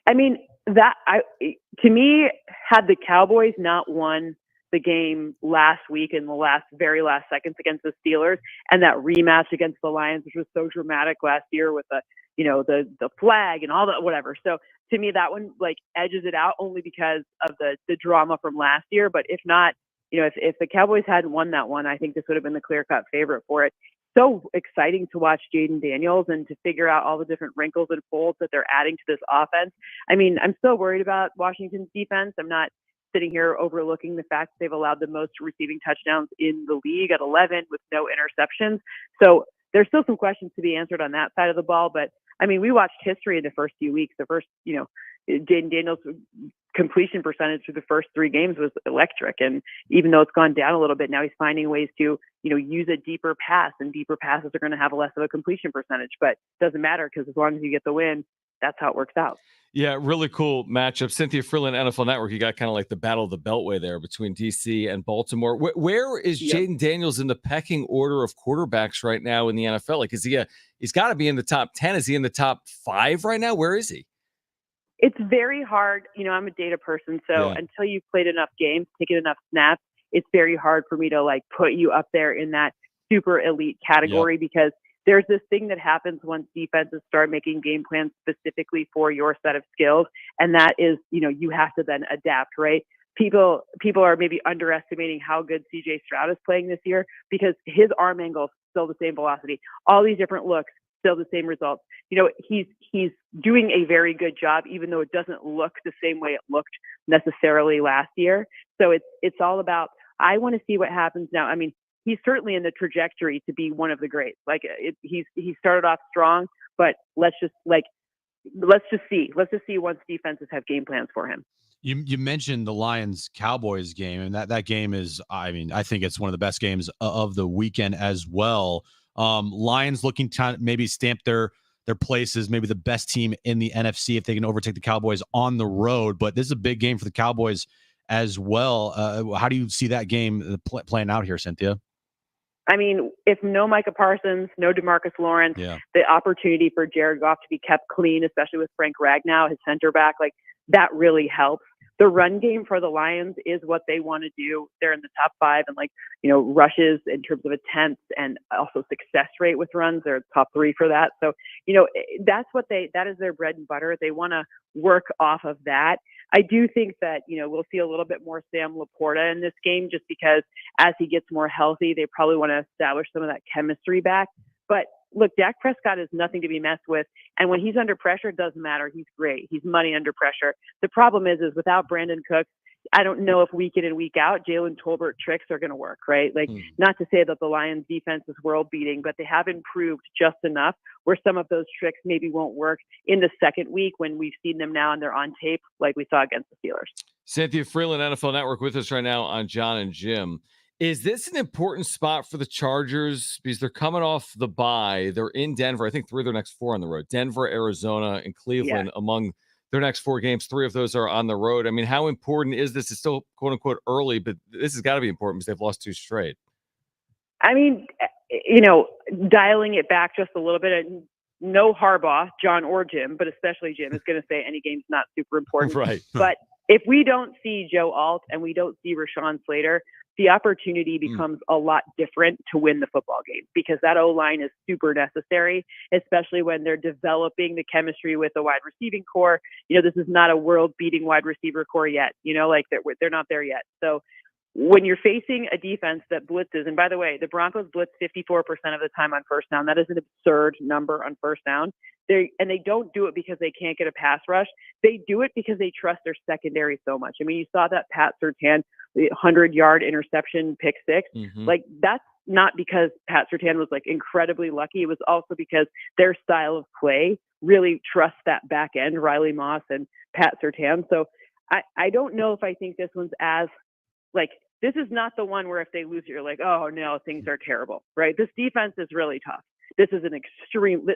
I mean, to me, had the Cowboys not won the the game last week in the very last seconds against the Steelers, and that rematch against the Lions, which was so dramatic last year with the flag and all that, whatever. So to me, that one like edges it out only because of the drama from last year. But if not, if the Cowboys hadn't won that one, I think this would have been the clear-cut favorite for it. So exciting to watch Jaden Daniels and to figure out all the different wrinkles and folds that they're adding to this offense. I mean, I'm still worried about Washington's defense. I'm not sitting here overlooking the fact that they've allowed the most receiving touchdowns in the league at 11 with no interceptions. So there's still some questions to be answered on that side of the ball. But I mean, we watched history in the first few weeks. The first, Jaden Daniels' completion percentage through the first 3 games was electric. And even though it's gone down a little bit, now he's finding ways to, use a deeper pass, and deeper passes are going to have less of a completion percentage, but it doesn't matter because as long as you get the win, that's how it works out. Yeah, really cool matchup. Cynthia Freeland, NFL Network, you got kind of like the battle of the Beltway there between DC and Baltimore. Where is Jaden Daniels in the pecking order of quarterbacks right now in the NFL? Like, he's got to be in the top 10. Is he in the top 5 right now? Where is he? It's very hard. I'm a data person, so until you've played enough games, taken enough snaps, it's very hard for me to like put you up there in that super elite category because there's this thing that happens once defenses start making game plans specifically for your set of skills. And that is, you have to then adapt, right? People are maybe underestimating how good CJ Stroud is playing this year because his arm angle is still the same velocity, all these different looks, still the same results. He's doing a very good job, even though it doesn't look the same way it looked necessarily last year. So it's all about, I want to see what happens now. I mean, he's certainly in the trajectory to be one of the greats. Like he started off strong, but let's just see once defenses have game plans for him. You mentioned the Lions-Cowboys game, and that game is, I think it's one of the best games of the weekend as well. Lions looking to maybe stamp their place as maybe the best team in the NFC if they can overtake the Cowboys on the road. But this is a big game for the Cowboys as well. How do you see that game playing out here, Cynthia? I mean, if no Micah Parsons, no DeMarcus Lawrence, the opportunity for Jared Goff to be kept clean, especially with Frank Ragnow, his center back, like that really helps. The run game for the Lions is what they want to do. They're in the top 5 and rushes in terms of attempts and also success rate with runs. They're top 3 for that. So, that is their bread and butter. They want to work off of that. I do think that, we'll see a little bit more Sam Laporta in this game just because as he gets more healthy, they probably want to establish some of that chemistry back. But look, Dak Prescott is nothing to be messed with. And when he's under pressure, it doesn't matter. He's great. He's money under pressure. The problem is without Brandon Cooks, I don't know if week in and week out, Jalen Tolbert tricks are going to work, right? Not to say that the Lions defense is world beating, but they have improved just enough where some of those tricks maybe won't work in the second week when we've seen them now and they're on tape like we saw against the Steelers. Cynthia Freeland, NFL Network, with us right now on Jon and Jim. Is this an important spot for the Chargers? Because they're coming off the bye. They're in Denver. I think 3 of their next 4 on the road. Denver, Arizona, and Cleveland among their next 4 games. 3 of those are on the road. I mean, how important is this? It's still, quote unquote, early, but this has got to be important because they've lost 2 straight. I mean, dialing it back just a little bit, no Harbaugh, John or Jim, but especially Jim is going to say any game's not super important. Right. But if we don't see Joe Alt and we don't see Rashawn Slater, the opportunity becomes a lot different to win the football game because that O-line is super necessary, especially when they're developing the chemistry with the wide receiving core. This is not a world-beating wide receiver core yet. They're not there yet. So when you're facing a defense that blitzes, and by the way, the Broncos blitz 54% of the time on first down. That is an absurd number on first down. They don't do it because they can't get a pass rush. They do it because they trust their secondary so much. I mean, you saw that Pat Surtain 100-yard interception pick 6. Like that's not because Pat Surtain was incredibly lucky. It was also because their style of play really trusts that back end, Riley Moss and Pat Surtain. So I don't know if I think this one's as this is not the one where if they lose, you're like, oh no, things are terrible, right? This defense is really tough. This is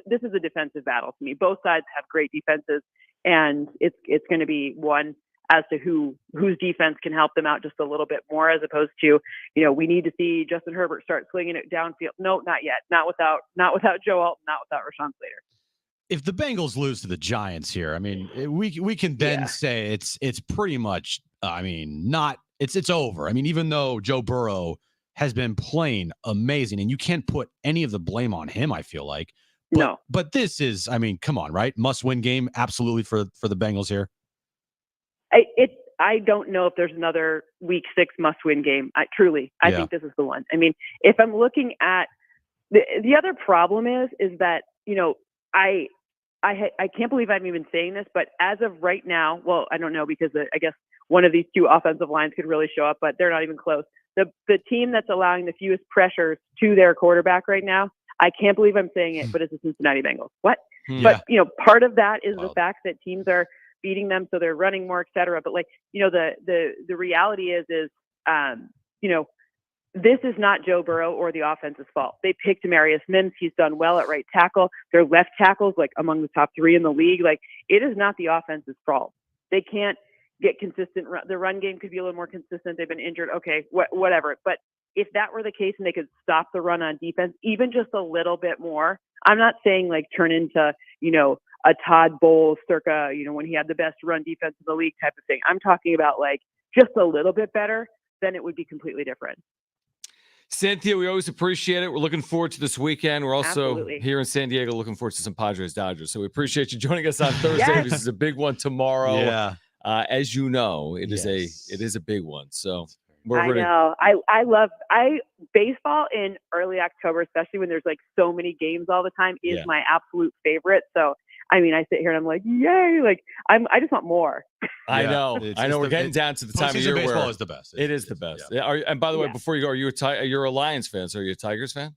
this is a defensive battle to me. Both sides have great defenses, and it's going to be one as to whose defense can help them out just a little bit more, as opposed to, we need to see Justin Herbert start slinging it downfield. No, not yet. Not without Joe Alton, not without Rashawn Slater. If the Bengals lose to the Giants here, I mean, we can then say it's pretty much, not It's over. I mean, even though Joe Burrow has been playing amazing, and you can't put any of the blame on him, I feel like. But this is, I mean, come on, right? Must-win game, absolutely, for the Bengals here. I don't know if there's another week 6 must-win game. I think this is the one. I mean, if I'm looking at the other problem is that, I can't believe I'm even saying this, but as of right now, well, I don't know, because I guess one of these two offensive lines could really show up, but they're not even close. The team that's allowing the fewest pressures to their quarterback right now, I can't believe I'm saying it, but it's the Cincinnati Bengals. What? Yeah. But, part of that is the fact that teams are beating them, so they're running more, et cetera. But the reality is, this is not Joe Burrow or the offense's fault. They picked Marius Mims. He's done well at right tackle. Their left tackles, among the top 3 in the league. It is not the offense's fault. They can't get consistent. The run game could be a little more consistent. They've been injured. Okay, whatever. But if that were the case and they could stop the run on defense, even just a little bit more, I'm not saying turn into, a Todd Bowles circa, when he had the best run defense in the league type of thing. I'm talking about just a little bit better, then it would be completely different. Cynthia, we always appreciate it. We're looking forward to this weekend. We're also here in San Diego looking forward to some Padres Dodgers. So we appreciate you joining us on Thursday. Yes. This is a big one tomorrow. Yeah. As you know, it is a big one. So I know. I love baseball in early October, especially when there's so many games all the time, is my absolute favorite. So I mean, I sit here and I'm like, yay! I just want more. I know. We're getting down to the time of year where baseball is the best. It is the best. Yeah. And by the way, before you go, you're a Lions fan? So are you a Tigers fan?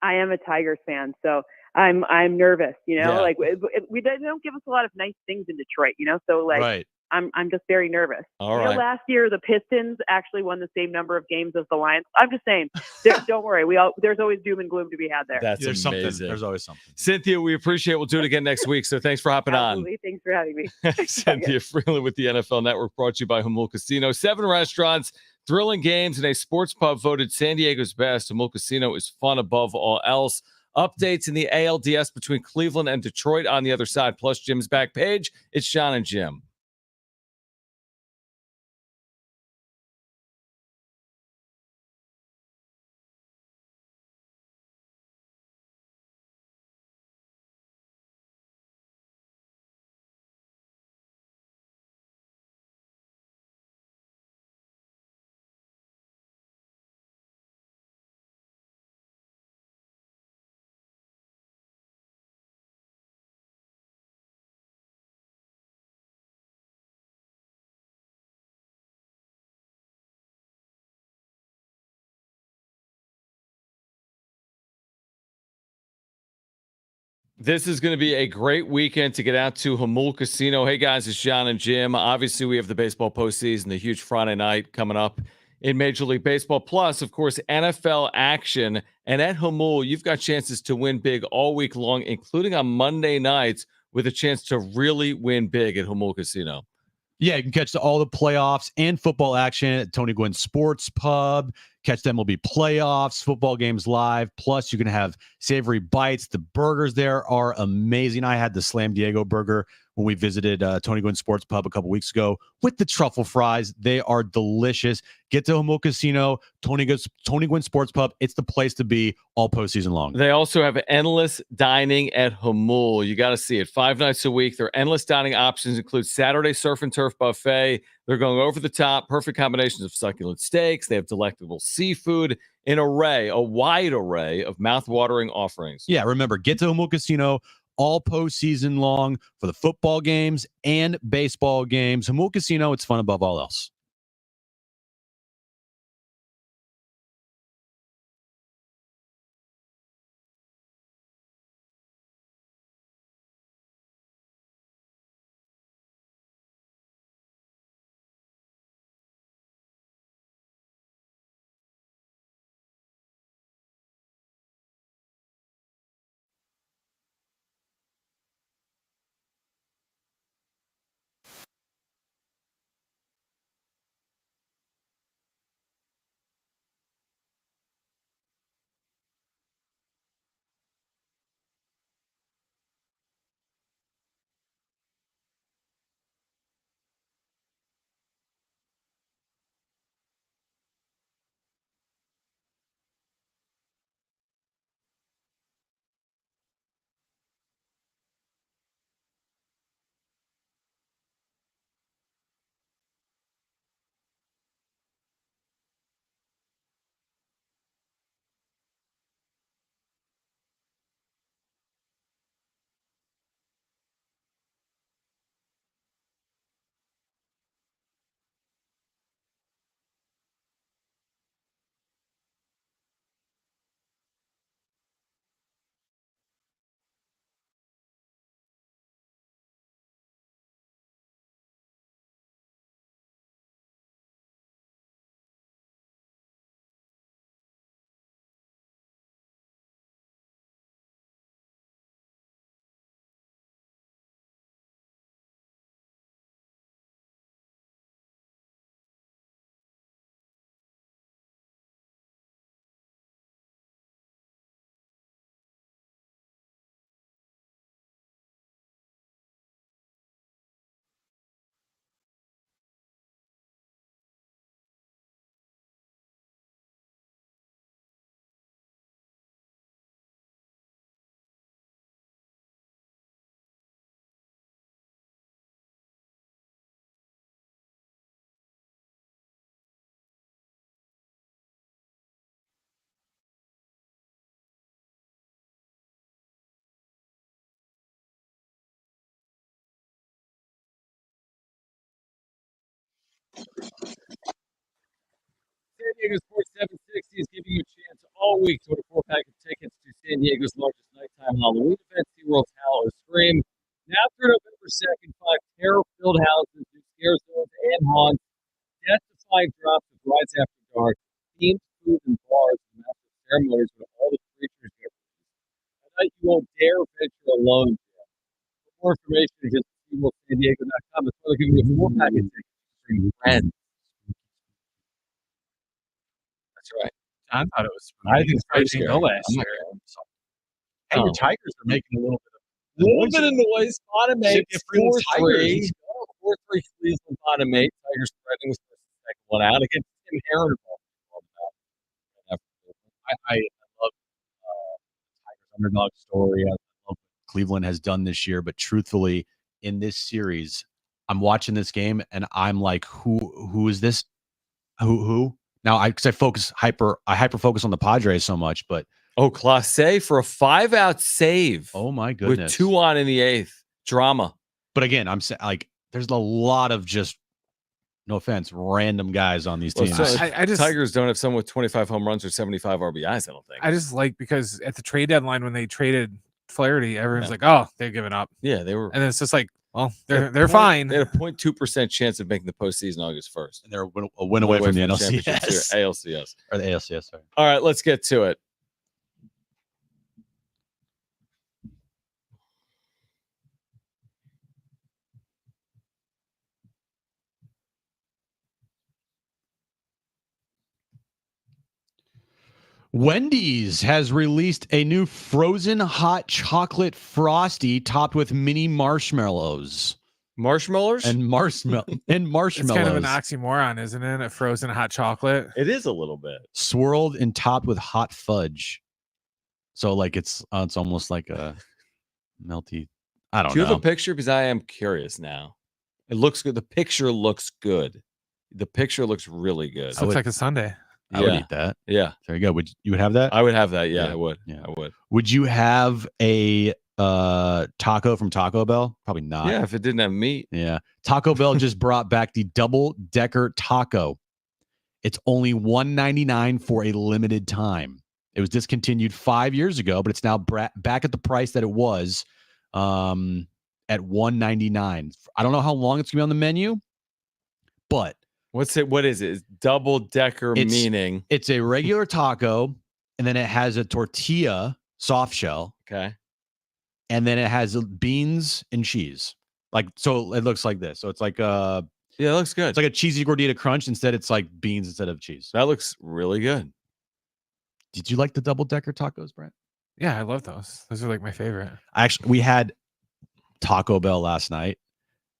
I am a Tigers fan, so I'm nervous. We don't give us a lot of nice things in Detroit. So right. I'm just very nervous. All right. Last year the Pistons actually won the same number of games as the Lions. I'm just saying, don't worry. there's always doom and gloom to be had there. There's amazing. Something. There's always something. Cynthia, we appreciate it. We'll do it again next week. So thanks for hopping Absolutely. on. Thanks for having me. Cynthia Freeland with the NFL Network, brought to you by Jamul Casino. 7 restaurants, thrilling games, and a sports pub voted San Diego's best. Jamul Casino is fun above all else. Updates in the ALDS between Cleveland and Detroit on the other side, plus Jim's back page. It's Jon and Jim. This is going to be a great weekend to get out to Jamul Casino. Hey, guys, it's Jon and Jim. Obviously, we have the baseball postseason, the huge Friday night coming up in Major League Baseball. Plus, of course, NFL action. And at Jamul, you've got chances to win big all week long, including on Monday nights, with a chance to really win big at Jamul Casino. Yeah, you can catch all the playoffs and football action at Tony Gwynn Sports Pub. Catch the MLB playoffs, football games live. Plus, you can have savory bites. The burgers there are amazing. I had the Slam Diego burger when we visited Tony Gwynn Sports Pub a couple weeks ago with the truffle fries. They are delicious. Get to Jamul Casino, Tony Gwynn Sports Pub. It's the place to be all postseason long. They also have endless dining at Jamul. You got to see it 5 nights a week. Their endless dining options include Saturday surf and turf buffet. They're going over the top, perfect combinations of succulent steaks. They have delectable seafood, a wide array of mouth-watering offerings. Yeah, remember, get to Jamul Casino all postseason long for the football games and baseball games. Jamul Casino, it's fun above all else. San Diego Sports 760 is giving you a chance all week to win a 4-pack of tickets to San Diego's largest nighttime Halloween event, SeaWorld's Howl of Scream. Now through November 2nd, 5 terror-filled houses, new scare zones, and haunts, death-defying drops of rides after dark, themed food and bars, and massive ceremonies with all the creatures get released. A night you won't dare venture alone. For more information, visit SeaWorldSanDiego.com. That's why they're giving you a 4-pack of tickets to bring friends. That's right. I thought it was. I think it's pretty Fighting scary. the last I'm not year. gonna- And your Tigers are making a little bit of noise. Bottom eight, Cynthia Freeland's 4-3. 4-3 Cleveland bottom eight. Tigers spreading was the second one out against Tim Herron. I love Tigers underdog story. I love what Cleveland has done this year, but truthfully, in this series, I'm watching this game and I'm like, who is this? Who? Now, I hyper focus on the Padres so much, but Clase for a 5-out save. Oh my goodness, with 2 on in the 8th. Drama. But again, I'm saying like there's a lot of just, no offense, random guys on these teams. I just Tigers don't have someone with 25 home runs or 75 RBIs. I don't think. I just like because at the trade deadline when they traded Flaherty, everyone's like, "Oh, they're giving up." Yeah, they were, and then it's just like, well, they're fine. They had a 0.2% chance of making the postseason August 1st, and they're a win away from the NLCS, ALCS, or the ALCS. Sorry. All right, let's get to it. Wendy's has released a new frozen hot chocolate frosty topped with mini marshmallows. Marshmallows? And marshmallows. It's kind of an oxymoron, isn't it? A frozen hot chocolate. It is a little bit. Swirled and topped with hot fudge. So like it's almost like a melty. I don't know. Do you have a picture? Because I am curious now. It looks good. The picture looks good. The picture looks really good. It looks like a sundae. I would eat that. Yeah. There you go. You would have that? I would have that. Yeah, I would. Yeah. I would. Would you have a taco from Taco Bell? Probably not. Yeah, if it didn't have meat. Yeah. Taco Bell just brought back the double-decker taco. It's only $1.99 for a limited time. It was discontinued 5 years ago, but it's now back at the price that it was at $1.99. I don't know how long it's going to be on the menu, but what is it? It's double-decker meaning? It's a regular taco, and then it has a tortilla soft shell. Okay. And then it has beans and cheese. Like, so it looks like this. So it's like yeah, it looks good. It's like a cheesy gordita crunch. Instead, it's like beans instead of cheese. That looks really good. Did you like the double-decker tacos, Brent? Yeah, I love those. Those are like my favorite. We had Taco Bell last night,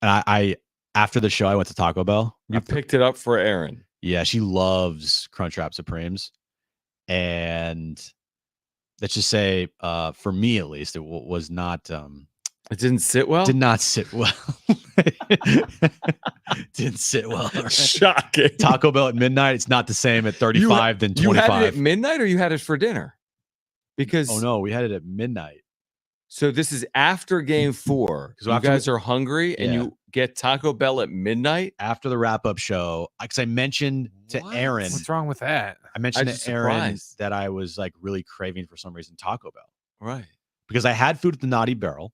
and I after the show, I went to Taco Bell. You picked it up for Erin. Yeah, she loves Crunchwrap Supremes. And let's just say, for me at least, it was not. It didn't sit well? Did not sit well. Didn't sit well. Right? Shocking. Taco Bell at midnight, it's not the same at 35 than 25. You had it at midnight or you had it for dinner? Because oh no, we had it at midnight. So this is after game 4. Because you guys are hungry and you get Taco Bell at midnight after the wrap-up show. Because I mentioned to Erin, what's wrong with that? I mentioned to Erin that I was like really craving for some reason Taco Bell. Right. Because I had food at the Naughty Barrel,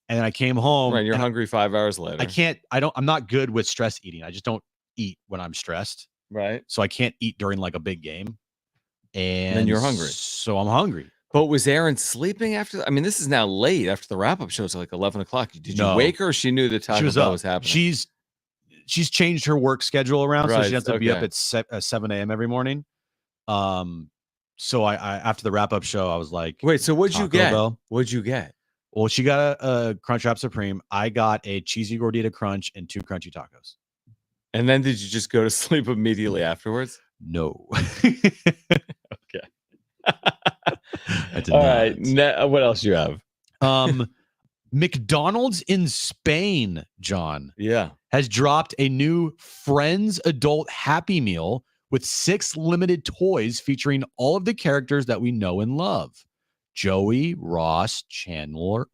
and then I came home. Right, you're hungry 5 hours later. I'm not good with stress eating. I just don't eat when I'm stressed. Right. So I can't eat during like a big game. And then you're hungry. So I'm hungry. But was Erin sleeping after? I mean, this is now late after the wrap-up show. It's like 11 o'clock. Did you wake her, or she knew that Taco Bell was happening? She's changed her work schedule around, so she has to be up at 7 a.m. every morning. So I after the wrap-up show, I was like, wait, so what'd you get? Bell? What'd you get? Well, she got a Crunchwrap Supreme. I got a cheesy gordita crunch and 2 crunchy tacos. And then did you just go to sleep immediately afterwards? No. Okay. All right. What else you have? McDonald's in Spain, John. Yeah. Has dropped a new Friends Adult Happy Meal with 6 limited toys featuring all of the characters that we know and love. Joey, Ross, Chandler,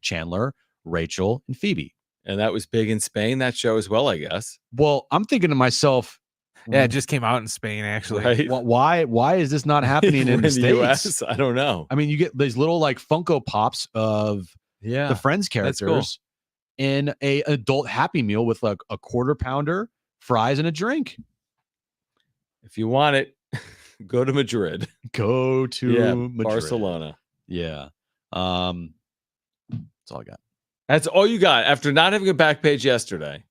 Rachel, and Phoebe. And that was big in Spain, that show as well, I guess. Well, I'm thinking to myself, Yeah, it just came out in Spain, actually. Right? why is this not happening in the States? US? I don't know. I mean, you get these little like Funko Pops of the Friends characters in a adult Happy Meal with like a quarter pounder, fries, and a drink. If you want it, go to Madrid. Go to Madrid. Barcelona. Yeah. That's all I got. That's all you got after not having a back page yesterday.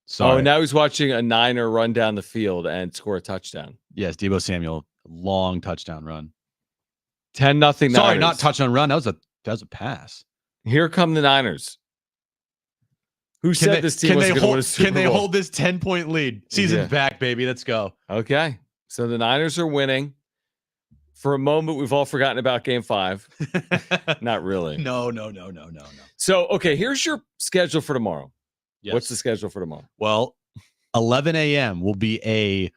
Sorry. Oh, now he's watching a Niner run down the field and score a touchdown. Yes, Deebo Samuel, long touchdown run. 10-0. Sorry, not touchdown run. That was a pass. Here come the Niners. Who said this team was going to win a Super Bowl? Can they hold this 10-point lead? Season's back, baby. Let's go. Okay. So the Niners are winning. For a moment, we've all forgotten about Game 5. Not really. No. So, okay, here's your schedule for tomorrow. Yes. What's the schedule for tomorrow? Well, 11 a.m. will be a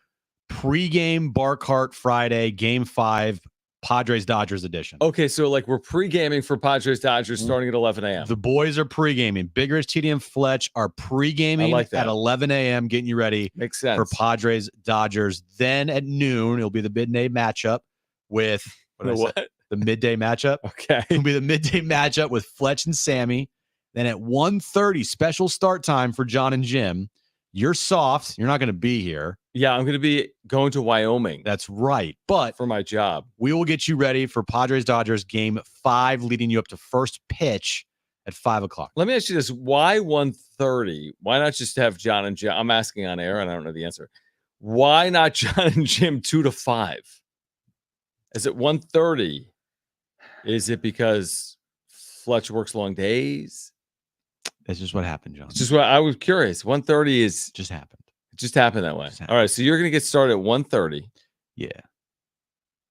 pregame Bar Cart Friday, Game 5, Padres-Dodgers edition. Okay, so like we're pre-gaming for Padres-Dodgers starting at 11 a.m. The boys are pre-gaming. Big Rich, TD, and Fletch are pre-gaming at 11 a.m., getting you ready Makes sense. for Padres-Dodgers. Then at noon, it'll be the midday matchup with the midday matchup. Okay. It'll be the midday matchup with Fletch and Sammy. Then at 1:30, special start time for Jon and Jim. You're soft. You're not going to be here. Yeah, I'm going to be going to Wyoming. That's right. But for my job, we will get you ready for Padres-Dodgers Game 5, leading you up to first pitch at 5 o'clock. Let me ask you this. Why 1:30? Why not just have Jon and Jim? I'm asking on air, and I don't know the answer. Why not Jon and Jim 2 to 5? Is it 1:30? Is it because Fletch works long days? That's just what happened, Jon. It's just what I was curious. 1:30 is just happened. It just happened that way. All right, so you're going to get started at 1:30. Yeah.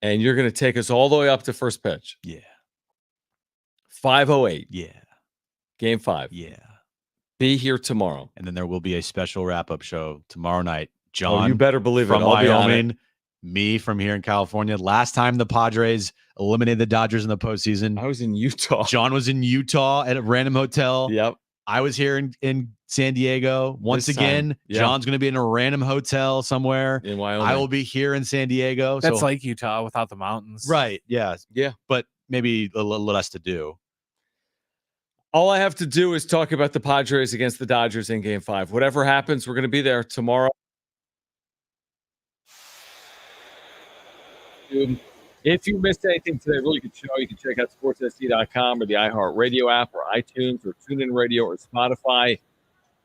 And you're going to take us all the way up to first pitch. Yeah. 5:08. Yeah. Game 5. Yeah. Be here tomorrow. And then there will be a special wrap-up show tomorrow night. Jon, you better believe from it. I'll Wyoming, me from here in California. Last time the Padres eliminated the Dodgers in the postseason, I was in Utah. Jon was in Utah at a random hotel. Yep. I was here in San Diego. Once again, Jon's going to be in a random hotel somewhere. In Wyoming. I will be here in San Diego. That's like Utah without the mountains. Right. Yeah. Yeah. But maybe a little less to do. All I have to do is talk about the Padres against the Dodgers in Game 5. Whatever happens, we're going to be there tomorrow. If you missed anything today, really good show. You can check out sportssd.com or the iHeartRadio app or iTunes or TuneIn Radio or Spotify.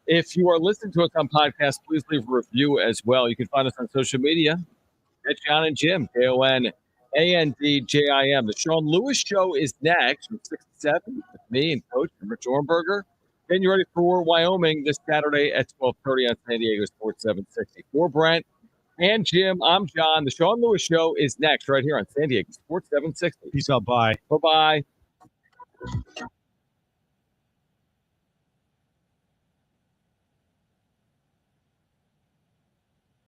If you are listening to us on podcast, please leave a review as well. You can find us on social media at Jon and Jim, JONANDJIM. The Sean Lewis Show is next from 6 to 7 with me and Coach Rich Ornberger. Getting you ready for Wyoming this Saturday at 12:30 on San Diego Sports 760. For Brent and Jim, I'm Jon. The Sean Lewis Show is next right here on San Diego Sports 760. Peace out. Bye. Bye-bye.